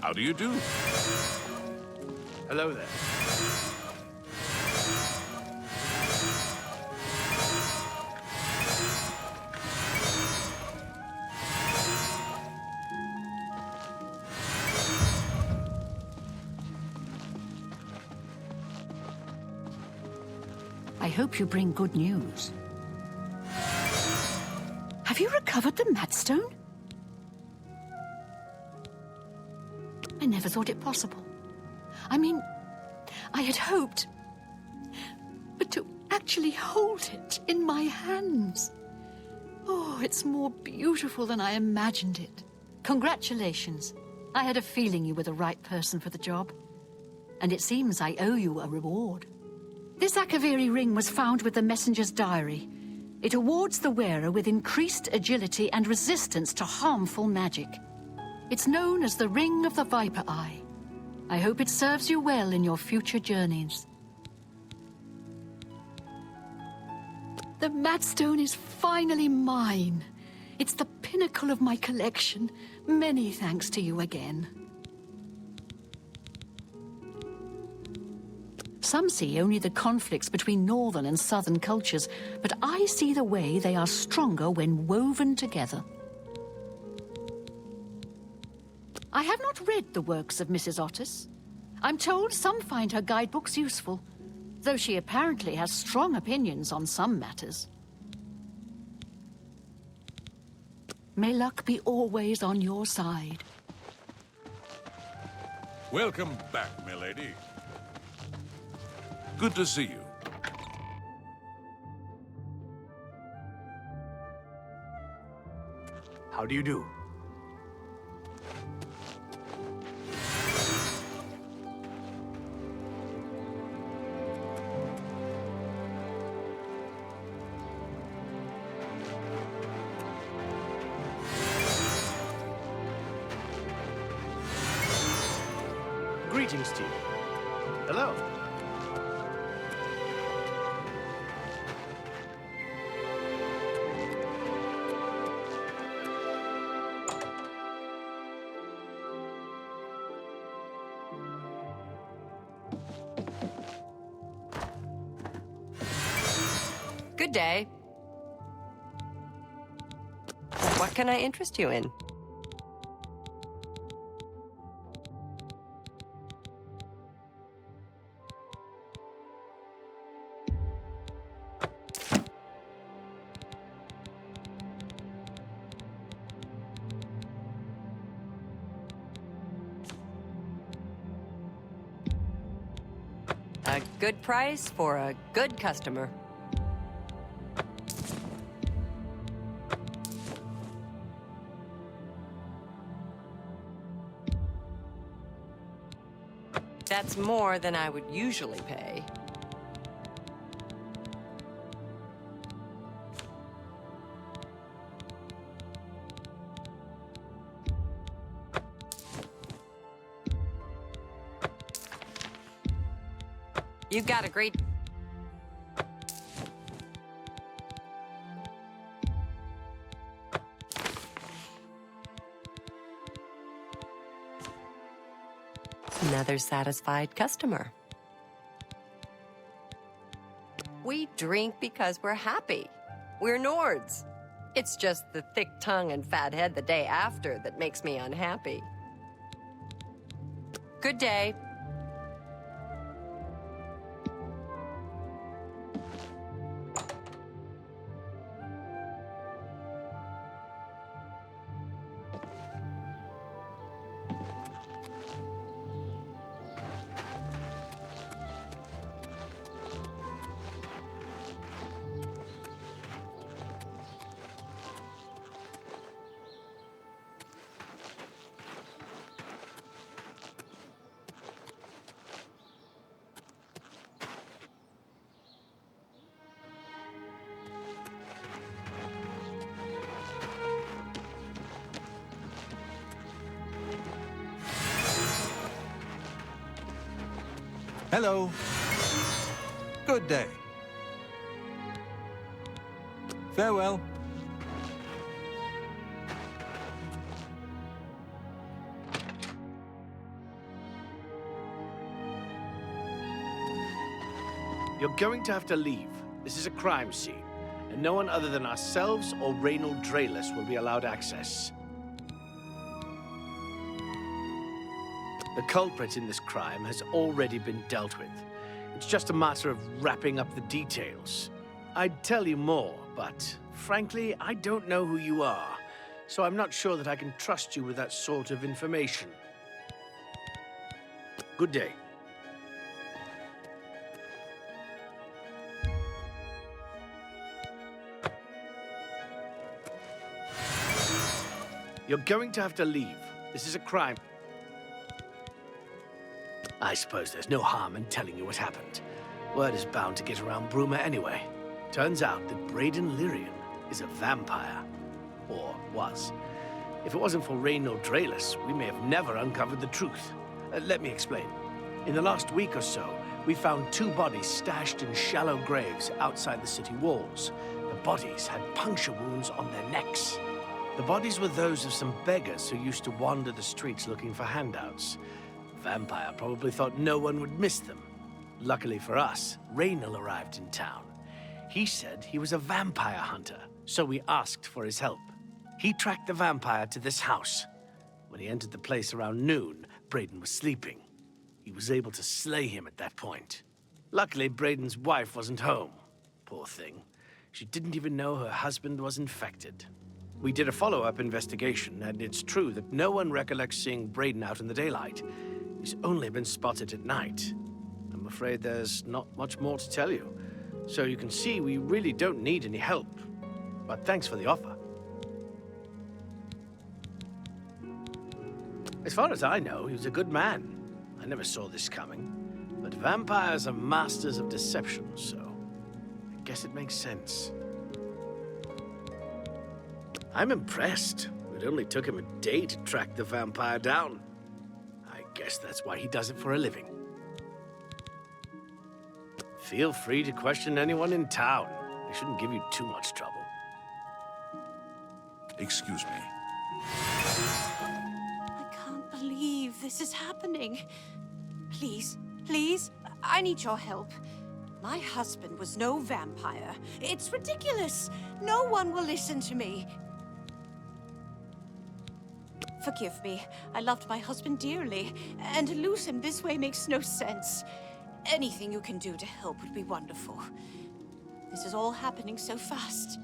How do you do? Hello there. I hope you bring good news. Have you recovered the Madstone? I never thought it possible. I mean, I had hoped. But to actually hold it in my hands. Oh, it's more beautiful than I imagined it. Congratulations. I had a feeling you were the right person for the job. And it seems I owe you a reward. This Akaviri ring was found with the messenger's diary. It awards the wearer with increased agility and resistance to harmful magic. It's known as the Ring of the Viper Eye. I hope it serves you well in your future journeys. The Madstone is finally mine. It's the pinnacle of my collection. Many thanks to you again. Some see only the conflicts between northern and southern cultures, but I see the way they are stronger when woven together. I have not read the works of Mrs. Otis. I'm told some find her guidebooks useful, though she apparently has strong opinions on some matters. May luck be always on your side. Welcome back, milady. Good to see you. How do you do? Greetings to you. Hello. Good day. What can I interest you in? A good price for a good customer. That's more than I would usually pay. You've got a great... Another satisfied customer. We drink because we're happy. We're Nords. It's just the thick tongue and fat head the day after that makes me unhappy. Good day. Hello. Good day. Farewell. You're going to have to leave. This is a crime scene, and no one other than ourselves or Reynold Drayless will be allowed access. The culprit in this crime has already been dealt with. It's just a matter of wrapping up the details. I'd tell you more, but frankly, I don't know who you are, so I'm not sure that I can trust you with that sort of information. Good day. You're going to have to leave. This is a crime. I suppose there's no harm in telling you what happened. Word is bound to get around Bruma anyway. Turns out that Braden Lyrian is a vampire. Or was. If it wasn't for Reynold Drayless, we may have never uncovered the truth. Let me explain. In the last week or so, we found 2 bodies stashed in shallow graves outside the city walls. The bodies had puncture wounds on their necks. The bodies were those of some beggars who used to wander the streets looking for handouts. The vampire probably thought no one would miss them. Luckily for us, Reynold arrived in town. He said he was a vampire hunter, so we asked for his help. He tracked the vampire to this house. When he entered the place around noon, Braden was sleeping. He was able to slay him at that point. Luckily, Braden's wife wasn't home. Poor thing. She didn't even know her husband was infected. We did a follow-up investigation, and it's true that no one recollects seeing Braden out in the daylight. He's only been spotted at night. I'm afraid there's not much more to tell you. So you can see we really don't need any help. But thanks for the offer. As far as I know, he was a good man. I never saw this coming. But vampires are masters of deception, so I guess it makes sense. I'm impressed. It only took him a day to track the vampire down. I guess that's why he does it for a living. Feel free to question anyone in town. They shouldn't give you too much trouble. Excuse me. I can't believe this is happening. Please, please, I need your help. My husband was no vampire. It's ridiculous. No one will listen to me. Forgive me. I loved my husband dearly, and to lose him this way makes no sense. Anything you can do to help would be wonderful. This is all happening so fast.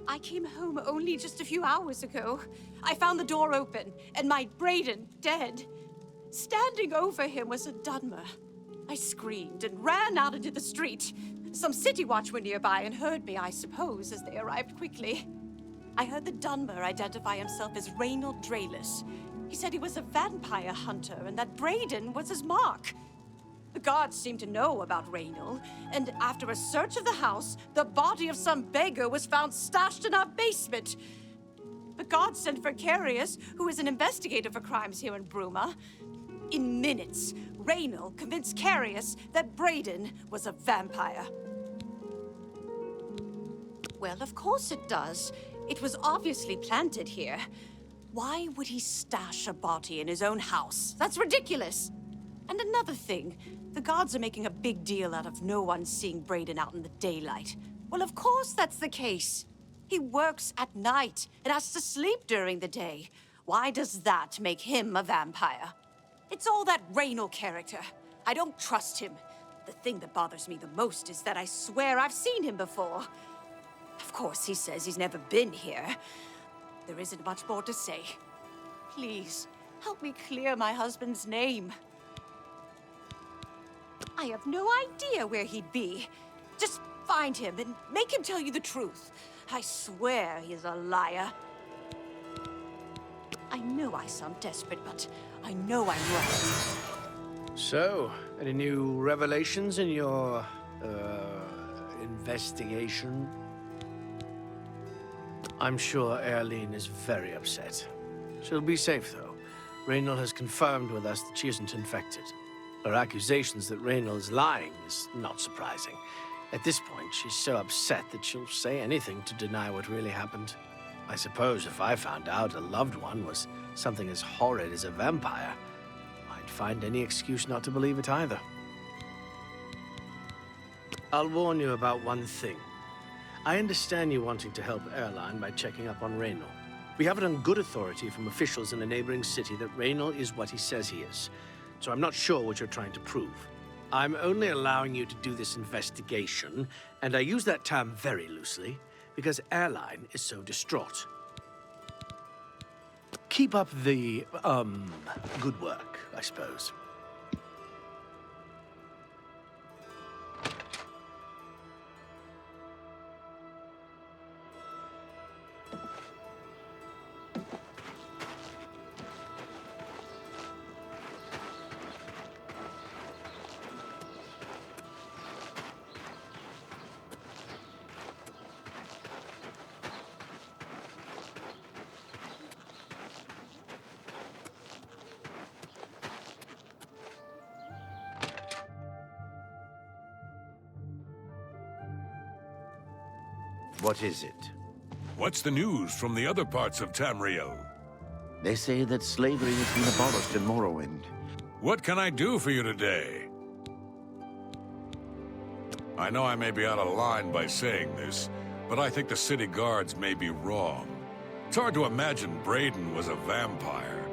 I came home only just a few hours ago. I found the door open, and my Braden dead. Standing over him was a Dunmer. I screamed and ran out into the street. Some city watch were nearby and heard me, I suppose, as they arrived quickly. I heard the Dunmer identify himself as Reynold Drayless. He said he was a vampire hunter and that Braden was his mark. The guards seemed to know about Reynold, and after a search of the house, the body of some beggar was found stashed in our basement. The guards sent for Carius, who is an investigator for crimes here in Bruma. In minutes, Reynold convinced Carius that Braden was a vampire. Well, of course it does. It was obviously planted here. Why would he stash a body in his own house? That's ridiculous. And another thing, the guards are making a big deal out of no one seeing Braden out in the daylight. Well, of course that's the case. He works at night and has to sleep during the day. Why does that make him a vampire? It's all that Reynold character. I don't trust him. The thing that bothers me the most is that I swear I've seen him before. Of course, he says he's never been here. There isn't much more to say. Please, help me clear my husband's name. I have no idea where he'd be. Just find him and make him tell you the truth. I swear he's a liar. I know I sound desperate, but I know I'm right. So, any new revelations in your, investigation? I'm sure Erlene is very upset. She'll be safe, though. Reynold has confirmed with us that she isn't infected. Her accusations that Reynold is lying is not surprising. At this point, she's so upset that she'll say anything to deny what really happened. I suppose if I found out a loved one was something as horrid as a vampire, I'd find any excuse not to believe it either. I'll warn you about one thing. I understand you wanting to help Airline by checking up on Raynor. We have it on good authority from officials in a neighboring city that Raynor is what he says he is. So I'm not sure what you're trying to prove. I'm only allowing you to do this investigation, and I use that term very loosely, because Airline is so distraught. Keep up the, good work, I suppose. What is it? What's the news from the other parts of Tamriel? They say that slavery has been abolished in Morrowind. What can I do for you today? I know I may be out of line by saying this, but I think the city guards may be wrong. It's hard to imagine Braden was a vampire.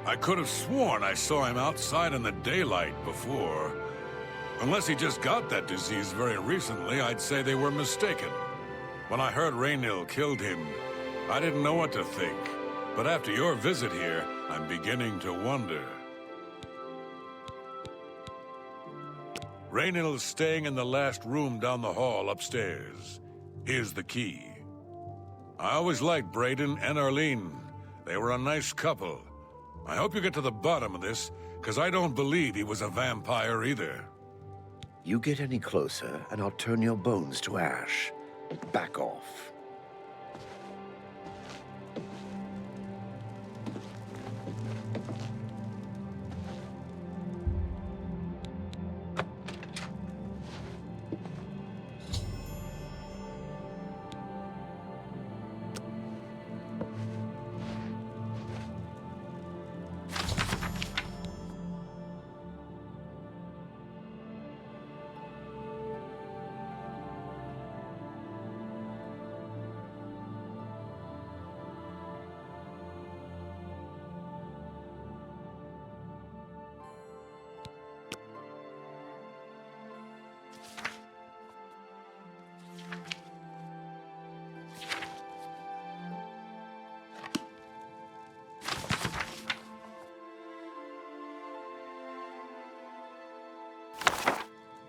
I could have sworn I saw him outside in the daylight before. Unless he just got that disease very recently, I'd say they were mistaken. When I heard Raynil killed him, I didn't know what to think. But after your visit here, I'm beginning to wonder. Raynil's staying in the last room down the hall upstairs. Here's the key. I always liked Braden and Arlene. They were a nice couple. I hope you get to the bottom of this, because I don't believe he was a vampire either. You get any closer, and I'll turn your bones to ash. Back off.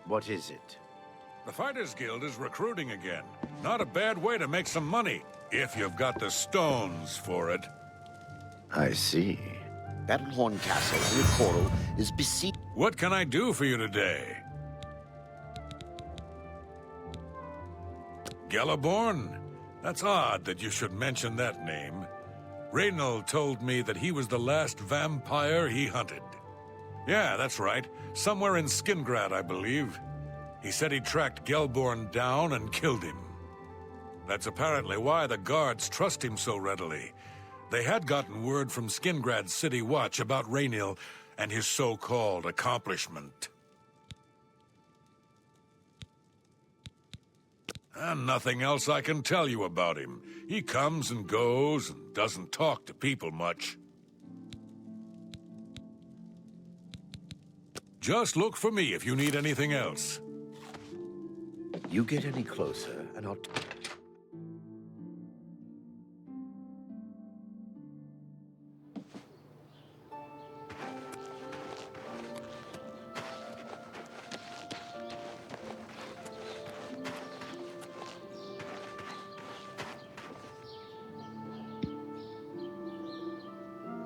What is it? The Fighters Guild is recruiting again. Not a bad way to make some money, if you've got the stones for it. I see. Battlehorn Castle near Coral is besieged. What can I do for you today? Galaborn? That's odd that you should mention that name. Raynil told me that he was the last vampire he hunted. Yeah, that's right. Somewhere in Skingrad, I believe. He said he tracked Gelborn down and killed him. That's apparently why the guards trust him so readily. They had gotten word from Skingrad's City Watch about Raynil and his so-called accomplishment. And nothing else I can tell you about him. He comes and goes and doesn't talk to people much. Just look for me if you need anything else. You get any closer, and I'll...